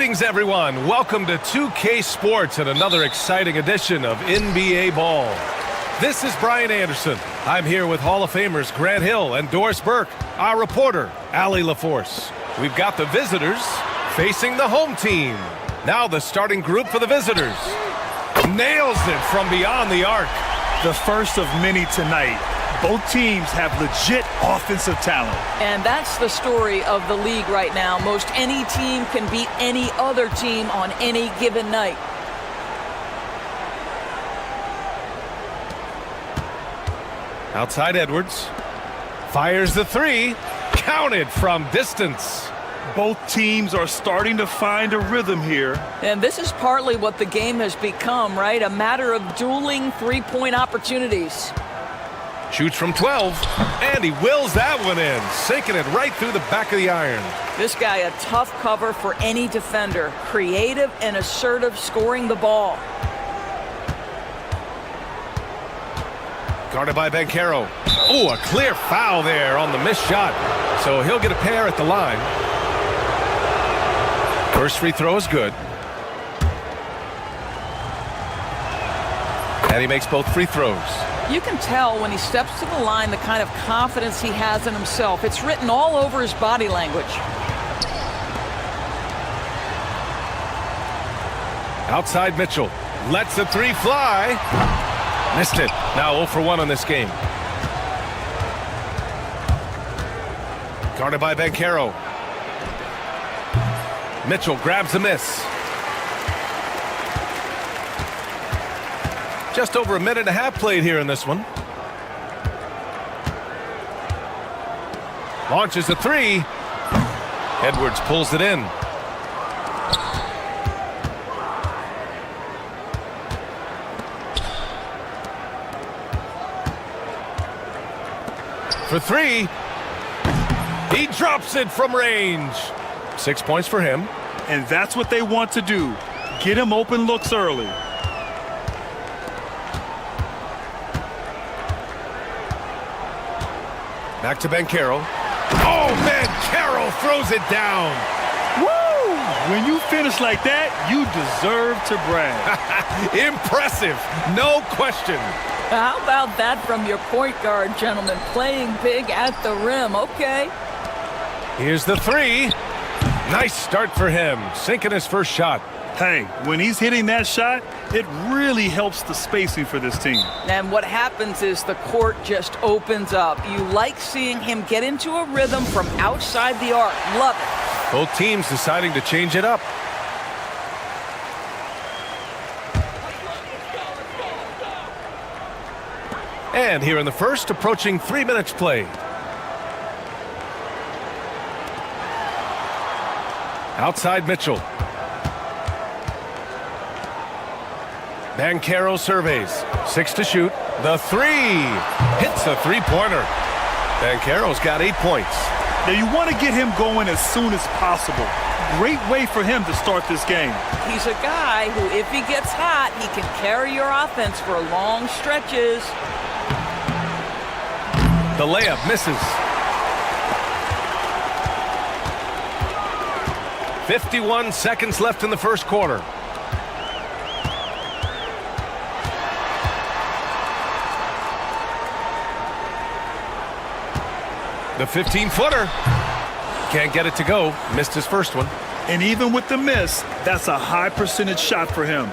Greetings, everyone. Welcome to 2K Sports and another exciting edition of NBA Ball. This is Brian Anderson. I'm here with Hall of Famers Grant Hill and Doris Burke, our reporter, Allie LaForce. We've got the visitors facing the home team. Now the starting group for the visitors. Nails it from beyond the arc. The first of many tonight. Both teams have legit offensive talent. And that's the story of the league right now. Most any team can beat any other team on any given night. Outside Edwards. Fires the three. Counted from distance. Both teams are starting to find a rhythm here. And this is partly what the game has become, right? A matter of dueling three-point opportunities. Shoots from 12, and he wills that one in, sinking it right through the back of the iron. This guy, a tough cover for any defender. Creative and assertive scoring the ball. Guarded by Banchero. Oh, a clear foul there on the missed shot. So he'll get a pair at the line. First free throw is good. And he makes both free throws. You can tell when he steps to the line the kind of confidence he has in himself. It's written all over his body language. Outside Mitchell. Lets the three fly. Missed it. Now 0 for 1 on this game. Guarded by Banchero. Mitchell grabs the miss. Just over a minute and a half played here in this one. Launches the three. Edwards pulls it in. For three. He drops it from range. 6 points for him. And that's what they want to do. Get him open looks early. Back to Banchero. Oh, Banchero throws it down. Woo! When you finish like that, you deserve to brag. Impressive, no question. How about that from your point guard, gentlemen? Playing big at the rim. Okay. Here's the three. Nice start for him, sinking his first shot. Hey, when he's hitting that shot, it really helps the spacing for this team. And what happens is the court just opens up. You like seeing him get into a rhythm from outside the arc. Love it. Both teams deciding to change it up. And here in the first, approaching 3 minutes played. Outside Mitchell. Banchero surveys. 6 to shoot. The three. Hits a three-pointer. Banchero's got 8 points. Now you want to get him going as soon as possible. Great way for him to start this game. He's a guy who, if he gets hot, he can carry your offense for long stretches. The layup misses. 51 seconds left in the first quarter. The 15-footer. Can't get it to go. Missed his first one. And even with the miss, that's a high percentage shot for him.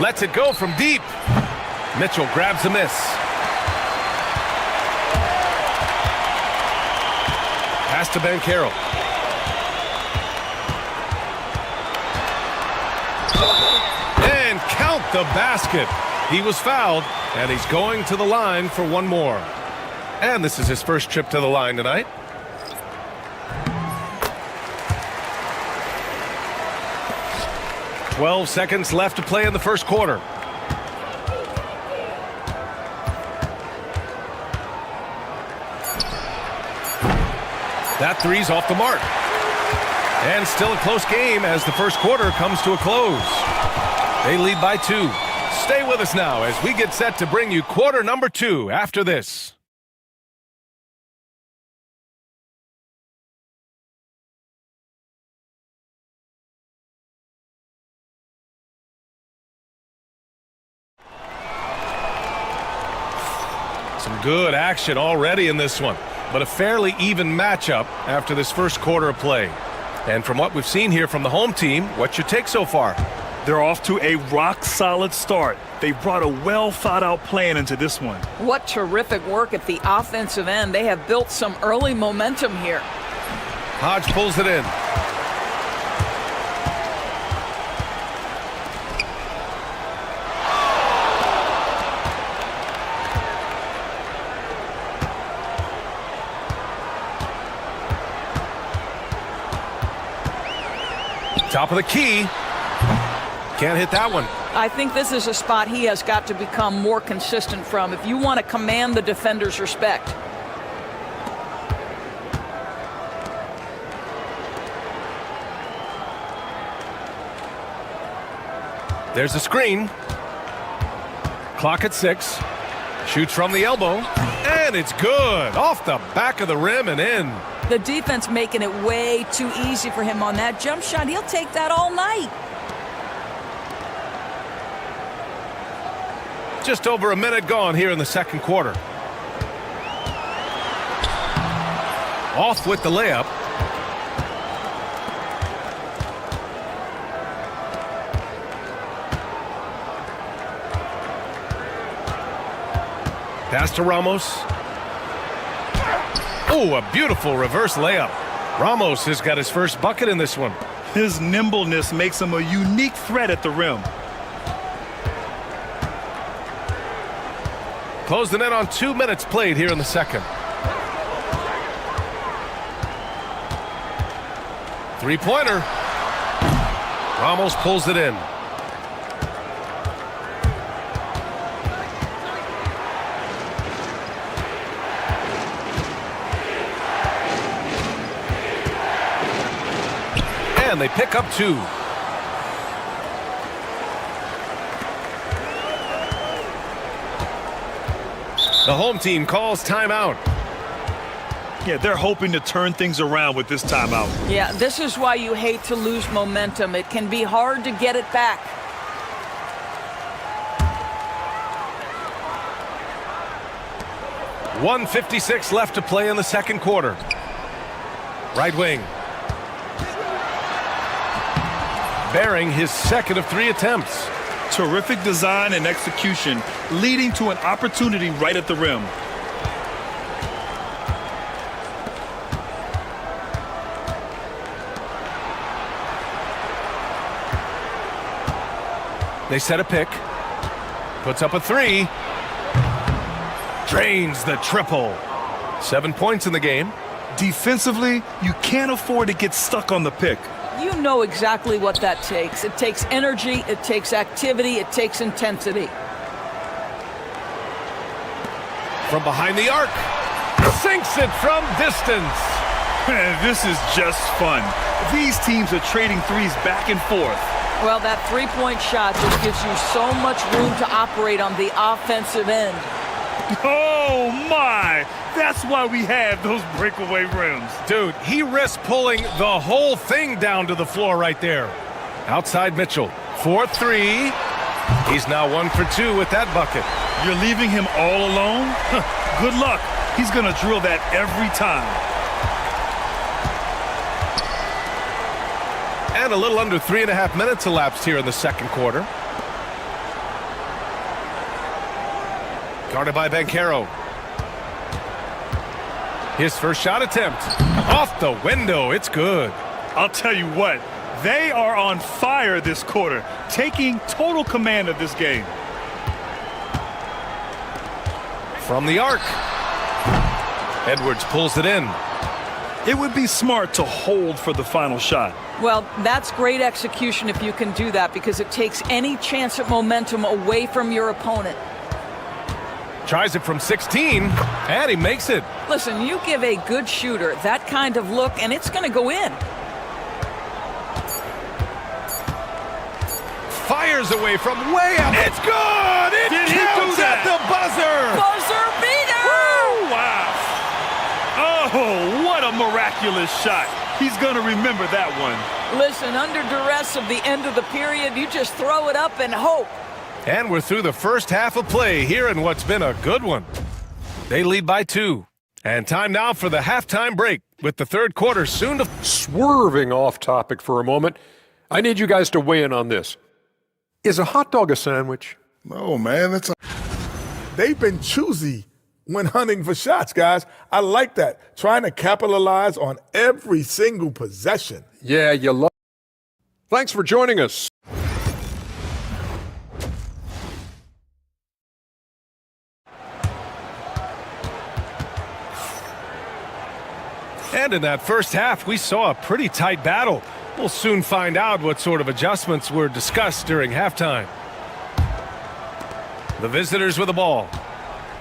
Lets it go from deep. Mitchell grabs the miss. Pass to Banchero. And count the basket. He was fouled, and he's going to the line for one more. And this is his first trip to the line tonight. "12 seconds left to play in the first quarter. That three's off the mark. And still a close game as the first quarter comes to a close. They lead by 2. Stay with us now as we get set to bring you quarter number 2 after this. Some good action already in this one, but a fairly even matchup after this first quarter of play. And from what we've seen here from the home team, what's your take so far? They're off to a rock-solid start. They brought a well-thought-out plan into this one. What terrific work at the offensive end. They have built some early momentum here. Hodge pulls it in. Top of the key. Can't hit that one. I think this is a spot he has got to become more consistent from if you want to command the defender's respect. There's the screen. Clock at 6. Shoots from the elbow. And it's good. Off the back of the rim and in. The defense making it way too easy for him on that jump shot. He'll take that all night. Just over a minute gone here in the second quarter. Off with the layup. Pass to Ramos. Oh, a beautiful reverse layup. Ramos has got his first bucket in this one. His nimbleness makes him a unique threat at the rim. Closed the net on 2 minutes played here in the second. Three-pointer. Ramos pulls it in. And they pick up 2. The home team calls timeout. Yeah, they're hoping to turn things around with this timeout. Yeah, this is why you hate to lose momentum. It can be hard to get it back. .156 left to play in the second quarter. Right wing. Bearing his second of 3 attempts. Terrific design and execution, leading to an opportunity right at the rim. They set a pick. Puts up a 3. Drains the triple. 7 points in the game. Defensively, you can't afford to get stuck on the pick. You know exactly what that takes. It takes energy, it takes activity, it takes intensity. From behind the arc. Sinks it from distance. Man, this is just fun. These teams are trading threes back and forth. Well, that three-point shot just gives you so much room to operate on the offensive end. Oh, my! That's why we have those breakaway rims. Dude, he risked pulling the whole thing down to the floor right there. Outside Mitchell. 4-3. He's now 1 for 2 with that bucket. You're leaving him all alone? Good luck. He's going to drill that every time. And a little under 3.5 minutes elapsed here in the second quarter. Guarded by Banchero. His first shot attempt. Off the window. It's good. I'll tell you what. They are on fire this quarter, taking total command of this game. From the arc. Edwards pulls it in. It would be smart to hold for the final shot. Well, that's great execution if you can do that, because it takes any chance at momentum away from your opponent. Tries it from 16, and he makes it. Listen, you give a good shooter that kind of look, and it's going to go in. Fires away from way out. It's good! It counts at the buzzer! Buzzer beater! Woo! Wow. Oh, what a miraculous shot. He's going to remember that one. Listen, under duress of the end of the period, you just throw it up and hope. And we're through the first half of play here in what's been a good one. They lead by 2. And time now for the halftime break, with the third quarter soon to... Swerving off topic for a moment, I need you guys to weigh in on this. Is a hot dog a sandwich? No, man, it's a... They've been choosy when hunting for shots, guys. I like that. Trying to capitalize on every single possession. Yeah, you love. Thanks for joining us. And in that first half, we saw a pretty tight battle. We'll soon find out what sort of adjustments were discussed during halftime. The visitors with the ball.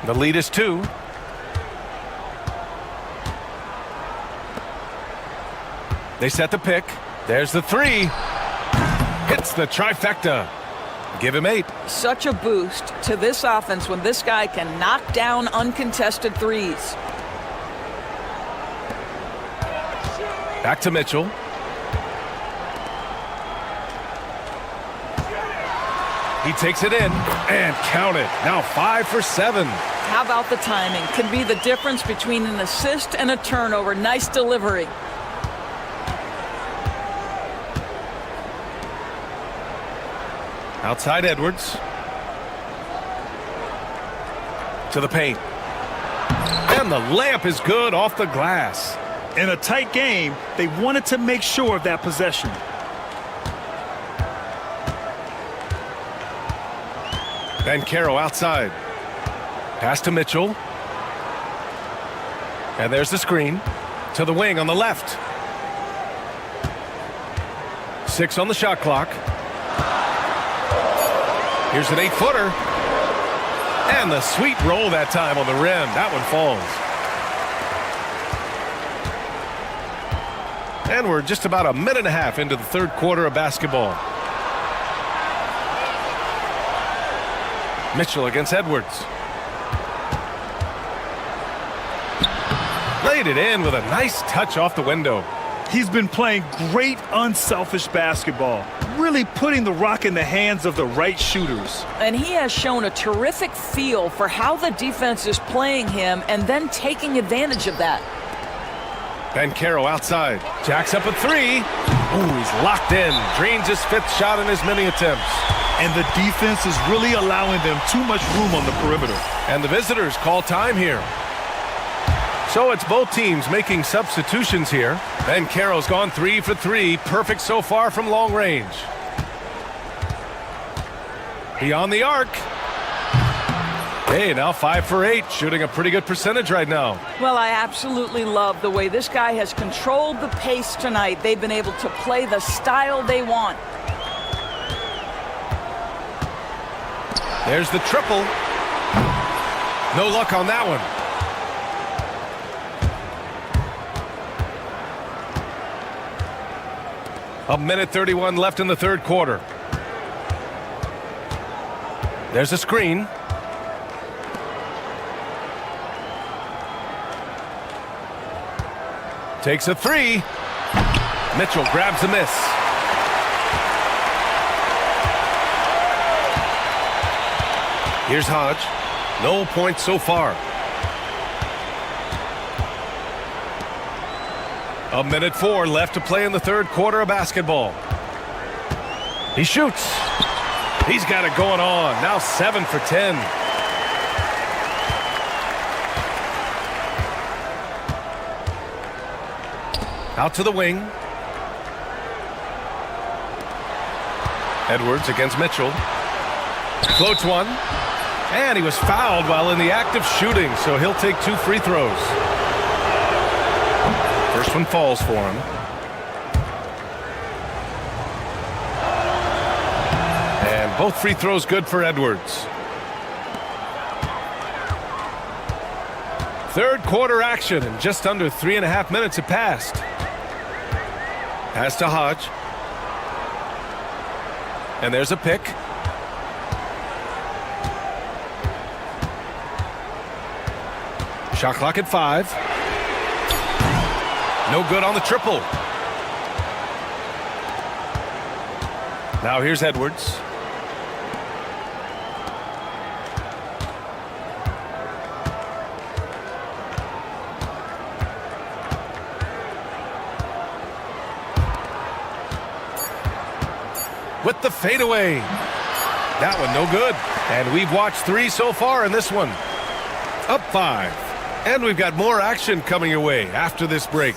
The lead is 2. They set the pick. There's the 3. Hits the trifecta. Give him 8. Such a boost to this offense when this guy can knock down uncontested threes. Back to Mitchell. He takes it in and count it. Now 5 for 7. How about the timing? Can be the difference between an assist and a turnover. Nice delivery. Outside Edwards. To the paint. And the layup is good off the glass. In a tight game, they wanted to make sure of that possession. Banchero outside. Pass to Mitchell. And there's the screen. To the wing on the left. 6 on the shot clock. Here's an 8-footer. And the sweet roll that time on the rim. That one falls. And we're just about a minute and a half into the third quarter of basketball. Mitchell against Edwards. laid it in with a nice touch off the window. He's been playing great unselfish basketball, really putting the rock in the hands of the right shooters. And he has shown a terrific feel for how the defense is playing him and then taking advantage of that. Banchero outside. Jacks up a three. Ooh, he's locked in. Drains his fifth shot in his many attempts. And the defense is really allowing them too much room on the perimeter. And the visitors call time here. So it's both teams making substitutions here. Banchero's gone 3 for 3. Perfect so far from long range. Beyond the arc. Hey, now 5 for 8. Shooting a pretty good percentage right now. Well, I absolutely love the way this guy has controlled the pace tonight. They've been able to play the style they want. There's the triple. No luck on that one. A minute 31 left in the third quarter. There's a screen. Takes a three. Mitchell grabs the miss. Here's Hodge. No points so far. A minute 4 left to play in the third quarter of basketball. He shoots. He's got it going on. Now 7 for 10. Out to the wing. Edwards against Mitchell. Floats one. And he was fouled while in the act of shooting, so he'll take 2 free throws. First one falls for him. And both free throws good for Edwards. Third quarter action, and just under 3.5 minutes have passed. Pass to Hodge. And there's a pick. Shot clock at 5. No good on the triple. Now here's Edwards. With the fadeaway. That one no good. And we've watched 3 so far in this one. Up 5. And we've got more action coming your way after this break.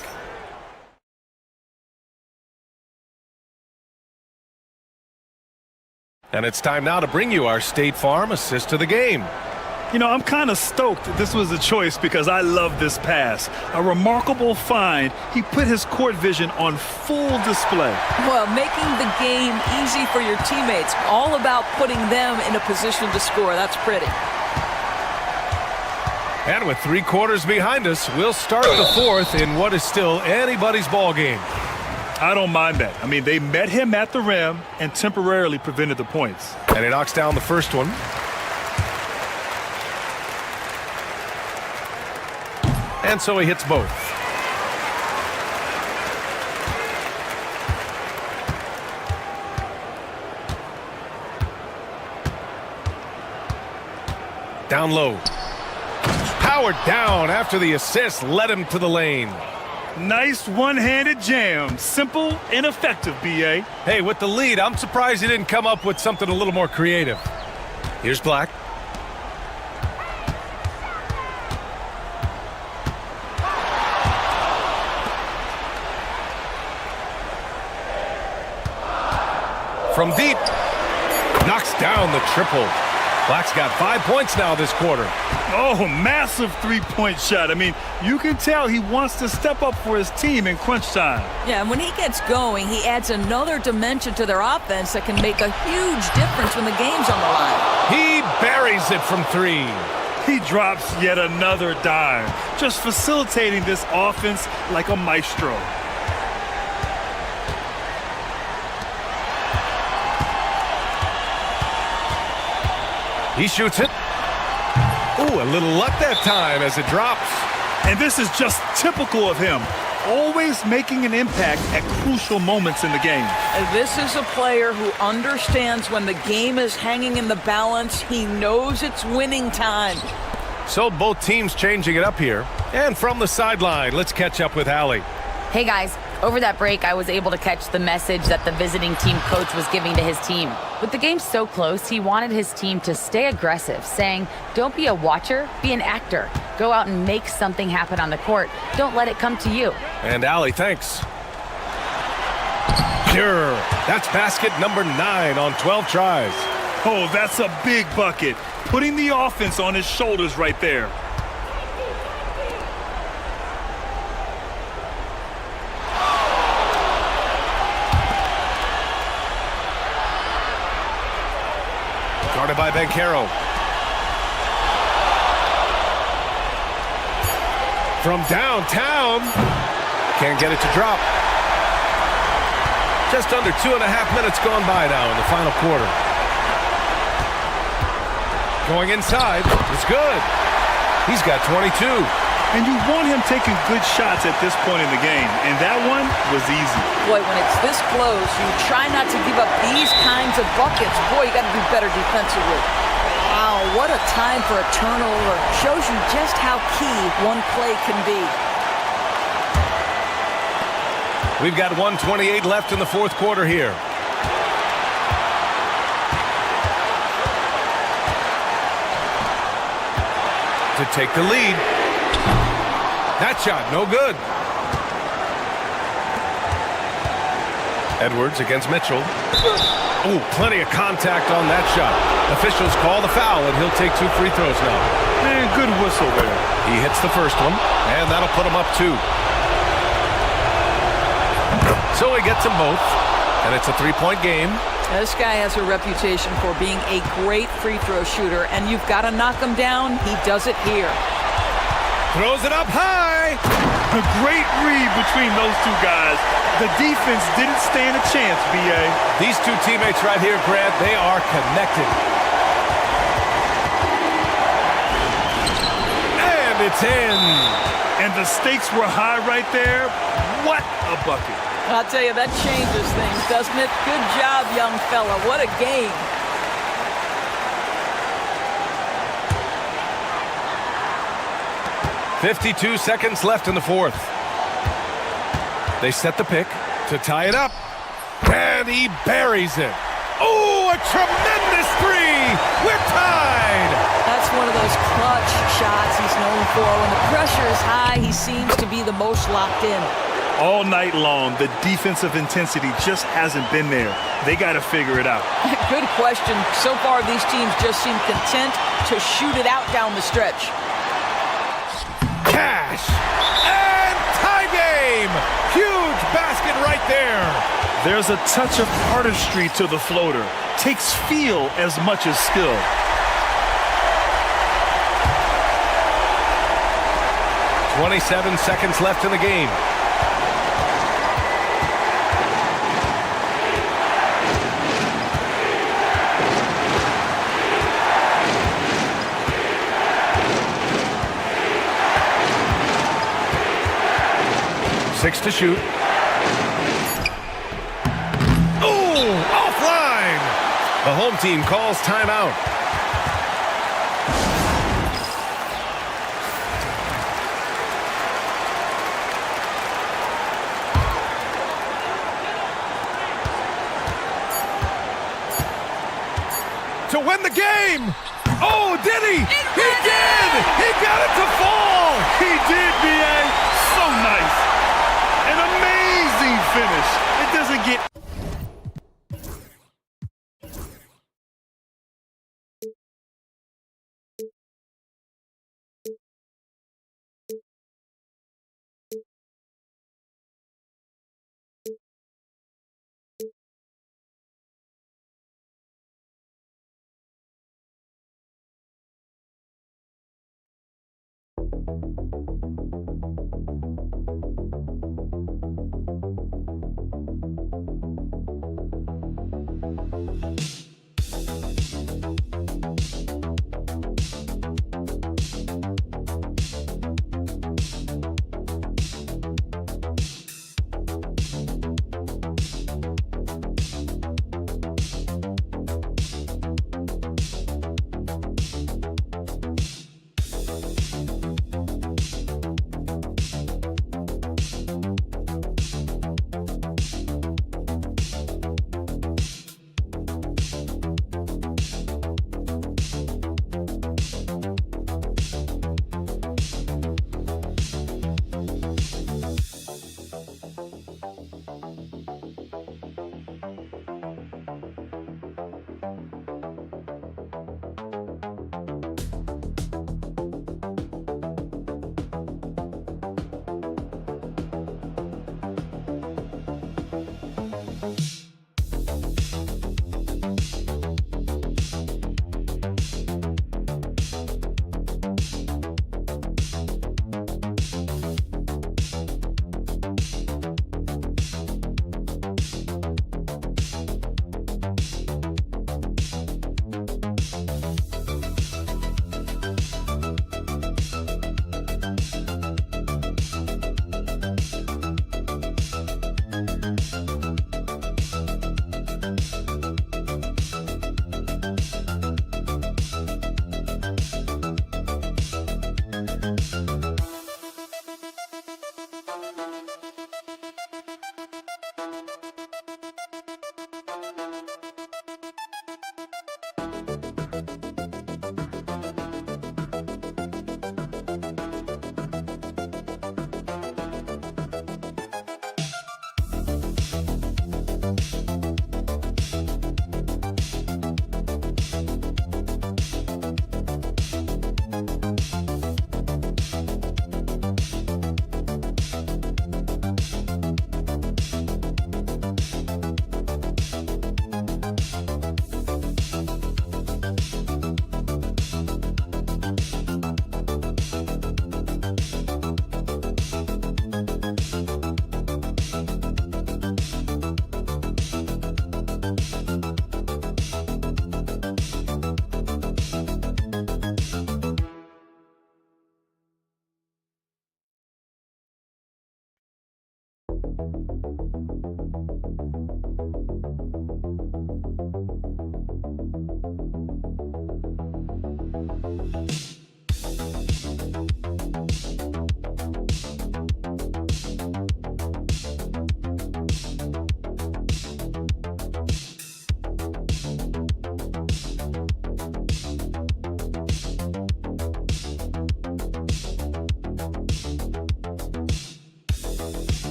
And it's time now to bring you our State Farm assist to the game. You know, I'm kind of stoked that this was a choice because I love this pass. A remarkable find. He put his court vision on full display. Well, making the game easy for your teammates. All about putting them in a position to score. That's pretty. And with 3 quarters behind us, we'll start the fourth in what is still anybody's ball game. I don't mind that. I mean, they met him at the rim and temporarily prevented the points. And he knocks down the first one. And so he hits both. Down low. Powered down after the assist led him to the lane. Nice one-handed jam. Simple and effective, B.A. Hey, with the lead, I'm surprised he didn't come up with something a little more creative. Here's Black. From deep. Knocks down the triple. Black's got 5 points now this quarter. Oh, massive three-point shot. I mean, you can tell he wants to step up for his team in crunch time. Yeah, and when he gets going, he adds another dimension to their offense that can make a huge difference when the game's on the line. He buries it from 3. He drops yet another dime, just facilitating this offense like a maestro. He shoots it. Ooh, a little luck that time as it drops. And this is just typical of him, always making an impact at crucial moments in the game. This is a player who understands when the game is hanging in the balance. He knows it's winning time. So both teams changing it up here. And from the sideline, let's catch up with Allie. Hey guys, over that break, I was able to catch the message that the visiting team coach was giving to his team. With the game so close, he wanted his team to stay aggressive, saying, don't be a watcher, be an actor. Go out and make something happen on the court. Don't let it come to you. And Allie, thanks. Pure. That's basket number 9 on 12 tries. Oh, that's a big bucket. Putting the offense on his shoulders right there. Guarded by Banchero. From downtown. Can't get it to drop. Just under 2.5 minutes gone by now in the final quarter. Going inside. It's good. He's got 22. And you want him taking good shots at this point in the game. And that one was easy. Boy, when it's this close, you try not to give up these kinds of buckets. Boy, you got to do better defensively. Wow, what a time for a turnover. Shows you just how key one play can be. We've got 1:28 left in the fourth quarter here. To take the lead. That shot, no good. Edwards against Mitchell. Oh, plenty of contact on that shot. Officials call the foul, and he'll take 2 free throws now. And good whistle there. He hits the first one, and that'll put him up 2. So he gets them both, and it's a 3-point game. This guy has a reputation for being a great free throw shooter, and you've got to knock him down. He does it here. Throws it up high. A great read between those two guys. The defense didn't stand a chance, B.A. These two teammates right here, Grant, they are connected. And it's in. And the stakes were high right there. What a bucket. I'll tell you, that changes things, doesn't it? Good job, young fella. What a game. .52 seconds left in the fourth. They set the pick to tie it up. And he buries it. Oh, a tremendous 3. We're tied. That's one of those clutch shots he's known for. When the pressure is high, he seems to be the most locked in. All night long, the defensive intensity just hasn't been there. They got to figure it out. Good question. So far, these teams just seem content to shoot it out down the stretch. Cash. And tie game. Huge basket right there. There's a touch of artistry to the floater. Takes feel as much as skill. .27 seconds left in the game. Six to shoot. Oh, offline. The home team calls timeout. To win the game. Oh, did he? He did. He got it to fall. He did, B.A. So nice. An amazing finish. It doesn't get...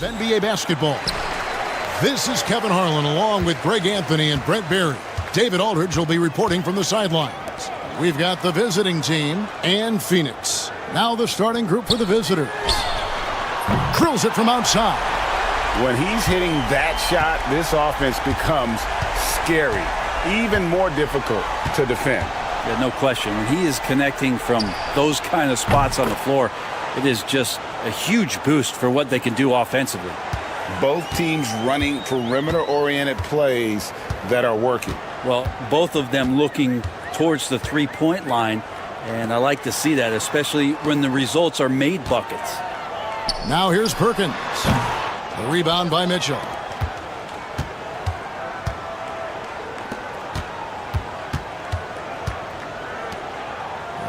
of NBA basketball. This is Kevin Harlan along with Greg Anthony and Brent Barry. David Aldridge will be reporting from the sidelines. We've got the visiting team and Phoenix. Now the starting group for the visitors. Drills it from outside. When he's hitting that shot, this offense becomes scary, even more difficult to defend. Yeah, no question. When he is connecting from those kind of spots on the floor, it is just a huge boost for what they can do offensively. Both teams running perimeter-oriented plays that are working. Well, both of them looking towards the three-point line, and I like to see that, especially when the results are made buckets. Now here's Perkins. A rebound by Mitchell.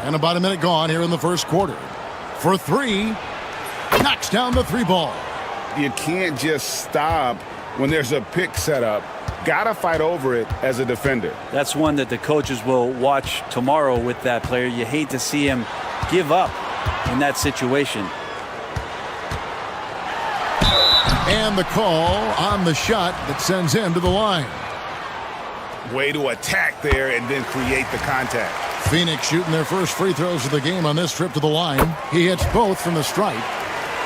And about a minute gone here in the first quarter. For three, knocks down the three ball. You can't just stop when there's a pick set up. Gotta fight over it as a defender. That's one that the coaches will watch tomorrow with that player. You hate to see him give up in that situation. And the call on the shot that sends him to the line. Way to attack there and then create the contact. Phoenix shooting their first free throws of the game on this trip to the line. He hits both from the stripe.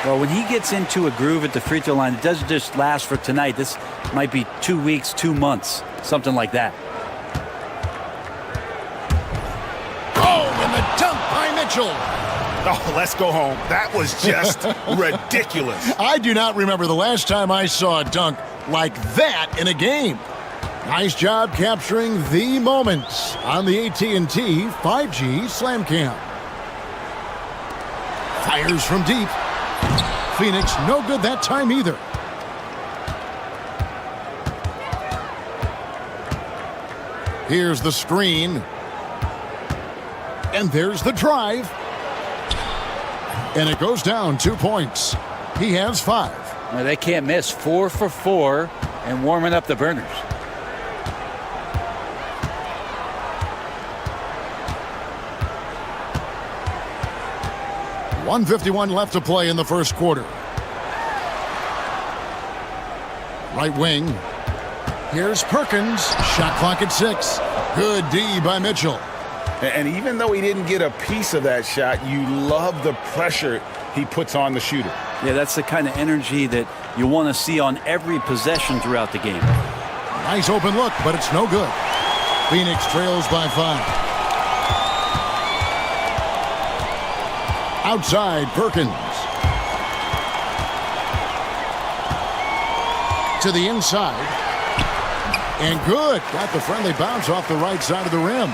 Well, when he gets into a groove at the free throw line, it doesn't just last for tonight. This might be 2 weeks, 2 months, something like that. Oh, and the dunk by Mitchell. Oh, let's go home. That was just ridiculous. I do not remember the last time I saw a dunk like that in a game. Nice job capturing the moments on the AT&T 5G Slam Cam. Fires from deep. Phoenix no good that time either. Here's the screen. And there's the drive. And it goes down 2 points. He has 5. Well, they can't miss. 4 for 4 and warming up the burners. .151 left to play in the first quarter. Right wing. Here's Perkins. Shot clock at 6. Good D by Mitchell. And even though he didn't get a piece of that shot, you love the pressure he puts on the shooter. Yeah, that's the kind of energy that you want to see on every possession throughout the game. Nice open look, but it's no good. Phoenix trails by 5. Outside, Perkins. To the inside. And good. Got the friendly bounce off the right side of the rim.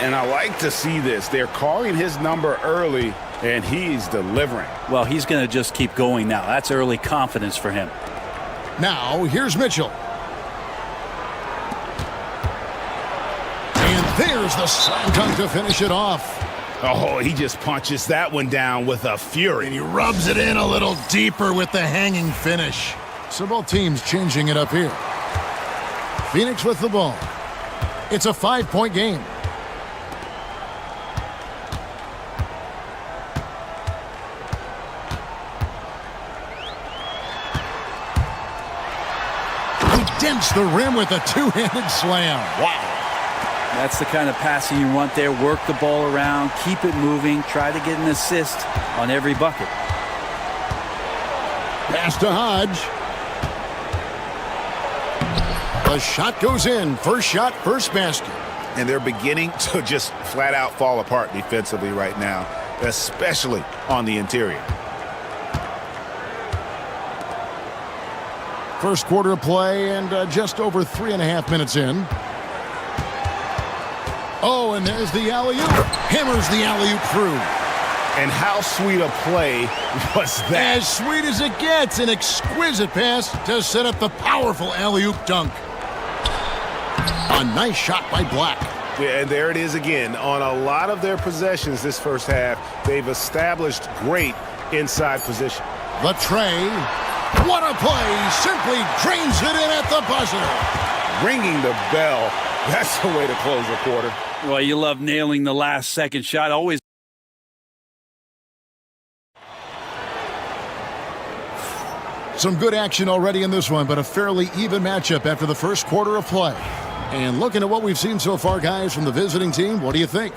And I like to see this. They're calling his number early, and he's delivering. Well, he's going to just keep going now. That's early confidence for him. Now, here's Mitchell. And there's the slam dunk to finish it off. Oh, he just punches that one down with a fury. And he rubs it in a little deeper with the hanging finish. So both teams changing it up here. Phoenix with the ball. It's a 5-point game. He dents the rim with a two-handed slam. Wow. That's the kind of passing you want there. Work the ball around, keep it moving, try to get an assist on every bucket. Pass to Hodge. The shot goes in. First shot, first basket. And they're beginning to just flat out fall apart defensively right now, especially on the interior. First quarter of play and just over 3.5 minutes in. Oh, and there's the alley-oop. Hammers the alley-oop through. And how sweet a play was that? As sweet as it gets. An exquisite pass to set up the powerful alley-oop dunk. A nice shot by Black. Yeah, and there it is again. On a lot of their possessions this first half, they've established great inside position. The tray. What a play. Simply drains it in at the buzzer. Ringing the bell. That's the way to close a quarter. Well, you love nailing the last second shot. Always. Some good action already in this one, but a fairly even matchup after the first quarter of play. And looking at what we've seen so far, guys, from the visiting team, what do you think?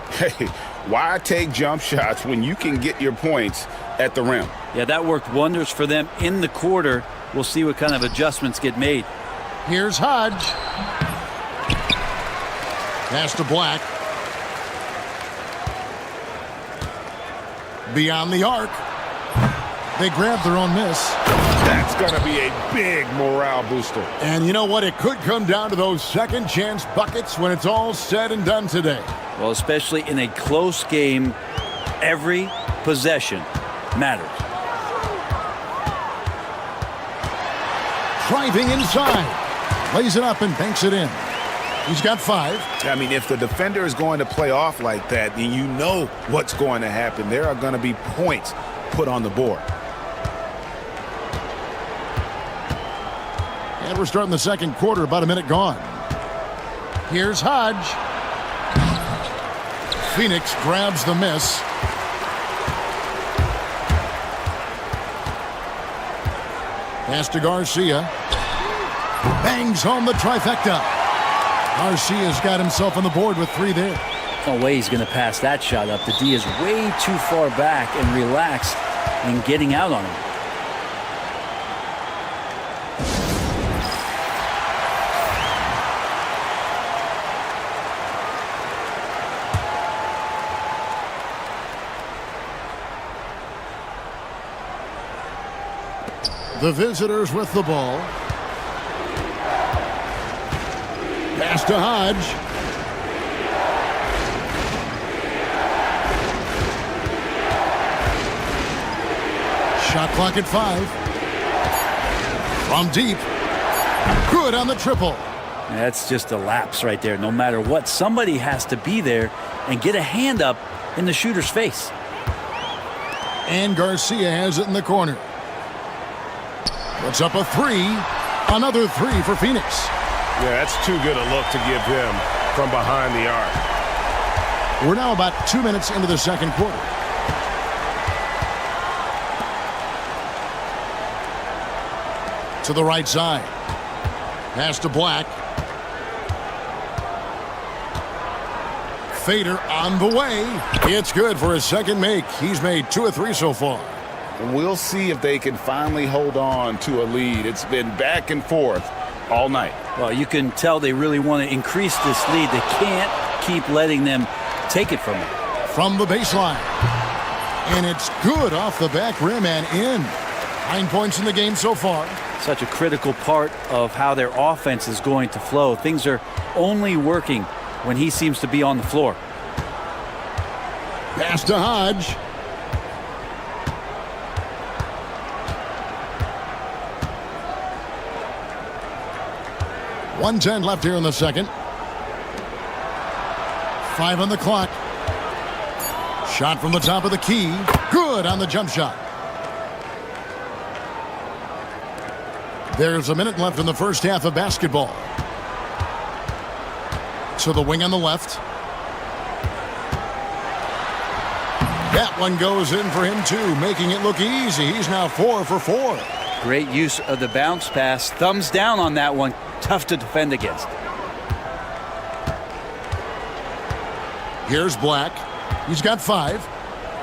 Hey, why take jump shots when you can get your points at the rim? Yeah, that worked wonders for them in the quarter. We'll see what kind of adjustments get made. Here's Hodge. Pass to Black. Beyond the arc. They grab their own miss. That's going to be a big morale booster. And you know what? It could come down to those second chance buckets when it's all said and done today. Well, especially in a close game, every possession matters. Driving inside. Lays it up and banks it in. He's got 5. I mean, if the defender is going to play off like that, then you know what's going to happen. There are going to be points put on the board. And we're starting the second quarter, about a minute gone. Here's Hodge. Phoenix grabs the miss. Pass to Garcia. Bangs home the trifecta. Garcia's got himself on the board with 3 there. No way he's going to pass that shot up. The D is way too far back and relaxed in getting out on him. The visitors with the ball. Pass to Hodge. Shot clock at 5. From deep. Good on the triple. That's just a lapse right there. No matter what, somebody has to be there and get a hand up in the shooter's face. And Garcia has it in the corner. Puts up a 3. Another 3 for Phoenix. Yeah, that's too good a look to give him from behind the arc. We're now about 2 minutes into the second quarter. To the right side. Pass to Black. Fader on the way. It's good for his second make. He's made 2 of 3 so far. We'll see if they can finally hold on to a lead. It's been back and forth all night. Well, you can tell they really want to increase this lead. They can't keep letting them take it from them. From the baseline. And it's good off the back rim and in. 9 points in the game so far. Such a critical part of how their offense is going to flow. Things are only working when he seems to be on the floor. Pass to Hodge. .110 left here in the second. 5 on the clock. Shot from the top of the key. Good on the jump shot. There's a minute left in the first half of basketball. To the wing on the left. That one goes in for him too, making it look easy. He's now 4 for 4. Great use of the bounce pass. Thumbs down on that one. Tough to defend against. Here's Black. He's got 5.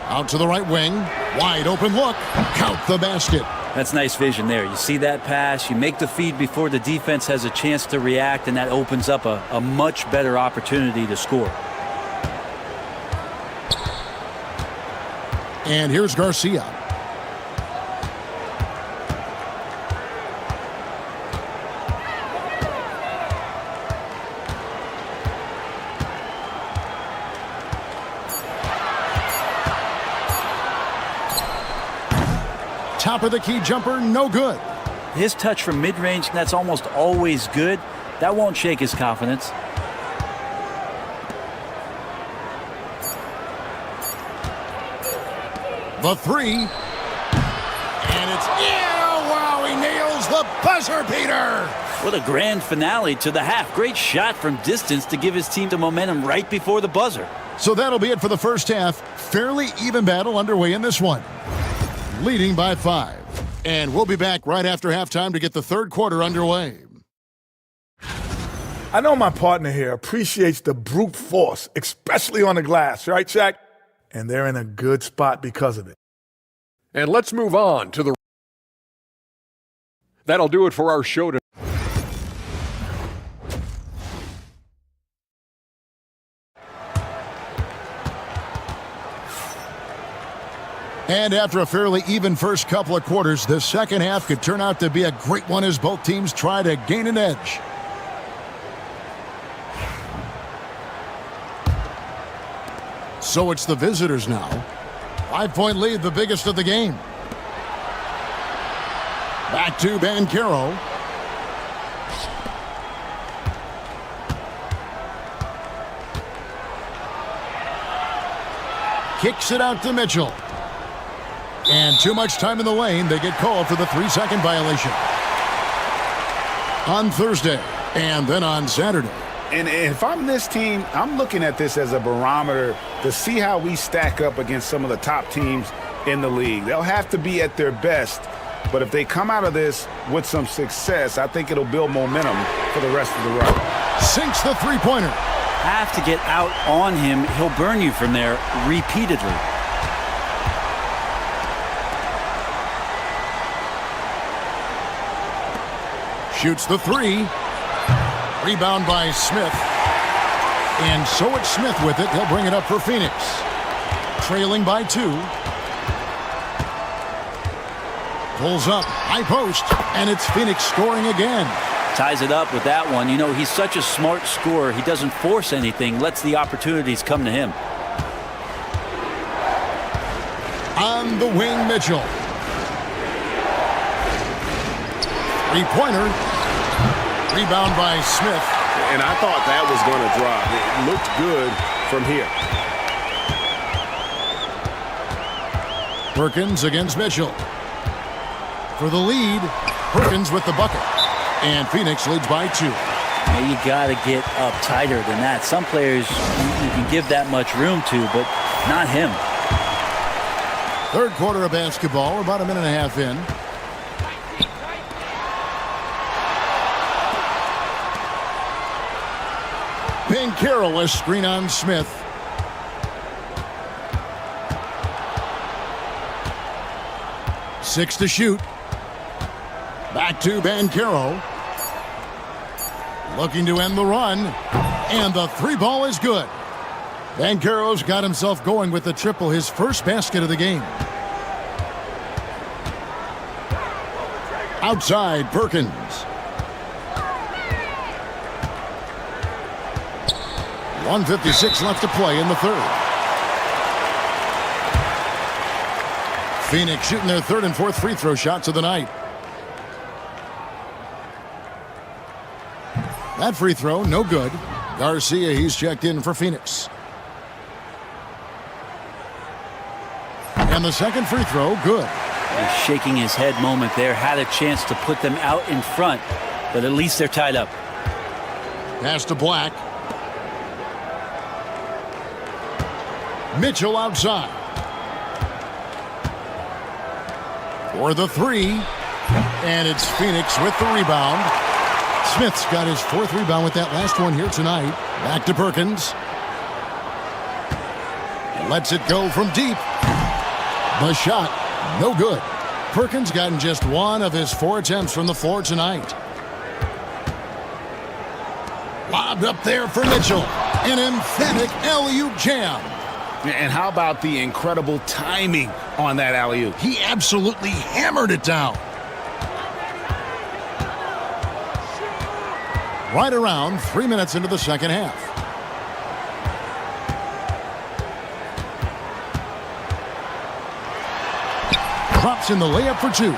Out to the right wing. Wide open look. Count the basket. That's nice vision there. You see that pass, you make the feed before the defense has a chance to react, and that opens up a much better opportunity to score. And here's Garcia. Top of the key jumper, no good. His touch from mid-range, that's almost always good. That won't shake his confidence. The 3. And it's, yeah, wow, he nails the buzzer beater. What a grand finale to the half. Great shot from distance to give his team the momentum right before the buzzer. So that'll be it for the first half. Fairly even battle underway in this one. Leading by 5. And we'll be back right after halftime to get the third quarter underway. I know my partner here appreciates the brute force, especially on the glass, right, Shaq? And they're in a good spot because of it. And let's move on to the... That'll do it for our show tonight. And after a fairly even first couple of quarters, the second half could turn out to be a great one as both teams try to gain an edge. So it's the visitors now. 5-point lead, the biggest of the game. Back to Banchero. Kicks it out to Mitchell. And too much time in the lane. They get called for the 3-second violation. On Thursday and then on Saturday. And if I'm this team, I'm looking at this as a barometer to see how we stack up against some of the top teams in the league. They'll have to be at their best, but if they come out of this with some success, I think it'll build momentum for the rest of the run. Sinks the three-pointer. Have to get out on him. He'll burn you from there repeatedly. Shoots the three. Rebound by Smith. And so it's Smith with it. He'll bring it up for Phoenix. Trailing by 2. Pulls up. High post. And it's Phoenix scoring again. Ties it up with that one. You know, he's such a smart scorer. He doesn't force anything. Lets the opportunities come to him. On the wing, Mitchell. Three-pointer. Rebound by Smith. And I thought that was going to drop. It looked good from here. Perkins against Mitchell. For the lead, Perkins with the bucket. And Phoenix leads by 2. Now you got to get up tighter than that. Some players you can give that much room to, but not him. Third quarter of basketball, about a minute and a half in. Banchero, a screen on Smith. Six to shoot. Back to Banchero. Looking to end the run. And the three ball is good. Banchero's got himself going with the triple, his first basket of the game. Outside, Perkins. .156 left to play in the third. Phoenix shooting their third and fourth free throw shots of the night. That free throw, no good. Garcia, he's checked in for Phoenix. And the second free throw, good. A shaking his head moment there. Had a chance to put them out in front, but at least they're tied up. Pass to Black. Mitchell outside. For the three. And it's Phoenix with the rebound. Smith's got his fourth rebound with that last one here tonight. Back to Perkins. Lets it go from deep. The shot, no good. Perkins gotten just one of his 4 attempts from the floor tonight. Lobbed up there for Mitchell. An emphatic alley-oop jam. And how about the incredible timing on that alley-oop? He absolutely hammered it down. Right around 3 minutes into the second half. Drops in the layup for 2.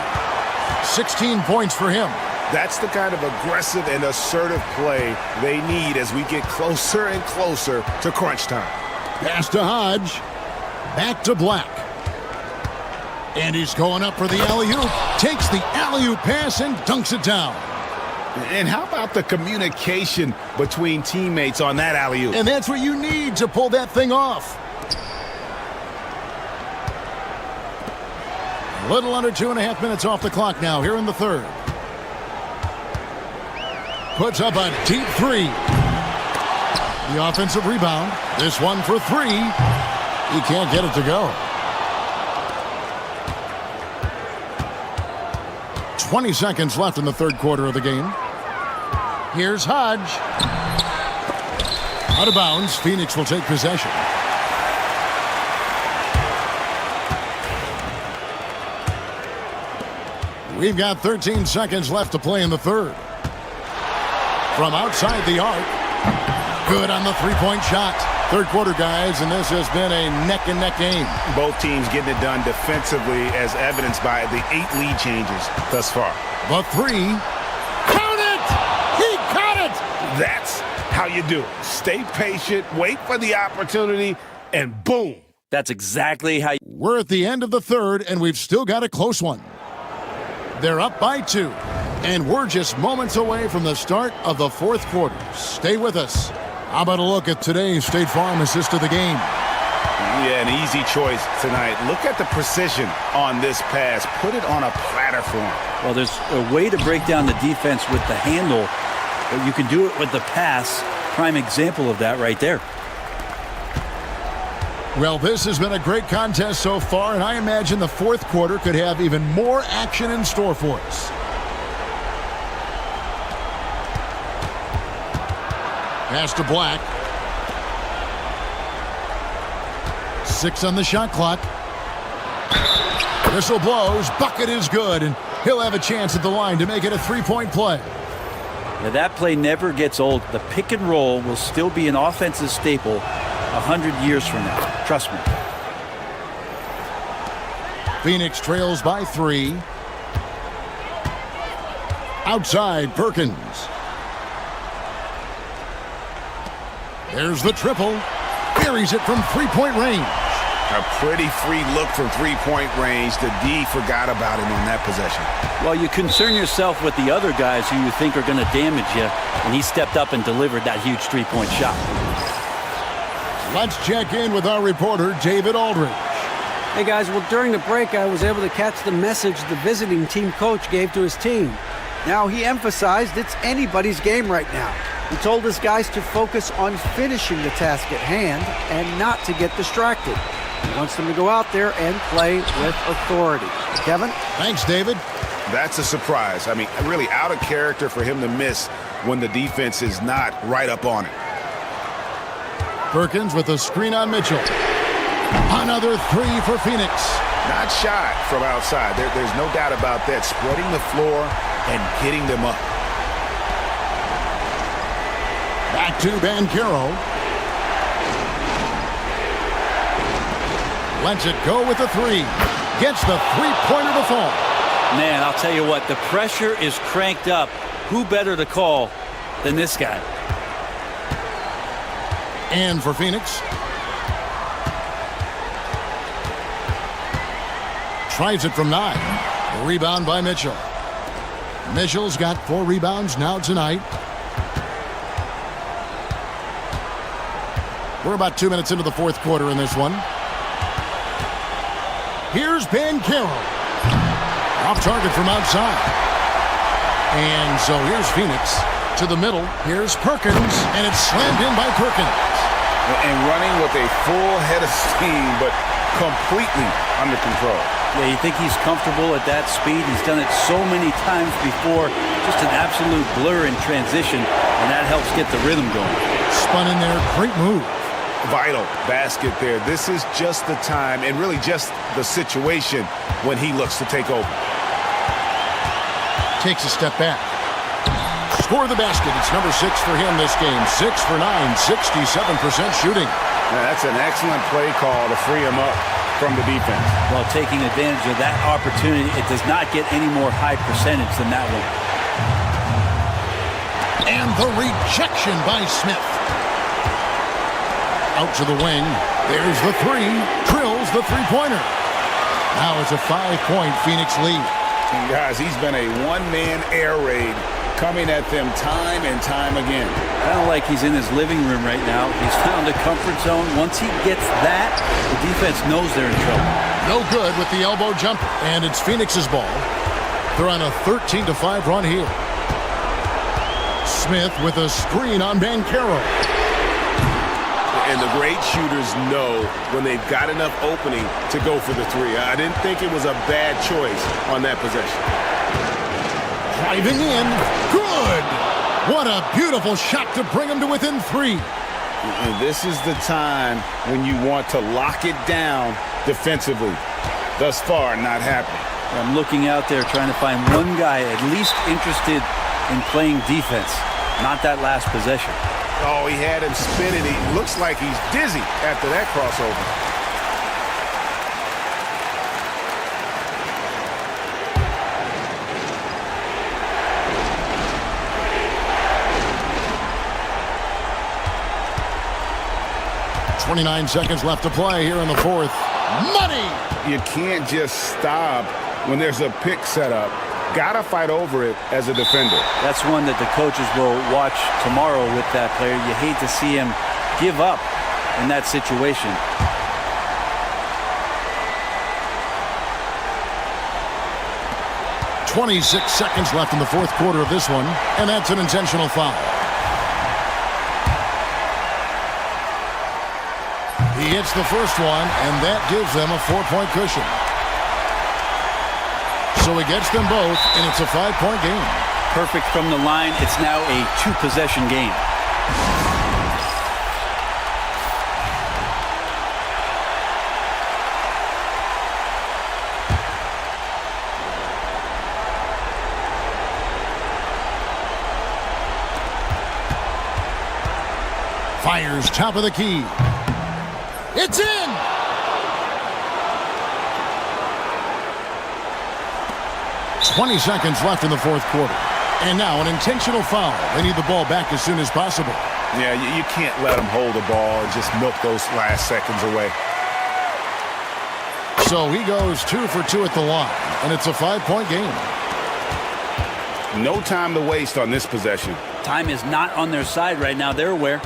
16 points for him. That's the kind of aggressive and assertive play they need as we get closer and closer to crunch time. Pass to Hodge. Back to Black. And he's going up for the alley-oop. Takes the alley-oop pass and dunks it down. And how about the communication between teammates on that alley-oop? And that's what you need to pull that thing off. Little under 2.5 minutes off the clock now here in the third. Puts up a deep three. The offensive rebound. This one for three. He can't get it to go. 20 seconds left in the third quarter of the game. Here's Hodge. Out of bounds. Phoenix will take possession. We've got 13 seconds left to play in the third. From outside the arc. Good on the three-point shot. Third quarter, guys, and this has been a neck-and-neck game. Both teams getting it done defensively, as evidenced by the 8 lead changes thus far. The three. Count it! He caught it! That's how you do it. Stay patient, wait for the opportunity, and boom. That's exactly how you... We're at the end of the third, and we've still got a close one. They're up by 2, and we're just moments away from the start of the fourth quarter. Stay with us. How about a look at today's State Farm assist of the game? Yeah, an easy choice tonight. Look at the precision on this pass. Put it on a platter for him. Well, there's a way to break down the defense with the handle, but you can do it with the pass. Prime example of that right there. Well, this has been a great contest so far, and I imagine the fourth quarter could have even more action in store for us. Pass to Black. 6 on the shot clock. Whistle blows. Bucket is good, and he'll have a chance at the line to make it a three-point play. Yeah, that play never gets old. The pick and roll will still be an offensive staple 100 years from now. Trust me. Phoenix trails by 3. Outside, Perkins. There's the triple. Buries it from three-point range. A pretty free look from three-point range. The D forgot about him on that possession. Well, you concern yourself with the other guys who you think are going to damage you, and he stepped up and delivered that huge three-point shot. Let's check in with our reporter, David Aldridge. Hey, guys, well, during the break, I was able to catch the message the visiting team coach gave to his team. Now, he emphasized it's anybody's game right now. He told his guys to focus on finishing the task at hand and not to get distracted. He wants them to go out there and play with authority. Kevin? Thanks, David. That's a surprise. I mean, really out of character for him to miss when the defense is not right up on it. Perkins with a screen on Mitchell. Another three for Phoenix. Not shy from outside. There's no doubt about that. Spreading the floor and getting them up. Back to Banchero. Lets it go with the three. Gets the three-pointer to fall. Man, I'll tell you what, the pressure is cranked up. Who better to call than this guy? And for Phoenix. Tries it from 9. A rebound by Mitchell. Mitchell's got 4 rebounds now tonight. We're about 2 minutes into the fourth quarter in this one. Here's Banchero. Off target from outside. And so here's Phoenix to the middle. Here's Perkins, and it's slammed in by Perkins. And running with a full head of steam, but completely under control. Yeah, you think he's comfortable at that speed. He's done it so many times before. Just an absolute blur in transition, and that helps get the rhythm going. Spun in there. Great move. Vital basket there. This is just the time and really just the situation when he looks to take over. Takes a step back. Score the basket. It's number 6 for him this game. 6 for 9, 67% shooting. Now, that's an excellent play call to free him up from the defense. Well, taking advantage of that opportunity, it does not get any more high percentage than that one. And the rejection by Smith. Out to the wing. There's the three. Drills the three-pointer. Now it's a 5-point Phoenix lead. And guys, he's been a one-man air raid coming at them time and time again. Kind of like he's in his living room right now. He's found a comfort zone. Once he gets that, the defense knows they're in trouble. No good with the elbow jumper. And it's Phoenix's ball. They're on a 13-5 run here. Smith with a screen on Banchero. And the great shooters know when they've got enough opening to go for the three. I didn't think it was a bad choice on that possession. Driving in. Good. What a beautiful shot to bring him to within 3. And this is the time when you want to lock it down defensively. Thus far, not happening. I'm looking out there trying to find one guy at least interested in playing defense. Not that last possession. Oh, he had him spinning. He looks like he's dizzy after that crossover. .29 seconds left to play here in the fourth. Money! You can't just stop when there's a pick set up. Gotta fight over it as a defender. That's one that the coaches will watch tomorrow with that player. You hate to see him give up in that situation. .26 seconds left in the fourth quarter of this one, and that's an intentional foul. He hits the first one, and that gives them a 4-point cushion. So he gets them both, and it's a 5-point game. Perfect from the line. It's now a 2-possession game. Fires top of the key. It's in! .20 seconds left in the fourth quarter. And now an intentional foul. They need the ball back as soon as possible. Yeah, you can't let them hold the ball and just milk those last seconds away. So he goes 2 for 2 at the line, and it's a 5-point game. No time to waste on this possession. Time is not on their side right now. They're aware.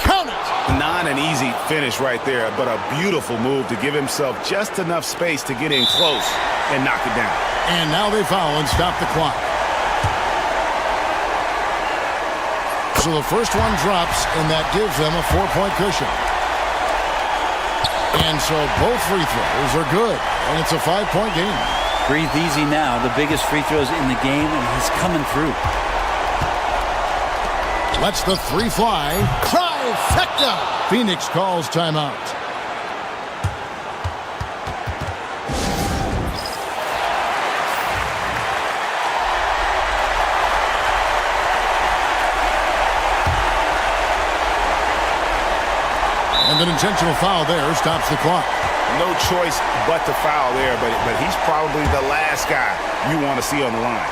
Count it! Not an easy finish right there, but a beautiful move to give himself just enough space to get in close and knock it down. And now they foul and stop the clock. So the first one drops, and that gives them a 4-point cushion. And so both free throws are good, and it's a 5-point game. Breathe easy now. The biggest free throws in the game, and he's coming through. Lets the 3 fly. Trifecta! Phoenix calls timeout. And an intentional foul there stops the clock. No choice but to foul there, but he's probably the last guy you want to see on the line.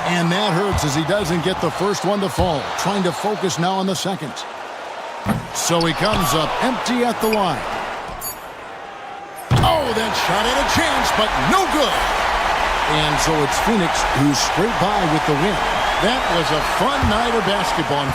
And that hurts as he doesn't get the first one to fall. Trying to focus now on the second. So he comes up empty at the line. Oh, that shot had a chance, but no good. And so it's Phoenix who's straight by with the win. That was a fun night of basketball.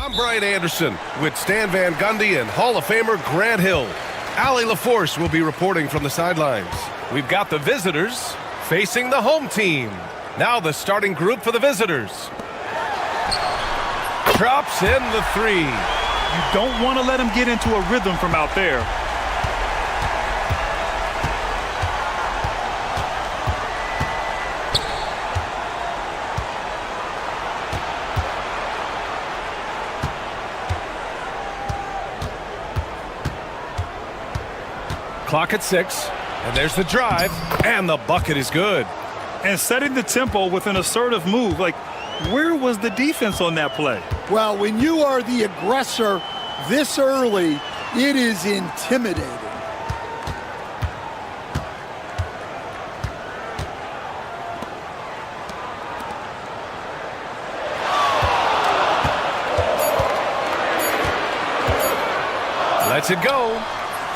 I'm Brian Anderson with Stan Van Gundy and Hall of Famer Grant Hill. Allie LaForce will be reporting from the sidelines. We've got the visitors facing the home team. Now the starting group for the visitors. Drops in the three. You don't want to let him get into a rhythm from out there. Clock at 6, and there's the drive, and the bucket is good. And setting the tempo with an assertive move. Like, where was the defense on that play? Well, when you are the aggressor this early, it is intimidating. Lets it go.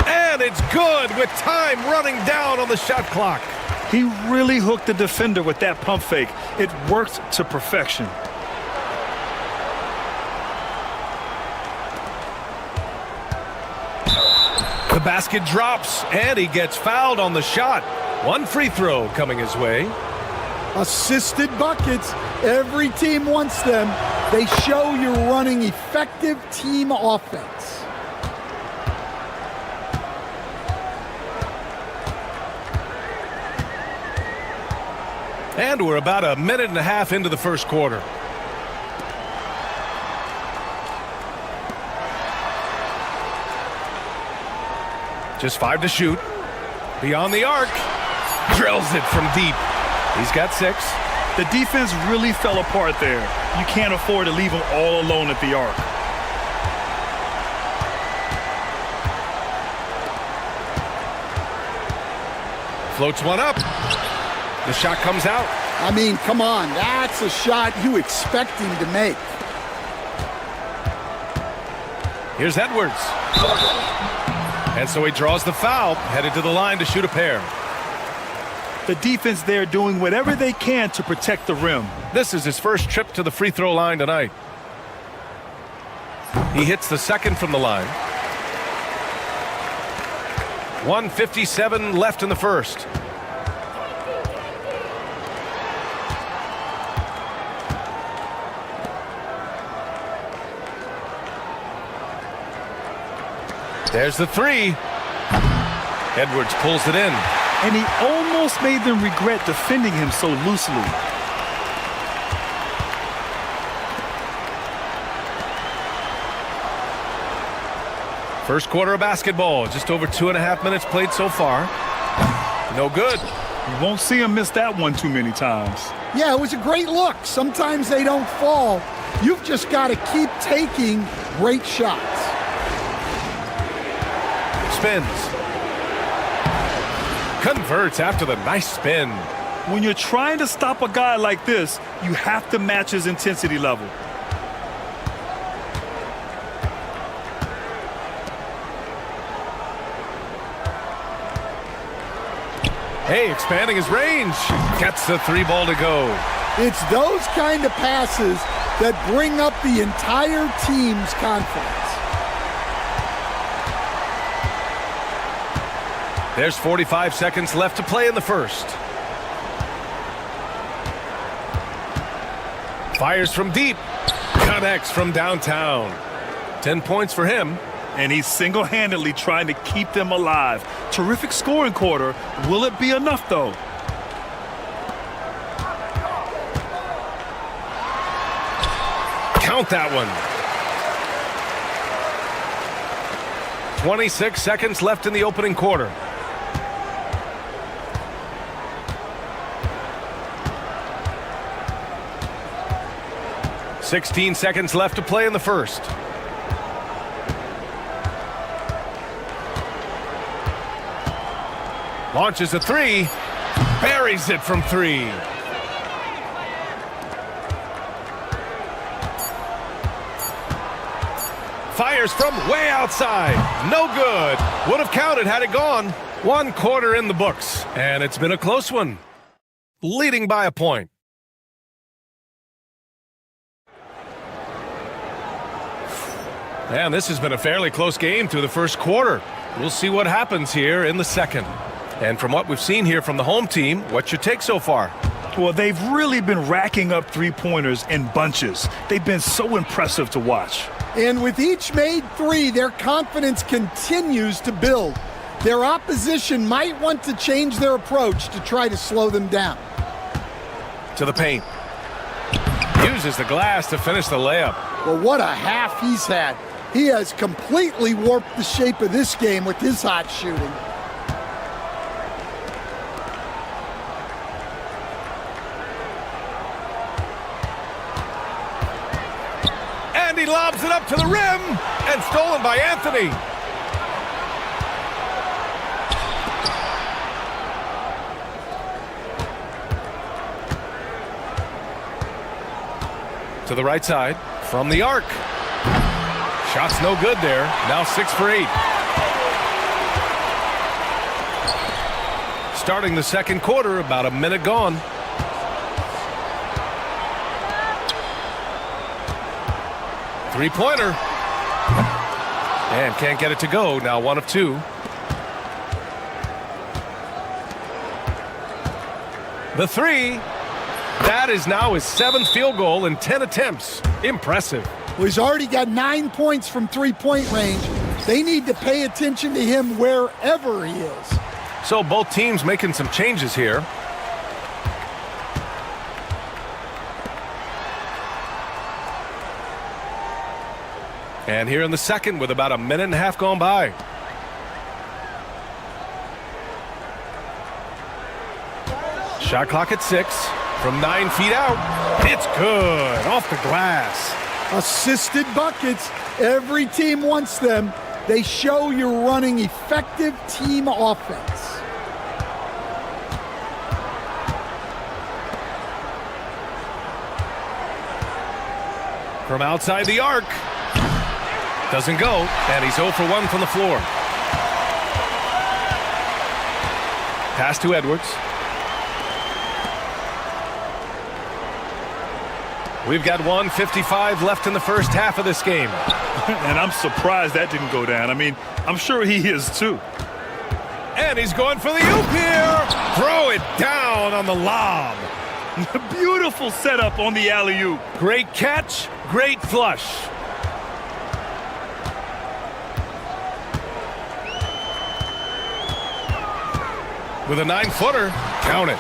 And it's good with time running down on the shot clock. He really hooked the defender with that pump fake. It worked to perfection. The basket drops, and he gets fouled on the shot. One free throw coming his way. Assisted buckets. Every team wants them. They show you're running effective team offense. And we're about a minute and a half into the first quarter. Just 5 to shoot. Beyond the arc. Drills it from deep. He's got 6. The defense really fell apart there. You can't afford to leave them all alone at the arc. Floats one up. The shot comes out. I mean, come on. That's a shot you expect him to make. Here's Edwards. And so he draws the foul, headed to the line to shoot a pair. The defense there doing whatever they can to protect the rim. This is his first trip to the free throw line tonight. He hits the second from the line. 1:57 left in the first. There's the 3. Edwards pulls it in. And he almost made them regret defending him so loosely. First quarter of basketball, just over 2.5 minutes played so far. No good. You won't see him miss that one too many times. Yeah, it was a great look. Sometimes they don't fall. You've just got to keep taking great shots. Spins. Converts after the nice spin. When you're trying to stop a guy like this, you have to match his intensity level. Hey, expanding his range. Gets the 3 ball to go. It's those kind of passes that bring up the entire team's confidence. There's 45 seconds left to play in the first. Fires from deep. Connects from downtown. 10 points for him. And he's single-handedly trying to keep them alive. Terrific scoring quarter. Will it be enough, though? Count that one. 26 seconds left in the opening quarter. $16 seconds left to play in the first. Launches a 3. Buries it from 3. Fires from way outside. No good. Would have counted had it gone. 1 quarter in the books. And it's been a close one. Leading by a point. And this has been a fairly close game through the first quarter. We'll see what happens here in the second. And from what we've seen here from the home team, what's your take so far? Well, they've really been racking up 3-pointers in bunches. They've been so impressive to watch. And with each made 3, their confidence continues to build. Their opposition might want to change their approach to try to slow them down. To the paint. Uses the glass to finish the layup. Well, what a half he's had. He has completely warped the shape of this game with his hot shooting. And he lobs it up to the rim, and stolen by Anthony. To the right side, from the arc. Shot's no good there. Now 6 for 8. Starting the second quarter, about a minute gone. Three-pointer. And can't get it to go. Now 1 of 2. The 3. That is now his 7th field goal in 10 attempts. Impressive. Well, he's already got 9 points from three-point range. They need to pay attention to him wherever he is. So both teams making some changes here. And here in the second with about a minute and a half gone by. Shot clock at 6 from 9 feet out. It's good off the glass. Assisted buckets. Every team wants them. They show you're running effective team offense. From outside the arc. Doesn't go, and he's 0 for 1 from the floor. Pass to Edwards. We've got 1:55 left in the first half of this game. And I'm surprised that didn't go down. I mean, I'm sure he is too. And he's going for the oop here. Throw it down on the lob. Beautiful setup on the alley-oop. Great catch, great flush. With a 9-footer, count it.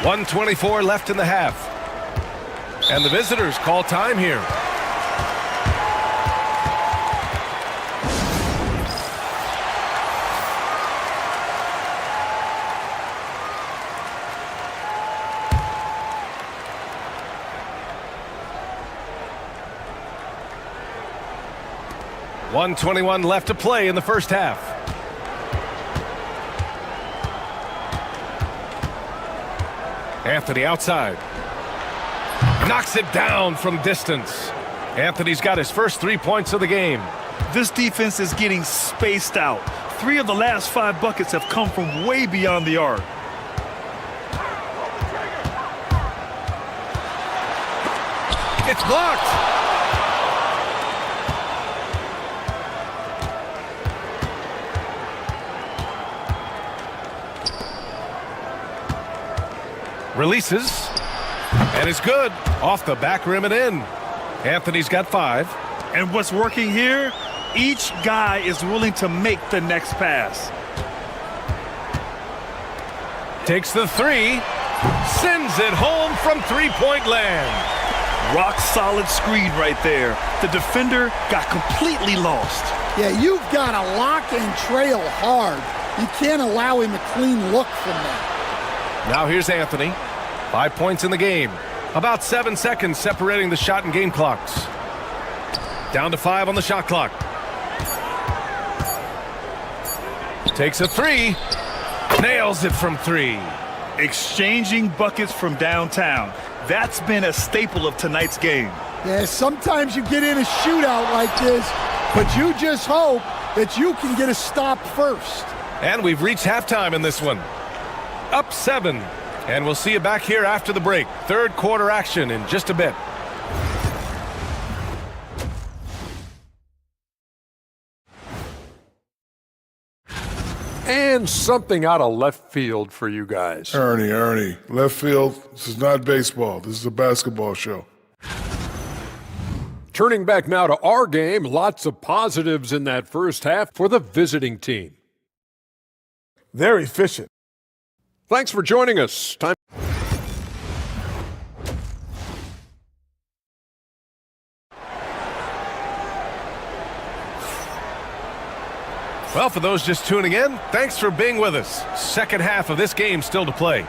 1:24 left in the half. And the visitors call time here. .121 left to play in the first half. Anthony outside. Knocks it down from distance. Anthony's got his first 3 points of the game. This defense is getting spaced out. 3 of the last 5 buckets have come from way beyond the arc. It's blocked. Releases, and it's good. Off the back rim and in. Anthony's got 5. And what's working here, each guy is willing to make the next pass. Takes the 3, sends it home from three-point land. Rock solid screen right there. The defender got completely lost. Yeah, you've got to lock and trail hard. You can't allow him a clean look from that. Now here's Anthony. 5 points in the game. About 7 seconds separating the shot and game clocks. Down to 5 on the shot clock. Takes a 3. Nails it from 3. Exchanging buckets from downtown. That's been a staple of tonight's game. Yeah, sometimes you get in a shootout like this, but you just hope that you can get a stop first. And we've reached halftime in this one. Up 7, and we'll see you back here after the break. Third quarter action in just a bit. And something out of left field for you guys. Ernie, left field, this is not baseball. This is a basketball show. Turning back now to our game, lots of positives in that first half for the visiting team. They're efficient. Thanks for joining us. Time. Well, for those just tuning in, thanks for being with us. Second half of this game still to play.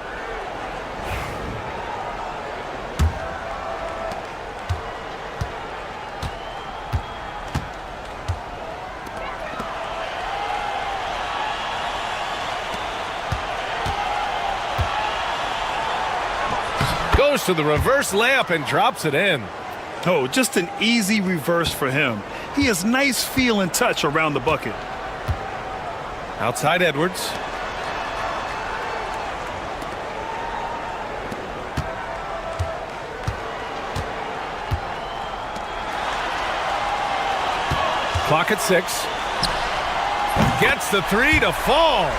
Goes to the reverse layup and drops it in. Oh, just an easy reverse for him. He has nice feel and touch around the bucket. Outside Edwards. Clock at 6. Gets the 3 to fall.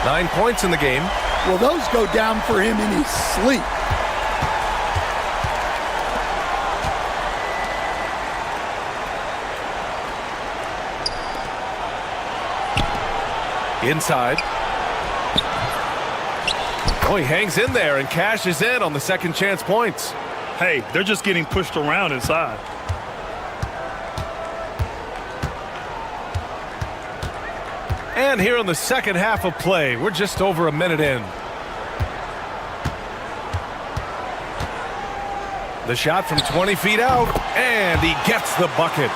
9 points in the game. Well, those go down for him in his sleep. Inside. Oh, he hangs in there and cashes in on the second chance points. Hey, they're just getting pushed around inside. And here in the second half of play, we're just over a minute in. The shot from 20 feet out, and he gets the bucket.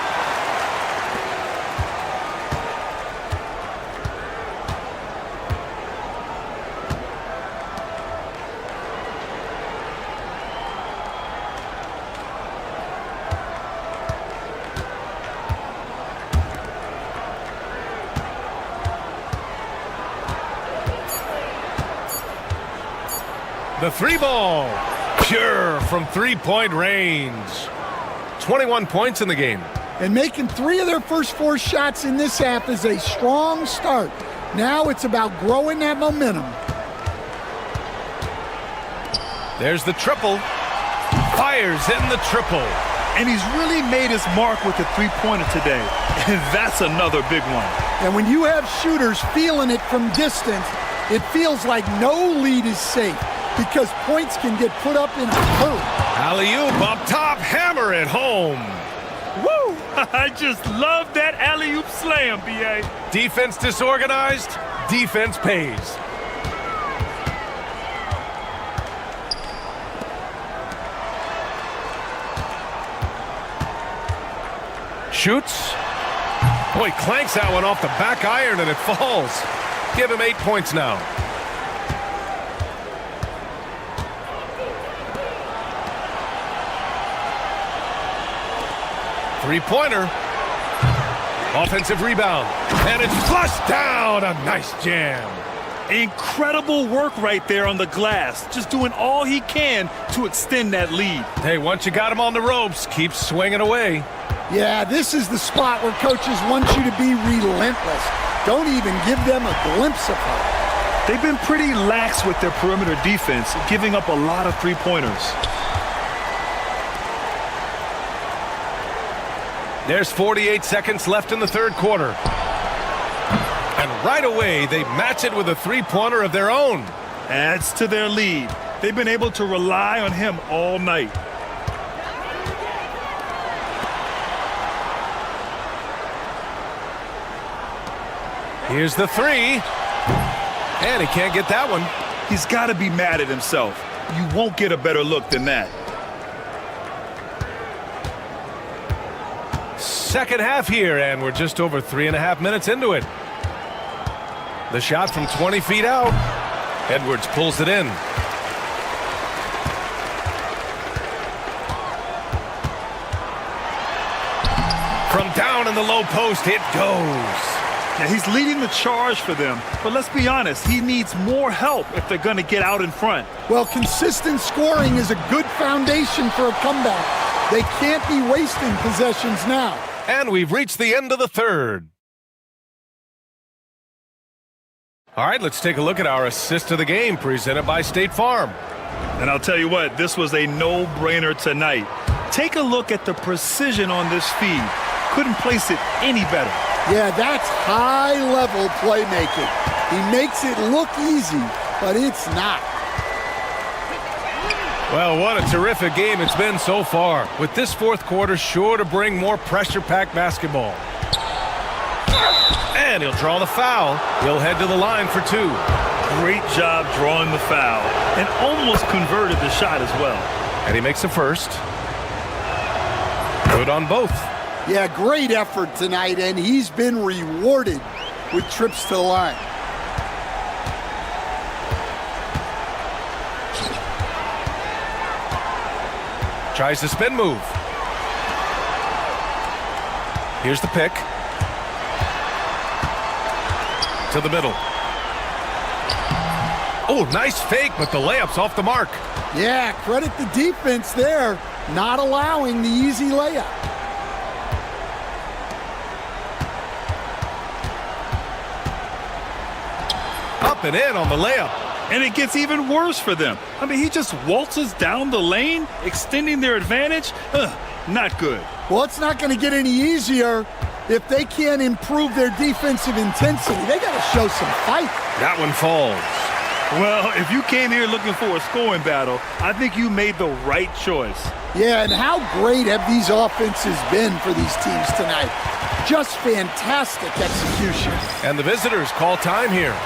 The three ball, pure from three-point range. 21 points in the game. And making 3 of their first 4 shots in this half is a strong start. Now it's about growing that momentum. There's the triple. Fires in the triple. And he's really made his mark with the three-pointer today. And that's another big one. And when you have shooters feeling it from distance, it feels like no lead is safe, because points can get put up in a hurry. Alley-oop up top, hammer it home. Woo! I just love that alley-oop slam, B.A. Defense disorganized, defense pays. Shoots. Boy, clanks that one off the back iron and it falls. Give him 8 points now. Three-pointer. Offensive rebound. And it's flushed down. A nice jam. Incredible work right there on the glass. Just doing all he can to extend that lead. Hey, once you got him on the ropes, keep swinging away. Yeah, this is the spot where coaches want you to be relentless. Don't even give them a glimpse of hope. They've been pretty lax with their perimeter defense, giving up a lot of three-pointers. There's 48 seconds left in the third quarter. And right away, they match it with a three-pointer of their own. Adds to their lead. They've been able to rely on him all night. Here's the three. And he can't get that one. He's got to be mad at himself. You won't get a better look than that. Second half here, and we're just over 3.5 minutes into it. The shot from 20 feet out. Edwards pulls it in. From down in the low post, it goes. Now, he's leading the charge for them, but let's be honest, he needs more help if they're going to get out in front. Well, consistent scoring is a good foundation for a comeback. They can't be wasting possessions now. And we've reached the end of the third. All right, let's take a look at our assist of the game presented by State Farm. And I'll tell you what, this was a no-brainer tonight. Take a look at the precision on this feed. Couldn't place it any better. Yeah, that's high-level playmaking. He makes it look easy, but it's not. Well, what a terrific game it's been so far, with this fourth quarter sure to bring more pressure-packed basketball. And he'll draw the foul. He'll head to the line for two. Great job drawing the foul, and almost converted the shot as well. And he makes the first. Good on both. Yeah, great effort tonight, and he's been rewarded with trips to the line. Tries the spin move. Here's the pick. To the middle. Oh, nice fake, but the layup's off the mark. Yeah, credit the defense there, not allowing the easy layup. Up and in on the layup. And it gets even worse for them. I mean, he just waltzes down the lane, extending their advantage. Not good. Well, it's not going to get any easier if they can't improve their defensive intensity. They got to show some fight. That one falls. Well, if you came here looking for a scoring battle, I think you made the right choice. Yeah, and how great have these offenses been for these teams tonight? Just fantastic execution. And the visitors call time here.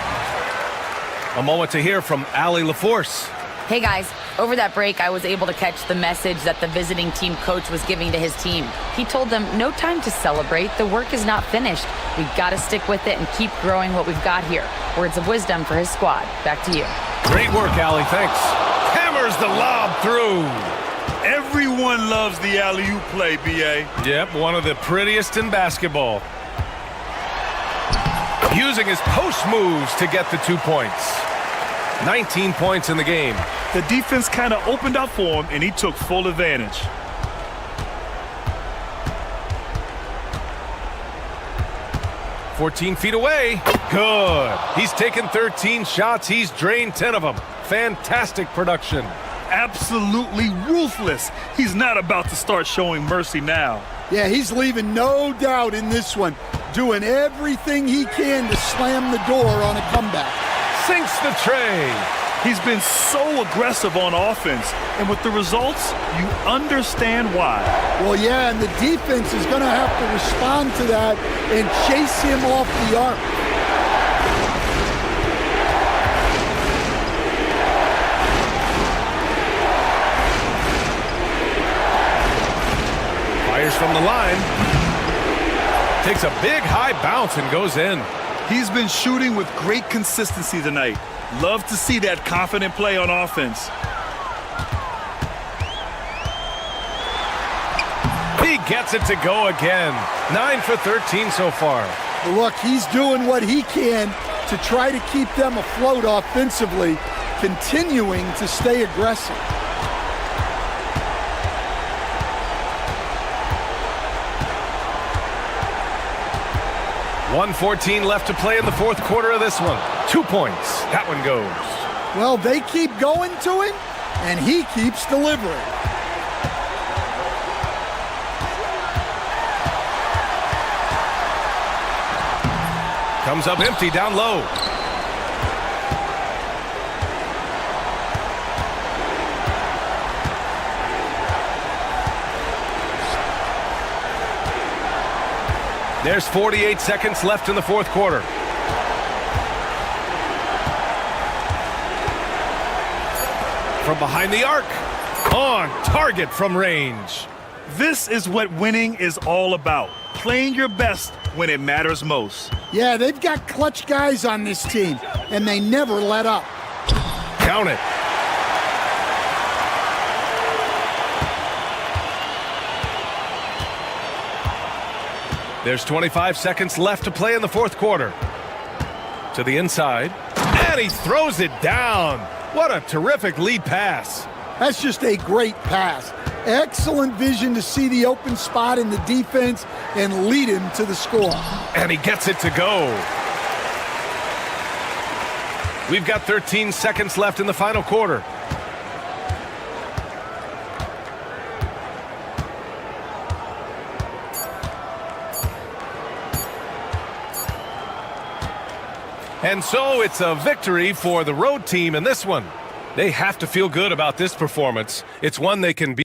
A moment to hear from Allie LaForce. Hey guys, over that break, I was able to catch the message that the visiting team coach was giving to his team. He told them, no time to celebrate. The work is not finished. We've got to stick with it and keep growing what we've got here. Words of wisdom for his squad. Back to you. Great work, Allie. Thanks. Hammers the lob through. Everyone loves the alley-oop play, B.A. Yep, one of the prettiest in basketball. Using his post moves to get the 2 points. 19 points in the game. The defense kind of opened up for him, and he took full advantage. "14 feet away. Good. He's taken 13 shots. He's drained 10 of them. Fantastic production. Absolutely ruthless. He's not about to start showing mercy now. Yeah, he's leaving no doubt in this one. Doing everything he can to slam the door on a comeback. Sinks the tray. He's been so aggressive on offense, and with the results, you understand why. Well, yeah, and the defense is going to have to respond to that and chase him off the arc. Fires from the line. Takes a big high bounce and goes in. He's been shooting with great consistency tonight. Love to see that confident play on offense. He gets it to go again. 9 for 13 so far. Look, he's doing what he can to try to keep them afloat offensively, continuing to stay aggressive. .114 left to play in the fourth quarter of this one. 2 points. That one goes. Well, they keep going to him, and he keeps delivering. Comes up empty down low. There's 48 seconds left in the fourth quarter. From behind the arc. On target from range. This is what winning is all about. Playing your best when it matters most. Yeah, they've got clutch guys on this team, and they never let up. Count it. There's 25 seconds left to play in the fourth quarter. To the inside. And he throws it down. What a terrific lead pass. That's just a great pass. Excellent vision to see the open spot in the defense and lead him to the score. And he gets it to go. We've got 13 seconds left in the final quarter. And so it's a victory for the road team in this one. They have to feel good about this performance. It's one they can be.